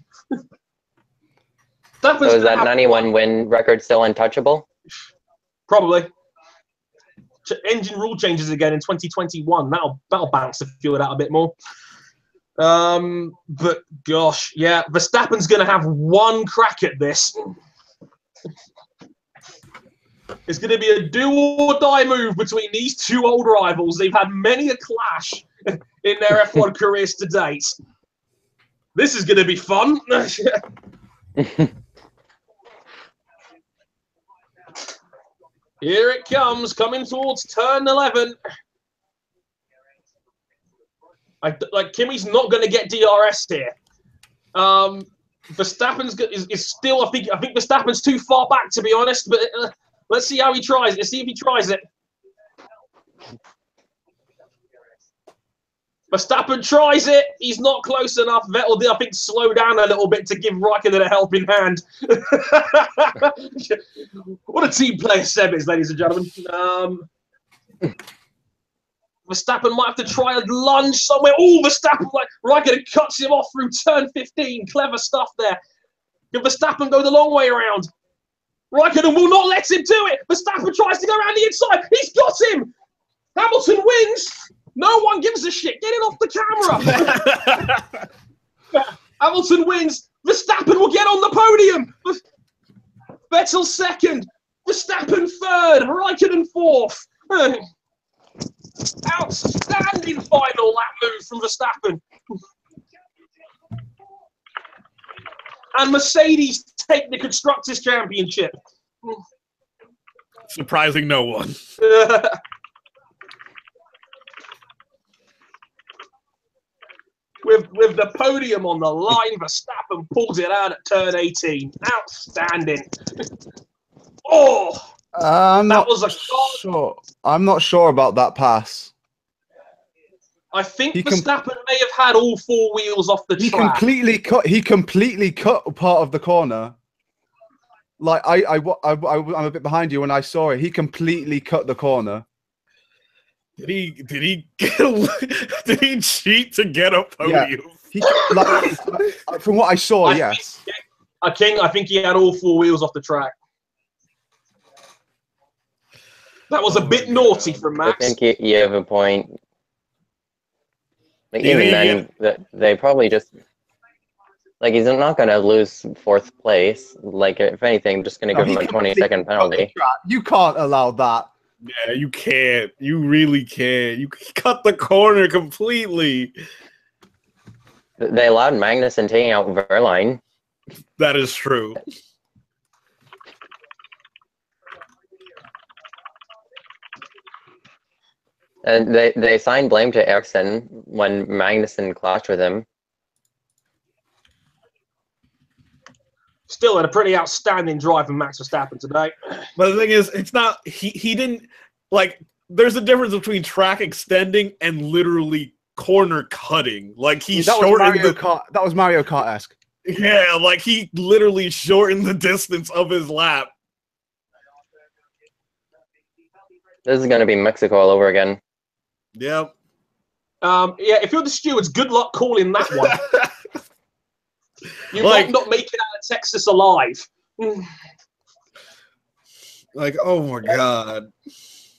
So is that 91 win record still untouchable? Probably. Engine rule changes again in 2021. That'll balance the fuel out a bit more. But gosh, yeah, Verstappen's going to have one crack at this. It's going to be a do or die move between these two old rivals. They've had many a clash in their F1 careers to date. This is going to be fun. Here it comes, coming towards turn 11. Kimi's not going to get DRS here. Verstappen's is still. I think Verstappen's too far back, to be honest. But let's see how he tries. Let's see if he tries it. Verstappen tries it. He's not close enough. Vettel did, I think, slow down a little bit to give Raikkonen a helping hand. What a team player Seb is, ladies and gentlemen. Verstappen might have to try a lunge somewhere. Oh, Verstappen, Raikkonen cuts him off through turn 15. Clever stuff there. Can Verstappen go the long way around? Raikkonen will not let him do it. Verstappen tries to go around the inside. He's got him. Hamilton wins. No one gives a shit. Get it off the camera. Hamilton wins. Verstappen will get on the podium. Vettel second. Verstappen third. Raikkonen fourth. Outstanding final lap move from Verstappen. And Mercedes take the Constructors' Championship. Surprising no one. With the podium on the line, Verstappen pulls it out at turn 18. Outstanding. Oh, I'm that not was a sure. I'm not sure about that pass. I think Verstappen may have had all 4 wheels off the track. He completely cut part of the corner. Like I'm a bit behind you when I saw it. He completely cut the corner. Did he cheat to get a podium? Yeah. From what I saw, yes. I think he had all 4 wheels off the track. That was a bit naughty from Max. I think you have a point. Like, even then, they probably just Like, he's not going to lose 4th place. Like, if anything, I'm just going to give him a 20-second penalty. You can't allow that. Yeah, you can't. You really can't. You cut the corner completely. They allowed Magnussen taking out Verline. That is true. And they assigned blame to Ericsson when Magnussen clashed with him. Still had a pretty outstanding drive from Max Verstappen today. But the thing is, it's not. He didn't like. There's a difference between track extending and literally corner cutting. Like he shortened that was Mario Kart-esque. Yeah, like he literally shortened the distance of his lap. This is going to be Mexico all over again. Yep. Yeah, if you're the stewards, good luck calling that one. You might not make it out of Texas alive. Like, oh my God.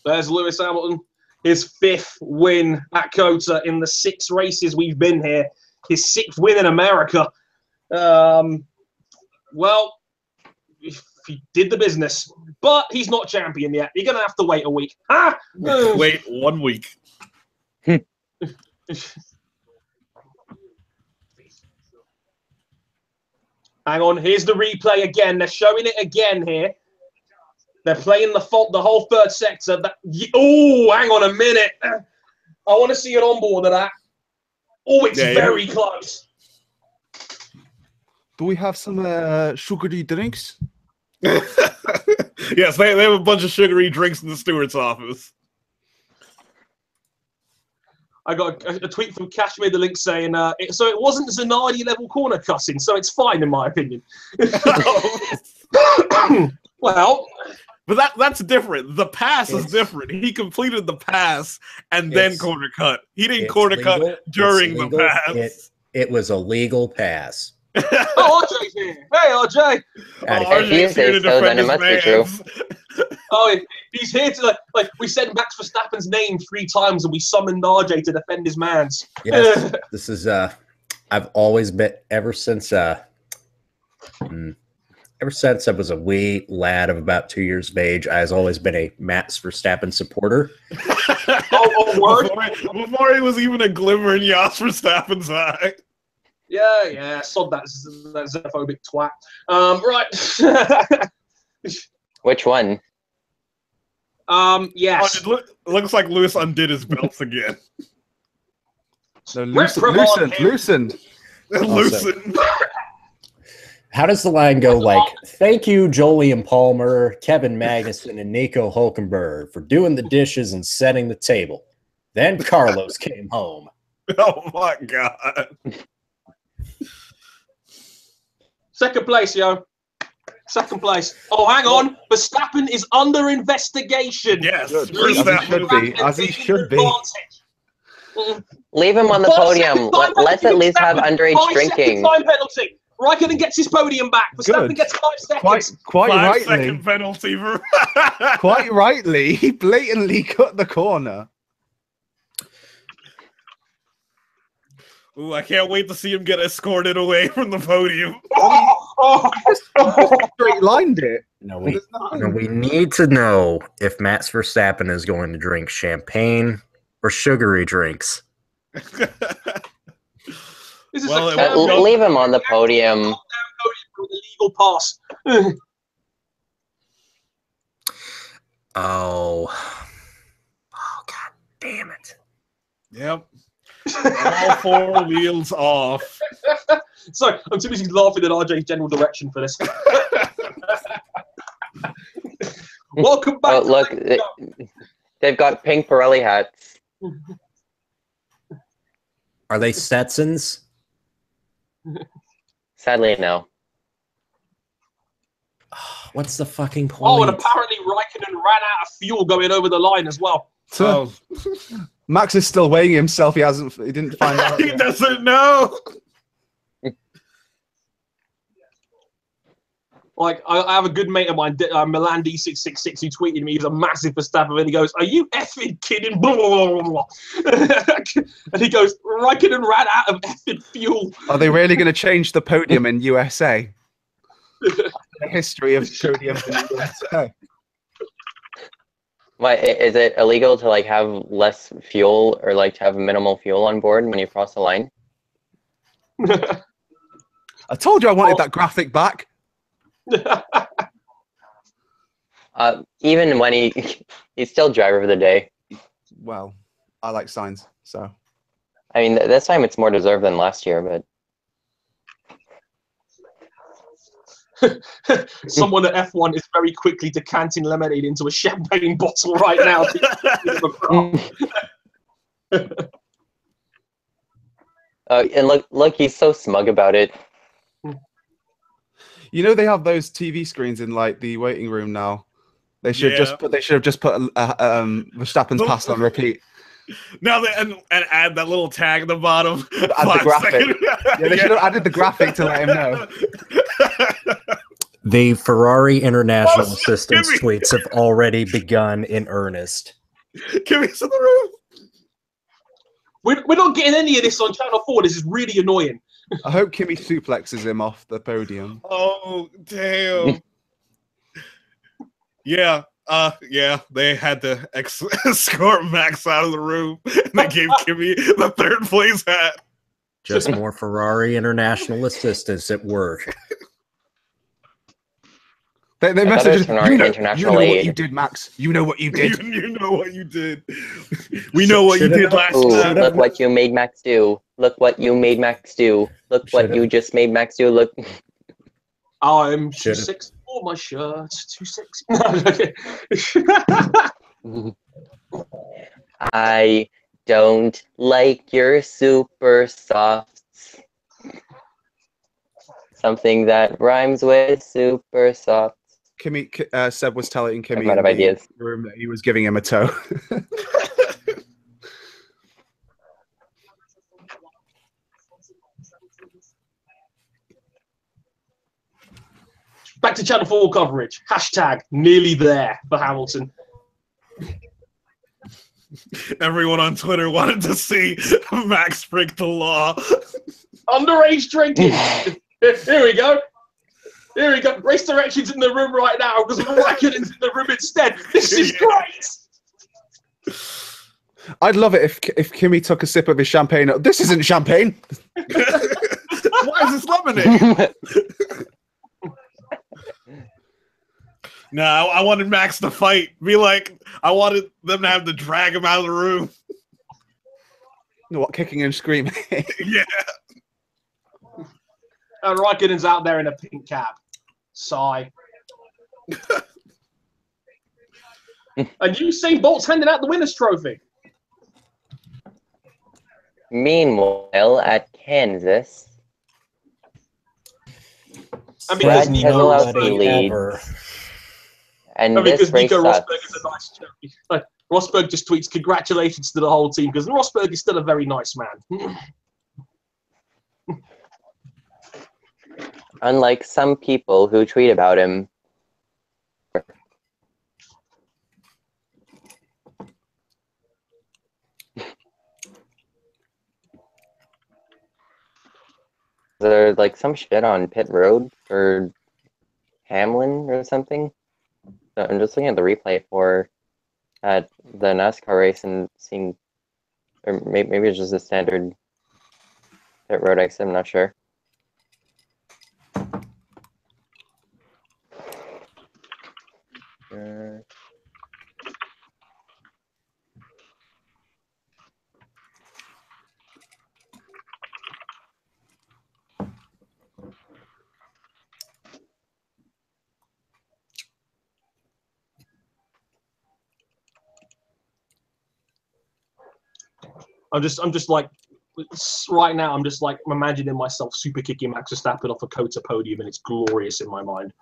There's Lewis Hamilton. His 5th win at COTA in the 6 races we've been here. His 6th win in America. Well, he did the business. But he's not champion yet. You're going to have to wait a week. Ah! Wait 1 week. Hang on, here's the replay again. They're showing it again here. They're playing the whole 3rd sector. Oh, hang on a minute. I want to see an onboard of that. Oh, it's very close. Do we have some sugary drinks? Yes, they have a bunch of sugary drinks in the steward's office. I got a tweet from Kashmir the Link saying, so it wasn't Zanardi level corner cussing, so it's fine in my opinion. Well, but that's different. The pass is different. He completed the pass and then corner cut. He didn't corner cut during the pass. It was a legal pass. Oh, RJ's here. Hey, RJ. RJ's here to defend his man. Oh, he's here to like we said Max Verstappen's name 3 times and we summoned RJ to defend his man's. Yes, this is I've always been ever since I was a wee lad of about 2 years of age. I've always been a Max Verstappen supporter. Before he was even a glimmer in Jos Verstappen's eye. Yeah, sod that xenophobic twat. Right. Which one? Yes. Oh, it looks like Lewis undid his belts again. No, loosened. How does the line go? Like, thank you, Jolyon Palmer, Kevin Magnussen, and Nico Hulkenberg for doing the dishes and setting the table. Then Carlos came home. Oh my God. 2nd place, yo. 2nd place. Oh, hang on. Verstappen is under investigation. Yes. As he should be. Leave him on the podium. Let's at least have underage drinking. Time penalty. Raikkonen gets his podium back. Verstappen gets 5 seconds. Quite 5 rightly. second penalty. Quite rightly. He blatantly cut the corner. Ooh, I can't wait to see him get escorted away from the podium. Straight lined it. No, we need to know if Max Verstappen is going to drink champagne or sugary drinks. Leave him on the podium. Legal pass. Oh, God damn it. Yep. All 4 wheels off. Sorry, I'm too busy laughing at RJ's general direction for this. Welcome back. Oh, look, they've got pink Pirelli hats. Are they Stetsons? Sadly, no. What's the fucking point? Oh, and apparently Raikkonen ran out of fuel going over the line as well. So, Max is still weighing himself. He didn't find out. He doesn't know. Like, I have a good mate of mine, Milan D666, who tweeted me. He's a massive Verstappen, and he goes, "Are you effing kidding?" Blah, blah, blah, blah. And he goes, "Raikkonen ran out of effing fuel." Are they really going to change the podium in USA? The history of podiums in USA. Why is it illegal to like have less fuel or like to have minimal fuel on board when you cross the line? I told you I wanted that graphic back. Even when he's still driver of the day. Well, I like signs, so. I mean, this time it's more deserved than last year, but Someone at F1 is very quickly decanting lemonade into a champagne bottle right now. And look, he's so smug about it. You know they have those TV screens in like the waiting room now. They should have just put Verstappen's pass on repeat. Now and add that little tag at the bottom. Add the graphic. Yeah, they should have added the graphic to let him know. The Ferrari International Assistance tweets have already begun in earnest. Kimmy's in the room. We're not getting any of this on Channel 4. This is really annoying. I hope Kimmy suplexes him off the podium. Oh, damn. Yeah. Yeah, they had to escort Max out of the room, and they gave Kimmy the third place hat. Just more Ferrari International Assistance at work. They messaged International what aid. you did, Max. You know what you did. You know what you did. We know what you did last time. Look what you made Max do. Look what you made Max do. Look what you just made Max do. Look. I'm 2'6". Oh, my shirt. 2'6". I don't like your super softs. Something that rhymes with super soft. Kimmy, Seb was telling Kimmy I'm out of ideas. The room that he was giving him a toe. Back to Channel 4 coverage. Hashtag nearly there for Hamilton. Everyone on Twitter wanted to see Max break the law. Underage drinking. Here we go. Here we go. Race directions in the room right now because Raikkonen's in the room instead. This is great. I'd love it if Kimmy took a sip of his champagne. This isn't champagne. Why is this lemonade? No, I wanted Max to fight. Be like, I wanted them to have to drag him out of the room. What, kicking and screaming? Yeah. And Raikkonen's out there in a pink cap. Sigh. And Usain Bolt's handing out the winner's trophy. Meanwhile, at Kansas, I mean, Brad Nico Keselowski leads. And this race Nico sucks. Rosberg is a nice cherry. Like, Rosberg just tweets congratulations to the whole team because Rosberg is still a very nice man. Unlike some people who tweet about him. There's like some shit on pit road for Hamlin or something. So I'm just looking at the replay for the NASCAR race and seeing, or maybe it's just a standard pit road exit. I'm not sure. I'm just like, right now, I'm just like imagining myself super kicking Max Verstappen off a Cota podium, and it's glorious in my mind.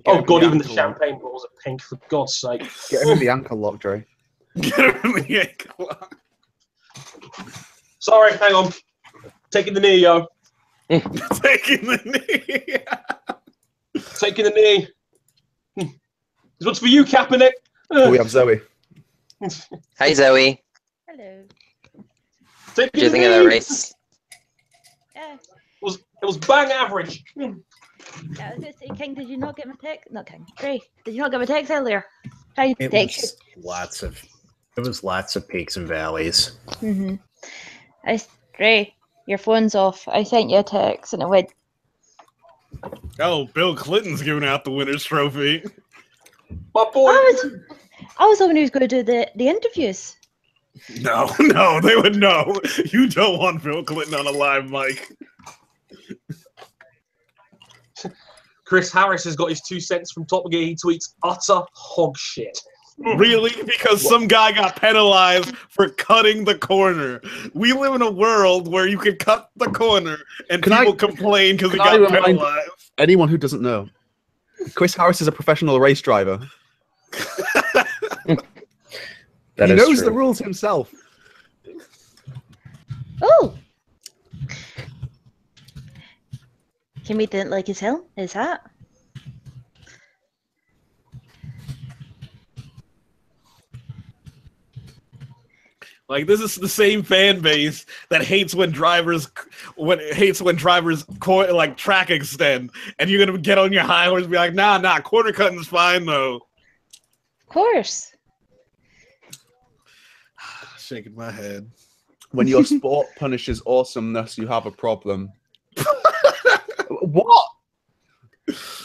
Oh God, even the champagne bottles are pink, for God's sake. Get him in the ankle lock, Dre. Get him in the ankle lock. Sorry, hang on. Taking the knee, yo. Taking the knee. taking the knee. This one's for you, Kaepernick. We have Zoe. Hi, Zoe. Hello. Taking What do you the think of that knee. race? Yeah. It was bang average. Yeah, I was going to say, King, did you not get my text? Not King. Prey, did you not get my text earlier? Trying to It text was lots of peaks and valleys. you. Prey, your phone's off. I sent you a text and it went, Oh, Bill Clinton's giving out the winner's trophy. My boy. I was hoping he was going to do the interviews. No, they would know. You don't want Bill Clinton on a live mic. Chris Harris has got his 2 cents from Top Gear. He tweets, utter hog shit. Really? Because some guy got penalized for cutting the corner. We live in a world where you can cut the corner and people complain because he got penalized. Anyone who doesn't know, Chris Harris is a professional race driver. He knows the rules himself. Oh! Kimmy didn't like his hat. Like, this is the same fan base that hates when drivers like track extend, and you're gonna get on your high horse and be like, nah, corner cutting's fine though. Of course. Shaking my head. When your sport punishes awesomeness, you have a problem. What?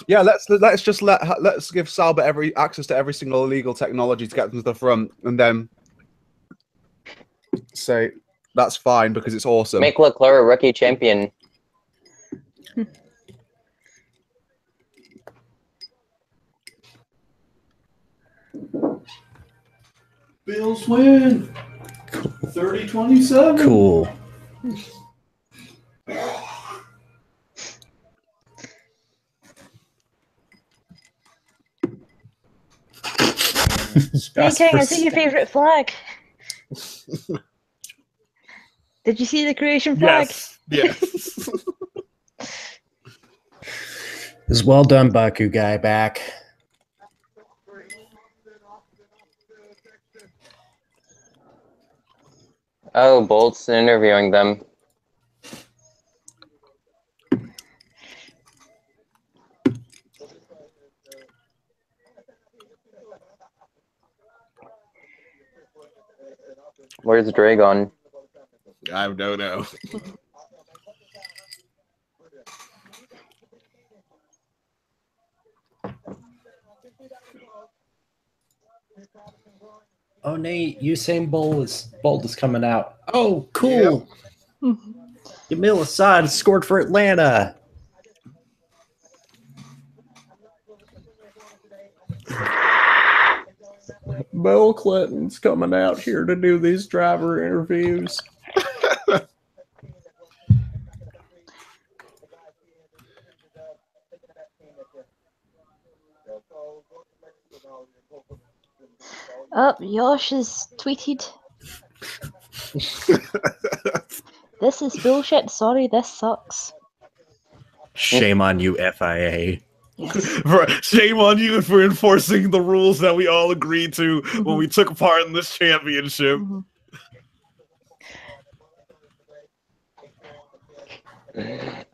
Yeah, let's give Sauber access to every single illegal technology to get them to the front, and then say that's fine because it's awesome. Make Leclerc a rookie champion. Bills win. 30-27. Cool. Hey King, I see your favourite flag. Did you see the Croatian flag? Yes. It's well done, Baku guy back. Oh, Bolt's interviewing them. Where's Dragon? I don't know. Oh, Nate, Usain Bolt is coming out. Oh, cool. Yep. Emil Assad scored for Atlanta. Bill Clinton's coming out here to do these driver interviews. Oh, Yosh has tweeted. This is bullshit. Sorry, this sucks. Shame on you, FIA. Yes. Shame on you for enforcing the rules that we all agreed to when we took part in this championship.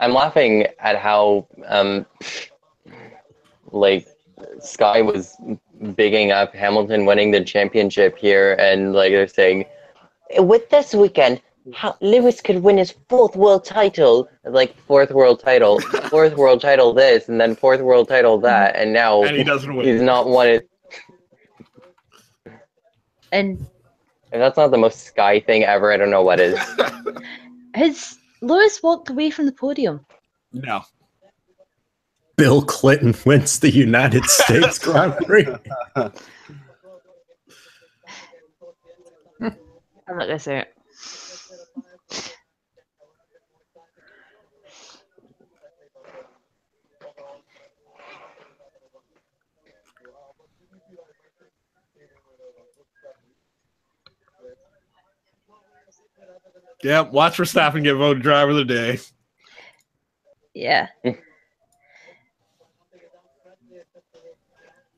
I'm laughing at how like Sky was bigging up Hamilton winning the championship here, and like they're saying, with this weekend, Lewis could win his 4th world title, like 4th world title, 4th world title this, and then 4th world title that, and now And he doesn't win. He's not won it. And if that's not the most Sky thing ever, I don't know what is. has Lewis walked away from the podium? No. Bill Clinton wins the United States Grand Prix. I'm not gonna say it. Yeah, watch Verstappen get voted driver of the day. Yeah.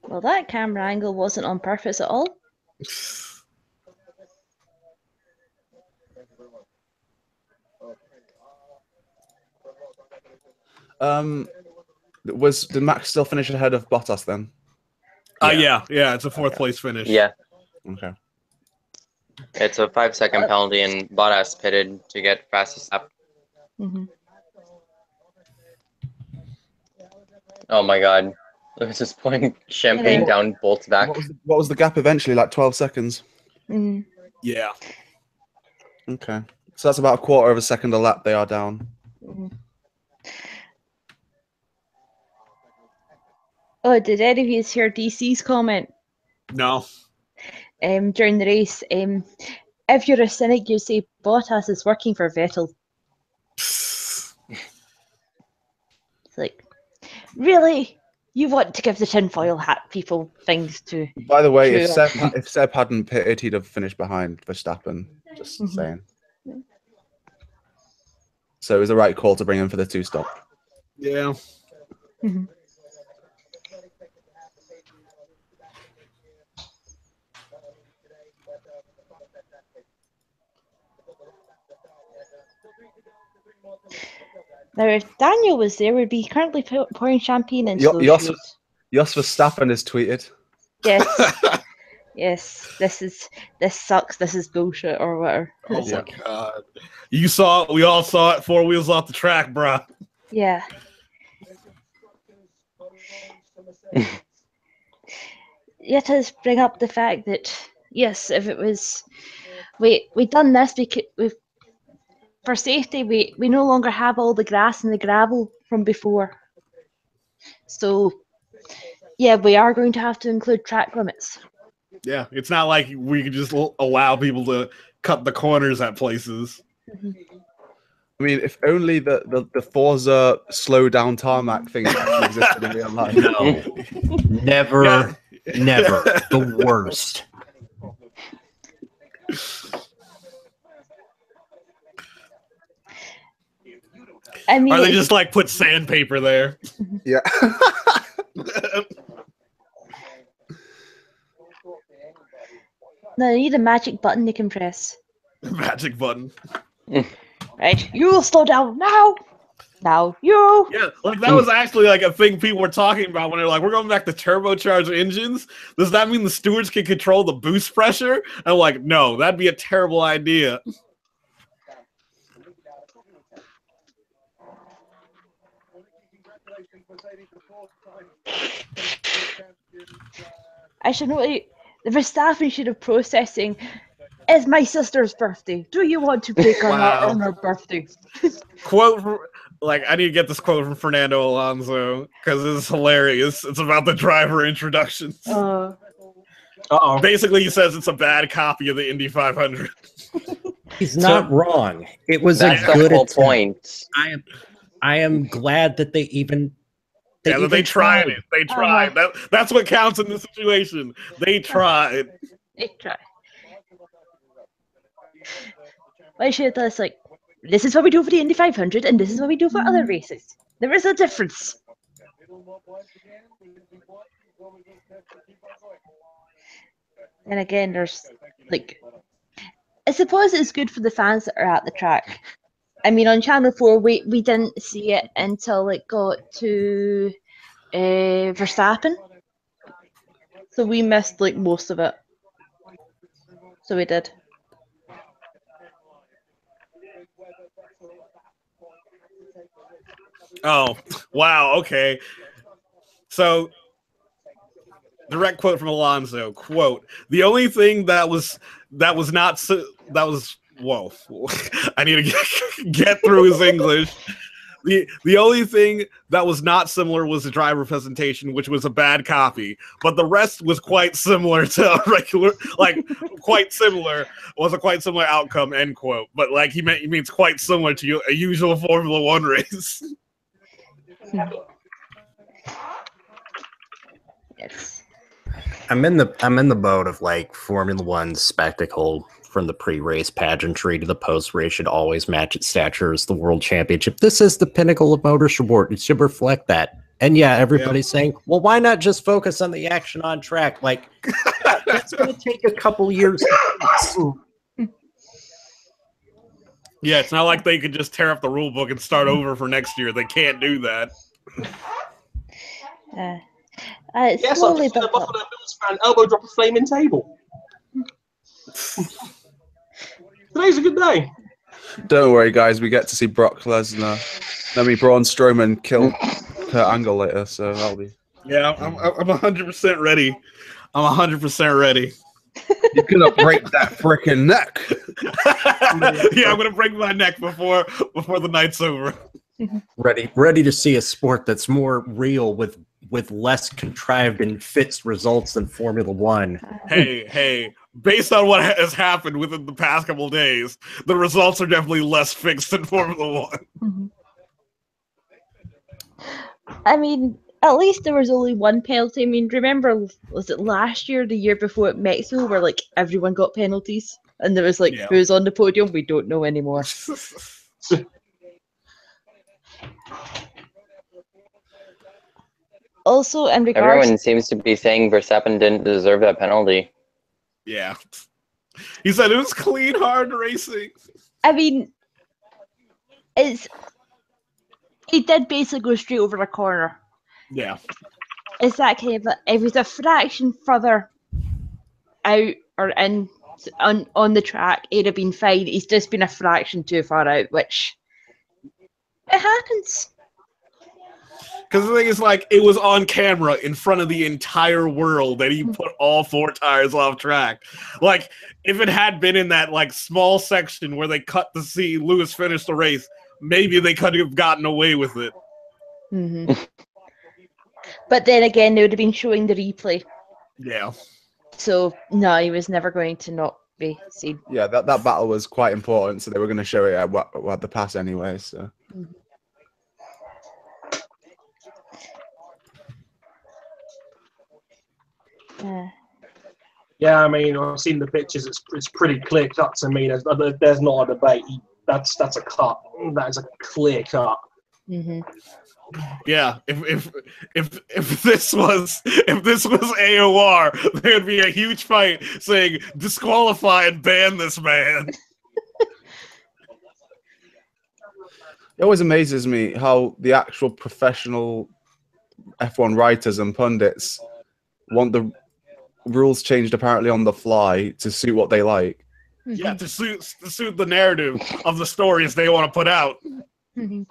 Well, that camera angle wasn't on purpose at all. Did Max still finish ahead of Bottas then? Yeah, it's a fourth place finish. Yeah, Okay. it's a 5-second penalty, and Bottas pitted to get fastest lap. Mhm. Oh my god. Lewis is pouring champagne Yeah. down Bolt's back. What was the gap eventually? Like 12 seconds? Mhm. Yeah. Okay. So that's about a quarter of a second a lap they are down. Mhm. Oh, did any of you hear DC's comment No. during the race? If you're a cynic, you say Bottas is working for Vettel. It's like, really? You want to give the tinfoil hat people things to... By the way, if Sure. Seb hadn't pitted, he'd have finished behind Verstappen. Just Mhm. saying. So it was the right call to bring him for the 2-stop. Yeah. Mhm. Now, if Daniel was there, we'd be currently pouring champagne into those Jos shoes. Verstappen has tweeted. Yes. Yes. This sucks. This is bullshit or whatever. Oh It's my like, god. We all saw it 4 wheels off the track, bruh. yeah. Yet us bring up the fact that yes, if it was we done this because for safety we no longer have all the grass and the gravel from before. So yeah, we are going to have to include track limits. Yeah, it's not like we could just allow people to cut the corners at places. I mean, if only the Forza slow down tarmac thing actually existed in real life. No, never, Yeah. never. The worst. I mean, Or they just like put sandpaper there. Yeah. no, they need a magic button they can press. Magic button. Right, you slow down now. Now you. Yeah, like that was actually like a thing people were talking about when they're like, we're going back to turbocharged engines. Does that mean the stewards can control the boost pressure? And I'm like, no, that'd be a terrible idea. I should know the Verstappen should have processing. It's my sister's birthday. Do you want to break her heart Wow. on her birthday? Quote from, like, I need to get this quote from Fernando Alonso because it's hilarious. It's about the driver introductions. Uh-oh. Basically, he says it's a bad copy of the Indy 500. He's not wrong. It was That's a the good whole attempt. point. I am glad that they even Yeah, that they tried it. They tried. Uh-huh. That's what counts in this situation. They tried. They try. I should have done this like, this is what we do for the Indy 500 and this is what we do for other races. There is a difference. And again, there's like, I suppose it's good for the fans that are at the track. I mean, on Channel 4, we didn't see it until it got to Verstappen. So we missed like most of it. So we did. Oh, wow. Okay. So, direct quote from Alonso. Quote: "The only thing that was whoa. I need to get through his English. The only thing that was not similar was the driver presentation, which was a bad copy. But the rest was quite similar to a regular, like quite similar was a quite similar outcome." End quote. But like he means quite similar to a usual Formula One race. Yes. I'm in the boat of like Formula One spectacle from the pre-race pageantry to the post-race should always match its stature as the world championship. This is the pinnacle of motorsport. It should reflect that. And yeah, everybody's saying, well, why not just focus on the action on track? Like, that's going to take a couple years. Yeah, it's not like they could just tear up the rule book and start over for next year. They can't do that. Yes, I've just seen a Buffalo Bills fan elbow drop a flaming table. Today's a good day. Don't worry, guys. We get to see Brock Lesnar. Braun Strowman kill Kurt Angle later, so that'll be. Yeah, I'm 100% ready. I'm 100% ready. You're gonna break that freaking neck. Yeah, I'm gonna break my neck before the night's over. Ready to see a sport that's more real with less contrived and fixed results than Formula One. Hey, based on what has happened within the past couple days, the results are definitely less fixed than Formula One. I mean, at least there was only one penalty. I mean, remember, was it last year, the year before at Mexico, where like everyone got penalties, and there was like, who's on the podium? We don't know anymore. Also, in regards, everyone seems to be saying Verstappen didn't deserve that penalty. Yeah, he said it was clean, hard racing. I mean, he did basically go straight over the corner. Yeah. It's that kind of, if it was a fraction further out or in on the track, it'd have been fine. He's just been a fraction too far out, which it happens. Because the thing is, like, it was on camera in front of the entire world that he put all 4 tires off track. Like, if it had been in that, like, small section where they cut to see Lewis finish the race, maybe they could have gotten away with it. Mm-hmm. But then again, they would have been showing the replay. Yeah. So, no, he was never going to not be seen. Yeah, that battle was quite important, so they were going to show it at the pass anyway. So. Mm-hmm. Yeah, I mean, I've seen the pictures. It's pretty clear cut to me. There's not a debate. That's a cut. That is a clear cut. Mm-hmm. Yeah, if this was AOR, there would be a huge fight saying disqualify and ban this man. It always amazes me how the actual professional F1 writers and pundits want the rules changed apparently on the fly to suit what they like. Yeah, to suit the narrative of the stories they want to put out. Mm-hmm.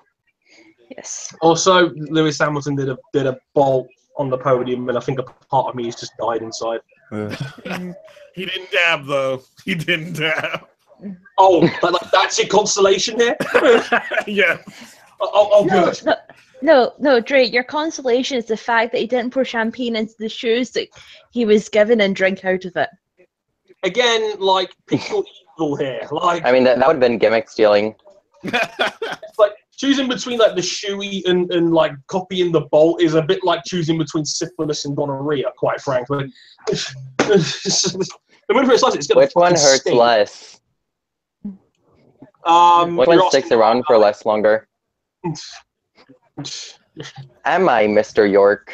Yes. Also, Lewis Hamilton did a bolt on the podium, and I think a part of me has just died inside. He didn't dab though. He didn't dab. Oh, that's your consolation here? Yeah. Oh, good. No, Dre, your consolation is the fact that he didn't pour champagne into the shoes that he was given and drink out of it. Again, like, pick your evil here. Like, I mean, that would have been gimmick stealing. It's like choosing between like the shoey and like copying the bolt is a bit like choosing between syphilis and gonorrhea, quite frankly. Which one hurts less? Which one sticks around for less longer? Am I Mr. York?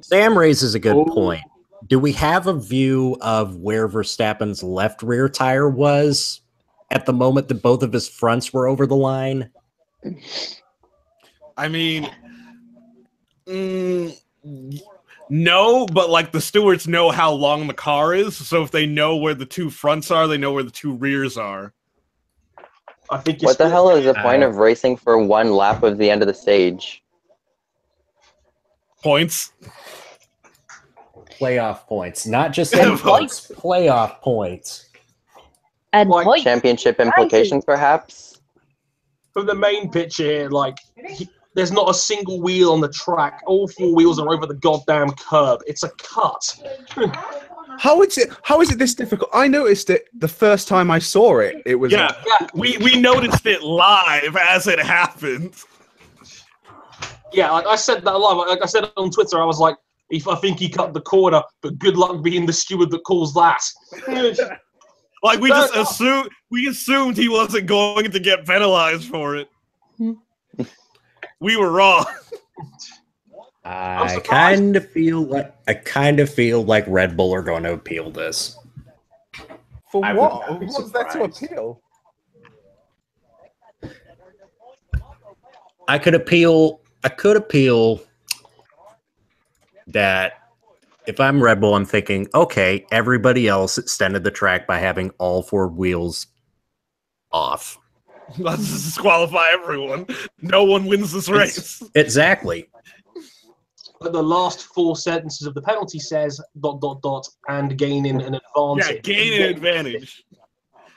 Sam raises a good point. Do we have a view of where Verstappen's left rear tire was at the moment that both of his fronts were over the line? I mean, no, but like the stewards know how long the car is, so if they know where the 2 fronts are, they know where the 2 rears are. I think. What the hell is the point of racing for 1 lap of the end of the stage? Points. Playoff points, not just any points, playoff points. And like, championship implications, perhaps? From the main picture here, like, there's not a single wheel on the track. All 4 wheels are over the goddamn curb. It's a cut. How is it this difficult? I noticed it the first time I saw it. It was we noticed it live as it happened. Yeah, like I said that live. Like I said on Twitter, I was like, I think he cut the corner, but good luck being the steward that calls that. Like we assumed he wasn't going to get penalized for it. we were wrong. I kind of feel like Red Bull are going to appeal this. For I would what? not be What's there to surprised. appeal? I could appeal that if I'm Red Bull, I'm thinking, okay, everybody else extended the track by having all four wheels off. Let's disqualify everyone. No one wins this race. Exactly. But the last four sentences of the penalty says ... and gaining an advantage. Yeah, gain an advantage.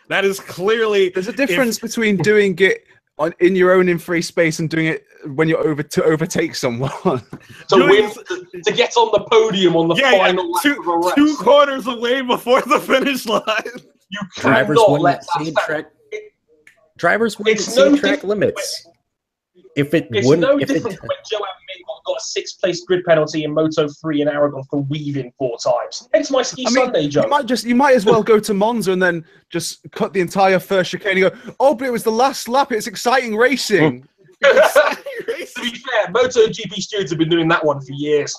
That is clearly. There's a difference between doing it in your own in free space and doing it when you're to overtake someone. To get on the podium on the final lap of a race. 2 corners away before the finish line. You Drivers cannot wouldn't let exceed that track. Drivers wouldn't It's no exceed track different limits. If it It's wouldn't, no if different it, when Joe Almeida got a 6th place grid penalty in Moto 3 in Aragon for weaving 4 times. Hence my ski Sunday, Joe. You might as well go to Monza and then just cut the entire first chicane and go, oh, but it was the last lap. It's exciting racing. To be fair, MotoGP stewards have been doing that one for years.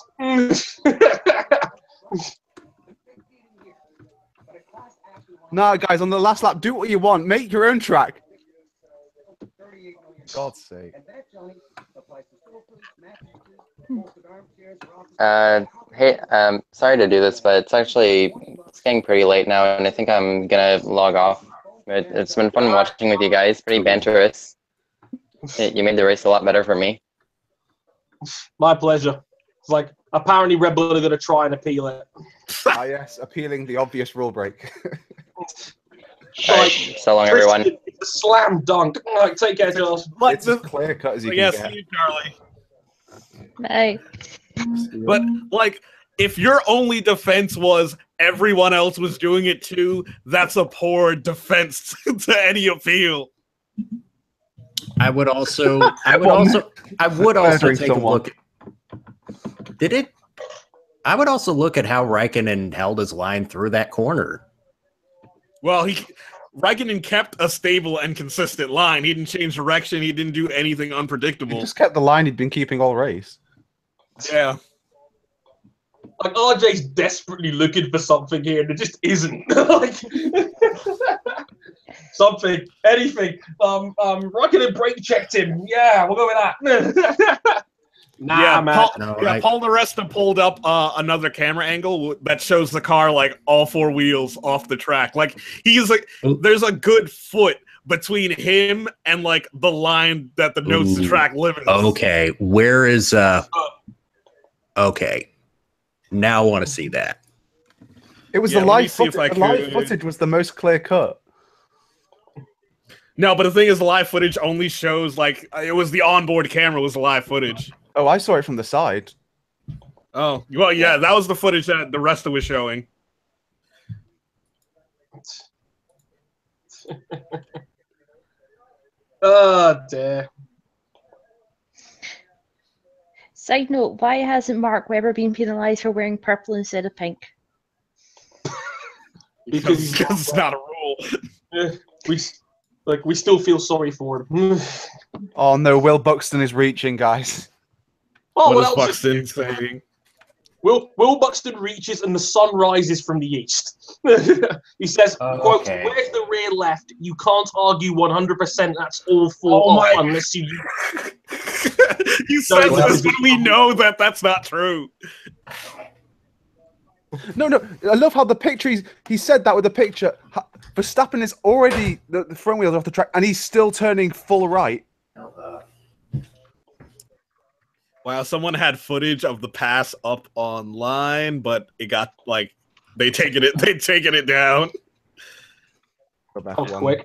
Nah, guys, on the last lap, do what you want. Make your own track. For God's sake. Hey, sorry to do this, but it's getting pretty late now, and I think I'm gonna log off. It's been fun watching with you guys. Pretty banterous. You made the race a lot better for me. My pleasure. It's like, apparently Red Bull are going to try and appeal it. Ah, yes, appealing the obvious rule break. Alright, so long, everyone. It's a slam dunk. Like, take care, Charles. It's as clear cut as you can get. See you, Charlie. Bye. But like, if your only defense was everyone else was doing it too, that's a poor defense to any appeal. I would also take a look. I would also look at how Raikkonen held his line through that corner. Well, Raikkonen kept a stable and consistent line. He didn't change direction. He didn't do anything unpredictable. He just kept the line he'd been keeping all race. Yeah. Like, RJ's desperately looking for something here, and it just isn't. Like, something, anything. Raikkonen brake checked him. Yeah, we'll go with that. Nah, man. Paul DeResta pulled up another camera angle that shows the car like all 4 wheels off the track. Like he's like, there's a good foot between him and like the line that the notes the track limits. Okay, where is Okay, now I want to see that. It was the live footage. The live footage was the most clear cut. No, but the thing is, the live footage only shows like it was the onboard camera was the live footage. Oh, I saw it from the side. Oh, well, yeah, that was the footage that the rest of was showing. Oh, dear. Side note, why hasn't Mark Webber been penalised for wearing purple instead of pink? Because it's not a rule. We still feel sorry for him. Oh no, Will Buxton is reaching, guys. Oh, what is Buxton saying? Will Buxton reaches and the sun rises from the east. He says, quote, where's the rear left? You can't argue 100% that's all four off unless you... You said this, but we know that that's not true. No, I love how the picture, he said that with the picture. Verstappen is already, the front wheels off the track, and he's still turning full right. Wow, someone had footage of the pass up online, but it got like they taken it down. Go back quick.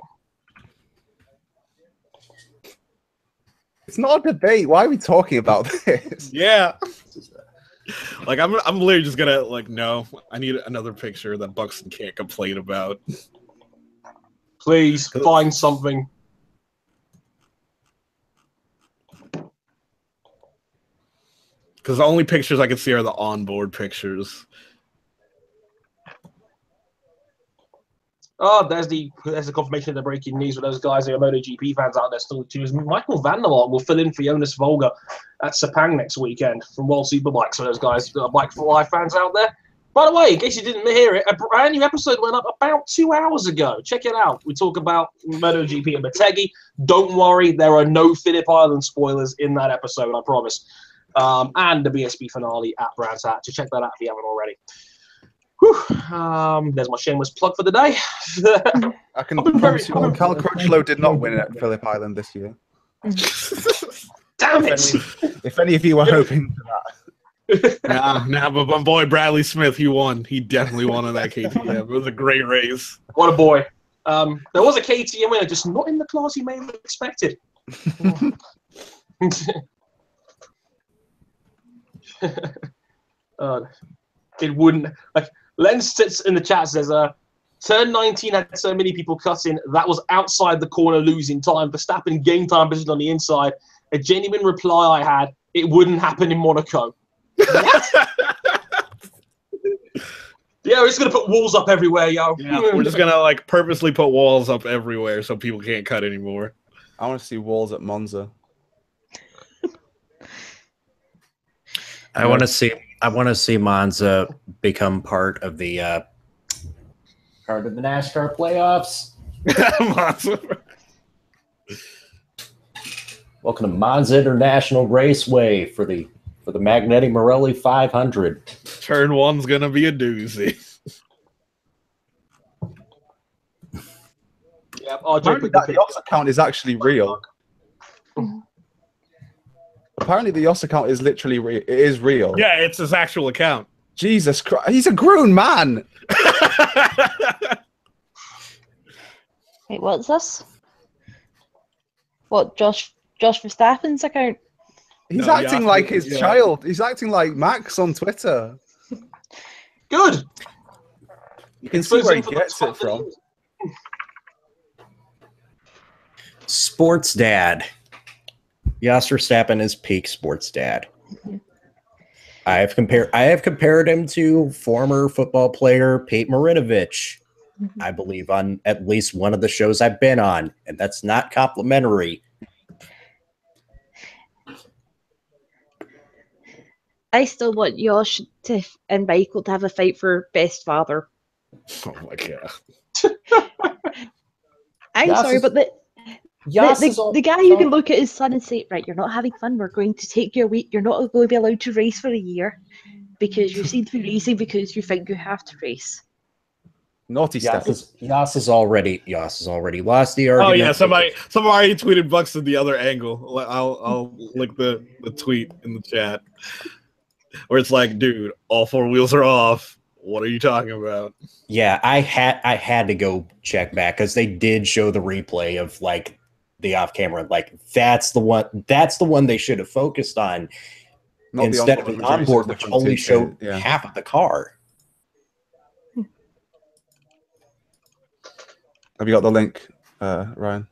It's not a debate. Why are we talking about this? Yeah. Like I'm literally just gonna like no. I need another picture that Buxton can't complain about. Please find something. Because the only pictures I can see are the onboard pictures. Oh, there's the confirmation of the breaking news for those guys who are MotoGP fans out there still tuning. Michael Van der Waal will fill in for Jonas Volger at Sepang next weekend from World Superbikes for those guys, Bike for Life fans out there. By the way, in case you didn't hear it, a brand new episode went up about 2 hours ago. Check it out. We talk about MotoGP and Motegi. Don't worry, there are no Phillip Island spoilers in that episode, I promise. And the BSB finale at Brands Hatch. So check that out if you haven't already. Whew. There's my shameless plug for the day. I can promise you, Cal Crutchlow did not win at Phillip Island this year. Damn it! If any of you were hoping for that. Nah, but my boy Bradley Smith, he won. He definitely won on that KTM. It was a great race. What a boy. There was a KTM winner, just not in the class you may have expected. It wouldn't. Like, Lens sits in the chat, says, turn 19 had so many people cutting. That was outside the corner losing time. Verstappen game time position on the inside. A genuine reply I had, it wouldn't happen in Monaco. What? Yeah, we're just going to put walls up everywhere, yo. Yeah, we're just going to like purposely put walls up everywhere so people can't cut anymore. I want to see walls at Monza. I want to see Monza become part of the NASCAR playoffs. Monza. Welcome to Monza International Raceway for the Magneti Marelli 500. Turn one's gonna be a doozy. Yep, Apparently that Yoss account is actually real. Apparently the Yoss account is literally real. It is real. Yeah, it's his actual account. Jesus Christ, he's a grown man. Wait, what's this? What, Josh Verstappen's account? He's acting like his child. He's acting like Max on Twitter. Good. You can see where he gets it from. Sports dad. Jos Verstappen is peak sports dad. I have compared him to former football player Pete Marinovich, I believe, on at least one of the shows I've been on, and that's not complimentary. I still want Josh and Michael to have a fight for best father. Oh my god. I'm Jos sorry, is- but the guy who can look at his son and say, right, you're not having fun, we're going to take you a week, you're not going to be allowed to race for a year because you seem to be racing because you think you have to race. Naughty stuff. Jos has already lost the argument. Oh yeah, somebody tweeted Bucks in the other angle. I'll link the tweet in the chat where it's like, dude, all four wheels are off. What are you talking about? Yeah, I had to go check back because they did show the replay of like the off camera. Like that's the one they should have focused on instead of the onboard, which only showed half of the car. Have you got the link, Ryan?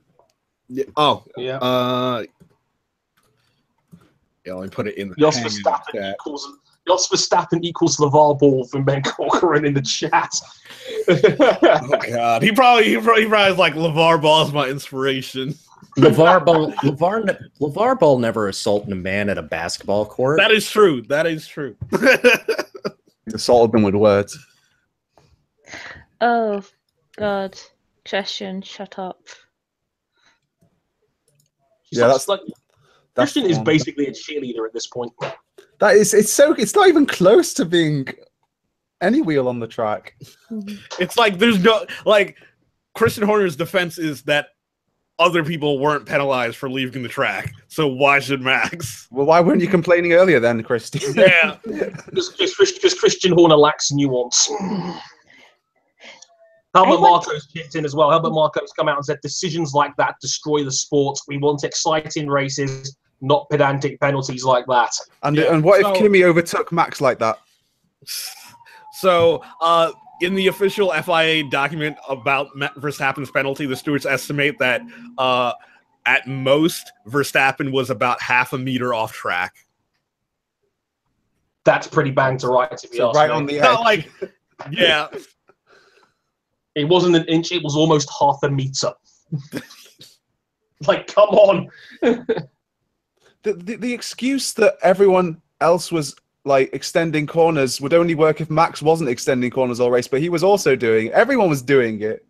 Yeah. Oh, yeah. Yeah, let me put it in the Jos Verstappen equals LeVar Ball from Ben Corcoran in the chat. Oh god, he probably is like LeVar Ball's my inspiration. LeVar Ball never assaulted a man at a basketball court. That is true. He assaulted them with words. Oh God, Christian, shut up. That's Christian is basically a cheerleader at this point. It's not even close to being any wheel on the track. It's like there's no like Christian Horner's defense is that other people weren't penalized for leaving the track. So why should Max? Well, why weren't you complaining earlier then, Christian? Yeah. Because Christian Horner lacks nuance. Helmut Marko's kicked in as well. Helmut Marko's come out and said decisions like that destroy the sport. We want exciting races, not pedantic penalties like that. And what if Kimi overtook Max like that? So, in the official FIA document about Verstappen's penalty, the stewards estimate that at most Verstappen was about half a meter off track. That's pretty bang to right, to be honest. Right on the edge. Yeah. It wasn't an inch, it was almost half a meter. Like, come on. The excuse that everyone else was like extending corners would only work if Max wasn't extending corners all race, but he was also doing it. Everyone was doing it.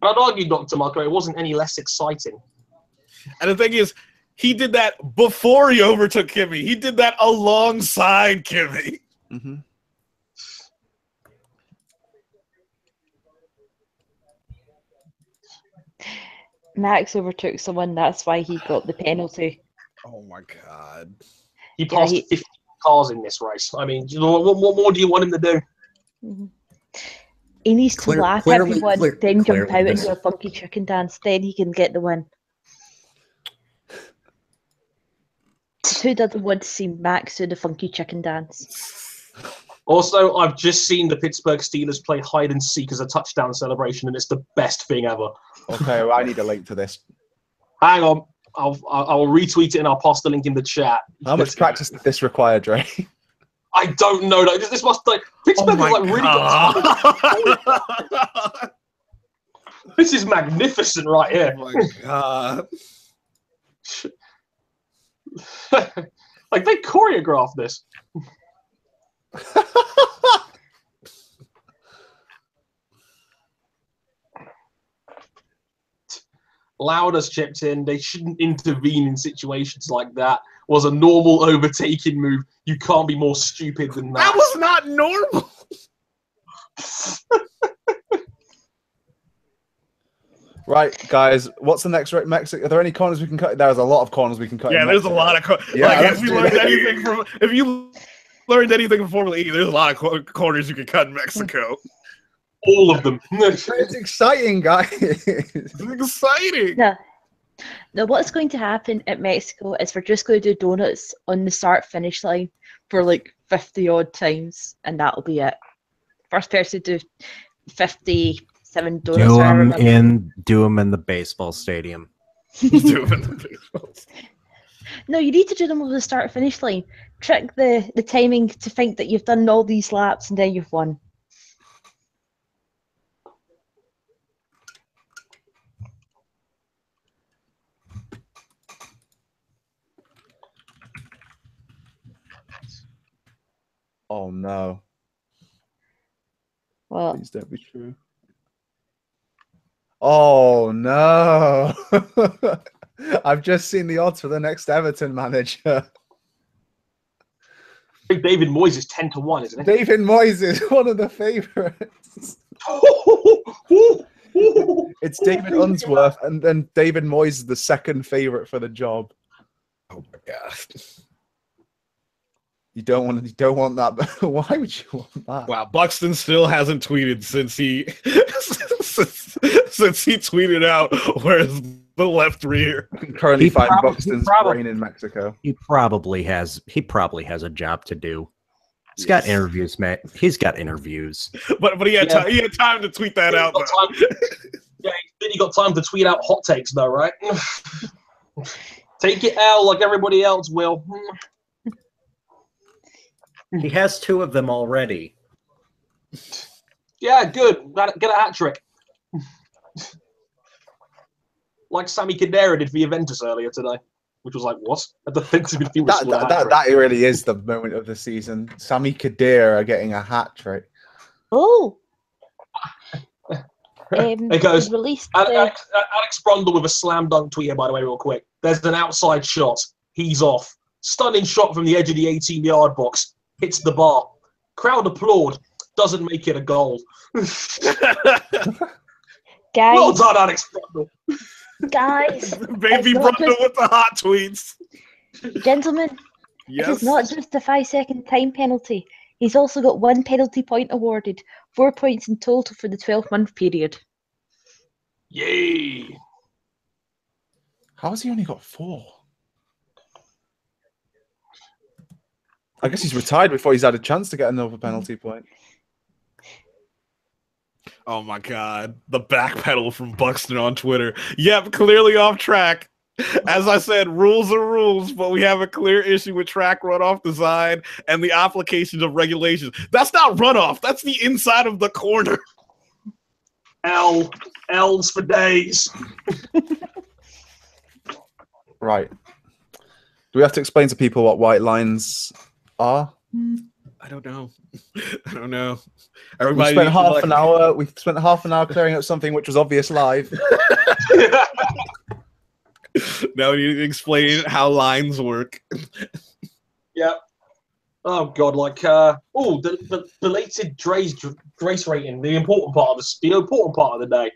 I'd argue, Dr. Marco, it wasn't any less exciting. And the thing is, he did that before he overtook Kimi. He did that alongside Kimi. Mm-hmm. Max overtook someone, that's why he got the penalty. Oh my god. He passed 50 cars in this race. I mean, what more do you want him to do? Mhm. He needs to laugh everyone, then jump out and do a funky chicken dance, then he can get the win. Who doesn't want to see Max do the funky chicken dance? Also, I've just seen the Pittsburgh Steelers play hide and seek as a touchdown celebration, and it's the best thing ever. Okay, well, I need a link to this. Hang on. I'll retweet it and I'll pass the link in the chat. How much practice did this require, Dre? I don't know. This must like Pittsburgh is like really got. This is magnificent right here. Oh my god. Like they choreographed this. Louders chipped in. They shouldn't intervene in situations like that. Was a normal overtaking move. You can't be more stupid than that. That was not normal. Right, guys, what's the next Mexico? Are there any corners we can cut? There's a lot of corners we can cut. Yeah, there's a lot of if you learned anything from Formula E, there's a lot of corners you can cut in Mexico. All of them. It's exciting, guys. It's exciting. Yeah. Now, what's going to happen at Mexico is we're just going to do donuts on the start-finish line for like 50-odd times, and that'll be it. First person to do 57 donuts. Do them in the baseball stadium. No, you need to do them over the start-finish line. Trick the timing to think that you've done all these laps and then you've won. Oh no. Well, Please don't be true. Oh no. I've just seen the odds for the next Everton manager. David Moyes is 10-1, isn't it? David Moyes is one of the favourites. It's David Unsworth, and then David Moyes is the second favourite for the job. Oh my god. You don't want that. Why would you want that? Wow, Buxton still hasn't tweeted since he since he tweeted out where's the left rear. You can currently find Buxton's brain in Mexico. He probably has a job to do. He's got interviews, Matt. He's got interviews. But he had time to tweet that out. Yeah, he got time to tweet out hot takes though, right? Take it out like everybody else will. He has 2 of them already. Yeah, good. Get a hat trick. Like Sami Khedira did for Juventus earlier today, which was like, what? A defensive midfielder. That really is the moment of the season. Sami Khedira getting a hat trick. oh. It goes. Released Alex Brundle with a slam dunk tweet here, by the way, real quick. There's an outside shot. He's off. Stunning shot from the edge of the 18-yard box. Hits the bar. Crowd applaud. Doesn't make it a goal. guys. Well done, Alex Brundle. Guys. Baby Brundle with the hot tweets. Gentlemen, Yes. it is not just a 5-second time penalty. He's also got 1 penalty point awarded. 4 points in total for the 12-month period. Yay. How has he only got 4? I guess he's retired before he's had a chance to get another penalty point. Oh my god. The backpedal from Buxton on Twitter. Yep, clearly off track. As I said, rules are rules, but we have a clear issue with track runoff design and the applications of regulations. That's not runoff. That's the inside of the corner. L's for days. Right. Do we have to explain to people what white lines are? I don't know. I don't know. We Everybody spent needs to, half like- an hour. We spent half an hour clearing up something which was obvious live. Now we need to explain how lines work. Yep. Oh god, like the belated grace rating, the important part of the day.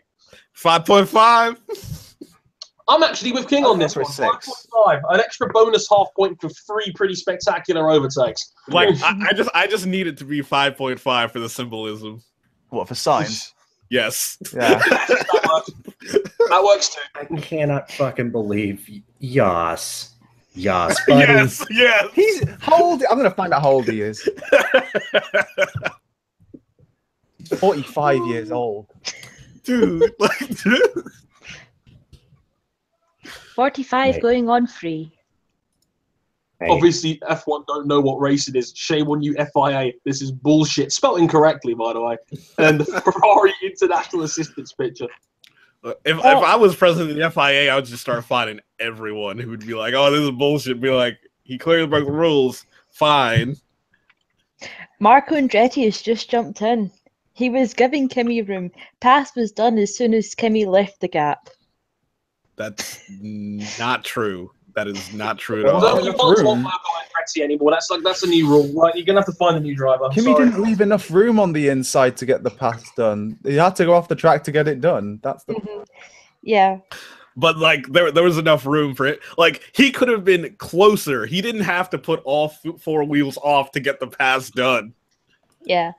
5.5. I'm actually with King on this For one. 6. 5.5. An extra bonus half point for 3 pretty spectacular overtakes. Like I just need it to be 5.5 for the symbolism. What, for signs? Yes. Yeah. That works too. I cannot fucking believe Yas. Yas, buddy. Yes. Yes. He's how old? I'm gonna find out how old he is. 45 years old. Dude. Like, dude. 45 Right. going on 3. Right. Obviously, F1 don't know what race it is. Shame on you, FIA. This is bullshit. Spelled incorrectly, by the way. And the Ferrari International Assistance picture. If I was president of the FIA, I would just start finding everyone who would be like, "Oh, this is bullshit." Be like, "He clearly broke the rules. Fine." Marco Andretti has just jumped in. He was giving Kimi room. Pass was done as soon as Kimi left the gap. That's not true. That is not true at Well, all. No, you enough can't swap room. Marco Andretti anymore. That's a new rule. Right? You're gonna have to find a new driver. I'm Kimi sorry. didn't leave enough room on the inside to get the pass done. He had to go off the track to get it done. That's the Yeah. But like, there was enough room for it. Like, he could have been closer. He didn't have to put all 4 wheels off to get the pass done. Yeah.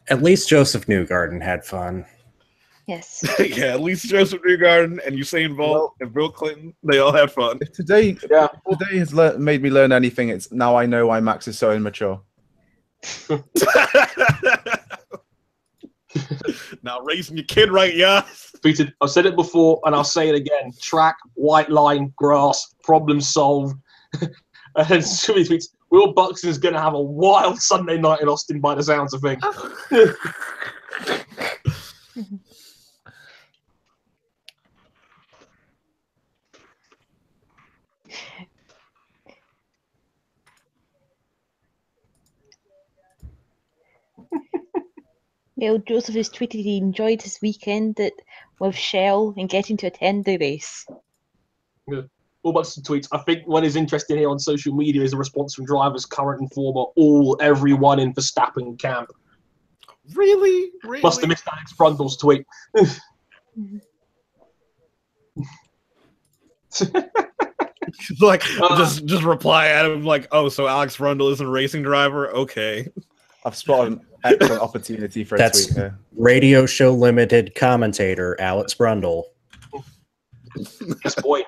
At least Joseph Newgarden had fun. Yes. Yeah, at least Joseph Newgarden and Usain Bolt and Bill Clinton, they all had fun. if today. Yeah. if today has made me learn anything. It's now I know why Max is so immature. Now raising your kid right, yeah. Tweeted, I've said it before and I'll say it again. Track, white line, grass, problem solved. And somebody tweets, Will Buxton's going to have a wild Sunday night in Austin by the sounds of things. Well, Joseph has tweeted he enjoyed his weekend with Shell and getting to attend the race. Will Buxton tweets, I think what is interesting here on social media is the response from drivers, current and former, everyone in Verstappen camp. Really? Really? Must have missed Alex Brundle's tweet. Like, Uh, just reply at him like, "Oh, so Alex Brundle isn't a racing driver? Okay." I've spotted an excellent opportunity for a That's- tweet here. Radio Show Limited commentator Alex Brundle. Yes, boy.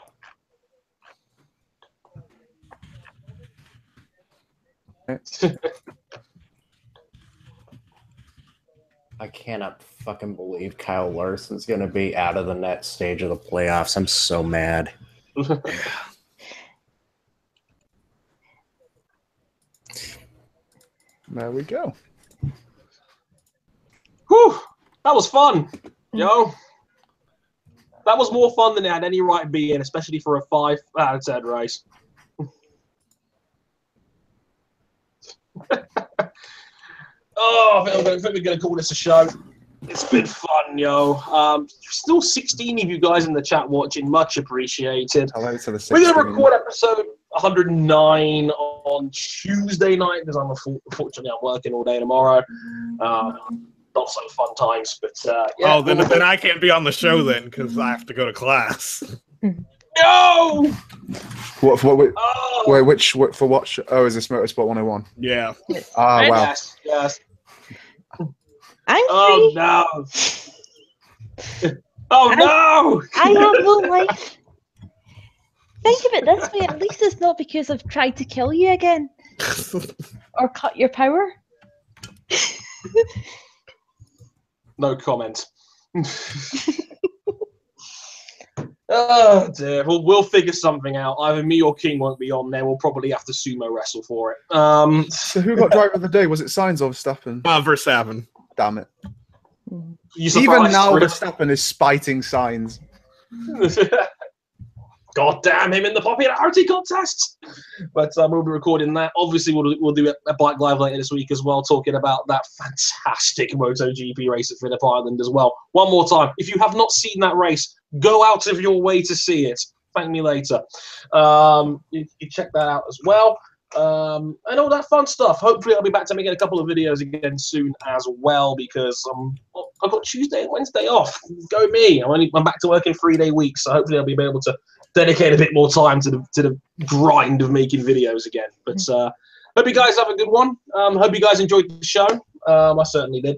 I cannot fucking believe Kyle Larson's going to be out of the next stage of the playoffs. I'm so mad. There we go. Whew, that was fun, yo. That was more fun than it had any right being, especially for a 5 out of 10 race. I think we're going to call this a show. It's been fun, yo. Still 16 of you guys in the chat watching. Much appreciated. Hello to the We're going to 16. record episode 109 on Tuesday night because unfortunately I'm working all day tomorrow. Not so fun times, but yeah. Oh, then I can't be on the show then because I have to go to class. No! What? Oh! Wait, for what? Oh, is this Motorsport 101? Yeah. Ah, wow. Yes, yes. I'm Oh free. no! Oh no! I have no life. Think of it this way, at least it's not because I've tried to kill you again. Or cut your power. No comment. Oh dear. We'll figure something out. Either me or King won't be on there. We'll probably have to sumo wrestle for it. So who got driver of the day? Was it Sainz or Verstappen? Verstappen. Damn it. You Even surprised, now, really? Verstappen is spiting Sainz. God damn him in the popularity contest. But we'll be recording that. Obviously, we'll do a bike live later this week as well, talking about that fantastic MotoGP race at Phillip Island as well. One more time, if you have not seen that race, go out of your way to see it. Thank me later. You check that out as well. And all that fun stuff. Hopefully, I'll be back to making a couple of videos again soon as well, because I've got Tuesday and Wednesday off. Go me. I'm back to work in 3-day weeks, so hopefully I'll be able to dedicate a bit more time to the grind of making videos again. But hope you guys have a good one. Hope you guys enjoyed the show. I certainly did.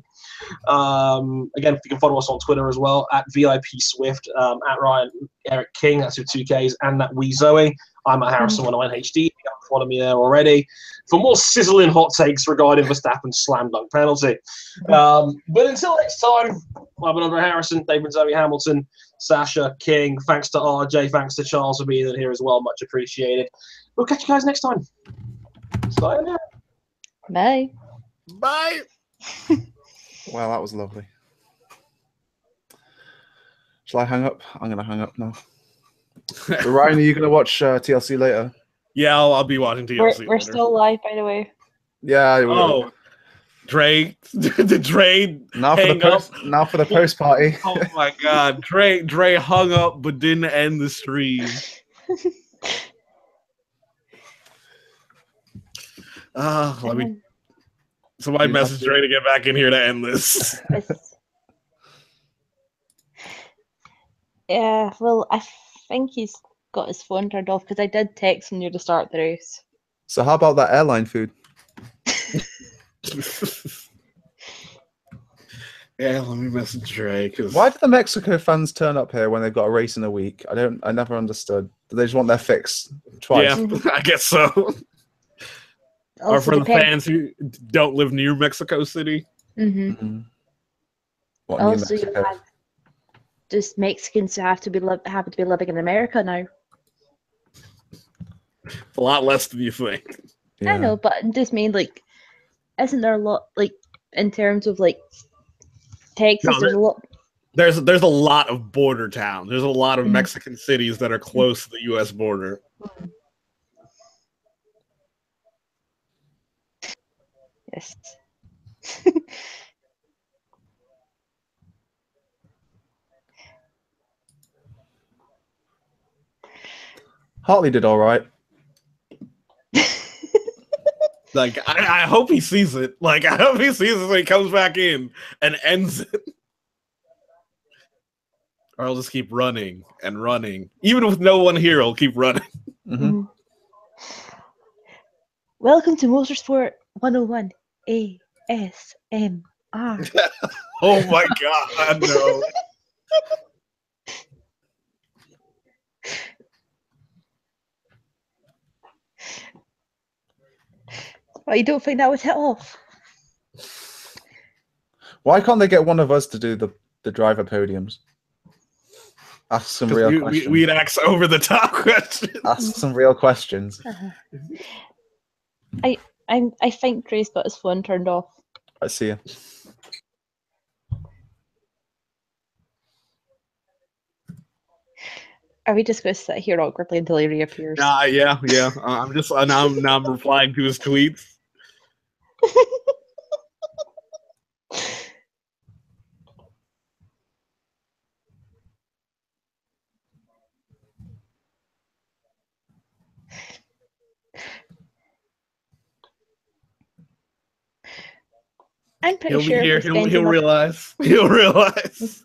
Again, if you can follow us on Twitter as well, at VIP Swift, at Ryan Eric King, that's with 2 Ks, and at Wee Zoe. I'm at Harrison19HD. You haven't followed me there already for more sizzling hot takes regarding Verstappen's slam dunk penalty. But until next time, I've been Andre Harrison, David Zoe Hamilton, Sasha, King. Thanks to RJ, thanks to Charles for being in here as well. Much appreciated. We'll catch you guys next time. Sayonara. Bye. Bye. Wow, that was lovely. Shall I hang up? I'm going to hang up now. Ryan, are you going to watch TLC later? Yeah, I'll be watching TLC. We're still live, by the way. Yeah. Oh, Dre, did Dre Now for the post party. Oh my God, Dre hung up but didn't end the stream. Let me. Somebody message Dre to get back in here to end this. Yeah, well, I think he's got his phone turned off because I did text him near the start of the race. So how about that airline food? Yeah, let me message Dre. Why do the Mexico fans turn up here when they've got a race in a week? I never understood. Do they just want their fix twice? Yeah, I guess so. Or for the fans who don't live near Mexico City. Mm-hmm. What, also, you have just Mexicans who happen to be living in America now. A lot less than you think. Yeah. I know, but I just mean, like, isn't there a lot, like, in terms of, like, Texas, there's a lot. There's a lot of border towns. There's a lot of Mexican cities that are close to the U.S. border. Yes. Hartley did all right. Like, I hope he sees it. Like, I hope he sees it when he comes back in and ends it. Or I'll just keep running and running. Even with no one here, I'll keep running. Mm-hmm. Welcome to Motorsport 101 ASMR. Oh my God, no. Oh, you don't think that was hit off? Why can't they get one of us to do the driver podiums? Ask some real questions. We'd ask over the top questions. Ask some real questions. I think Dre's got his phone turned off. I see you. Are we just going to sit here awkwardly until he reappears? Yeah. I'm just now I'm replying to his tweets. I'm pretty sure he'll realize. He'll realize.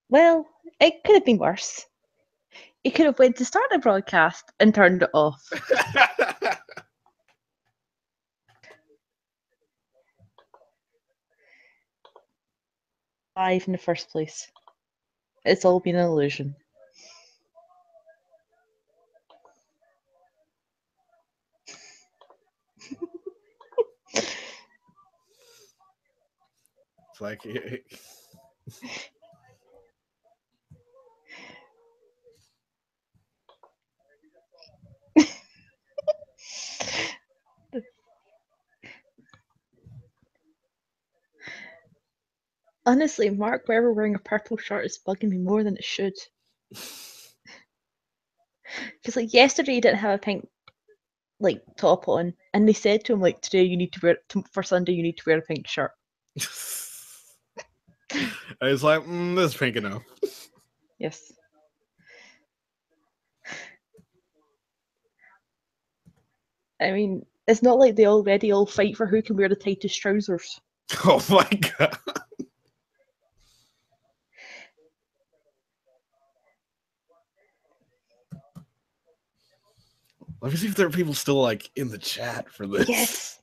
Well, it could have been worse. He could have went to start a broadcast and turned it off. Live in the first place. It's all been an illusion. It's like Honestly, Mark Webber wearing a purple shirt is bugging me more than it should. Because like yesterday he didn't have a pink like top on, and they said to him like today you need to wear for Sunday you need to wear a pink shirt. I was like, this is pink enough. Yes. I mean, it's not like they already all fight for who can wear the tightest trousers. Oh my god. Let me see if there are people still like in the chat for this. Yes.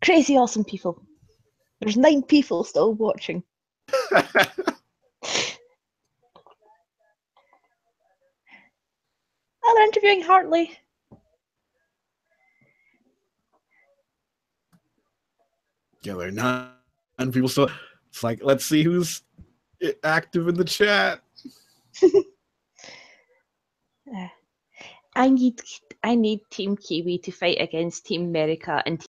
Crazy awesome people. There's 9 people still watching. Oh, they're interviewing Hartley. Yeah, there are 9 people still. It's like, let's see who's active in the chat. I need Team Kiwi to fight against Team America and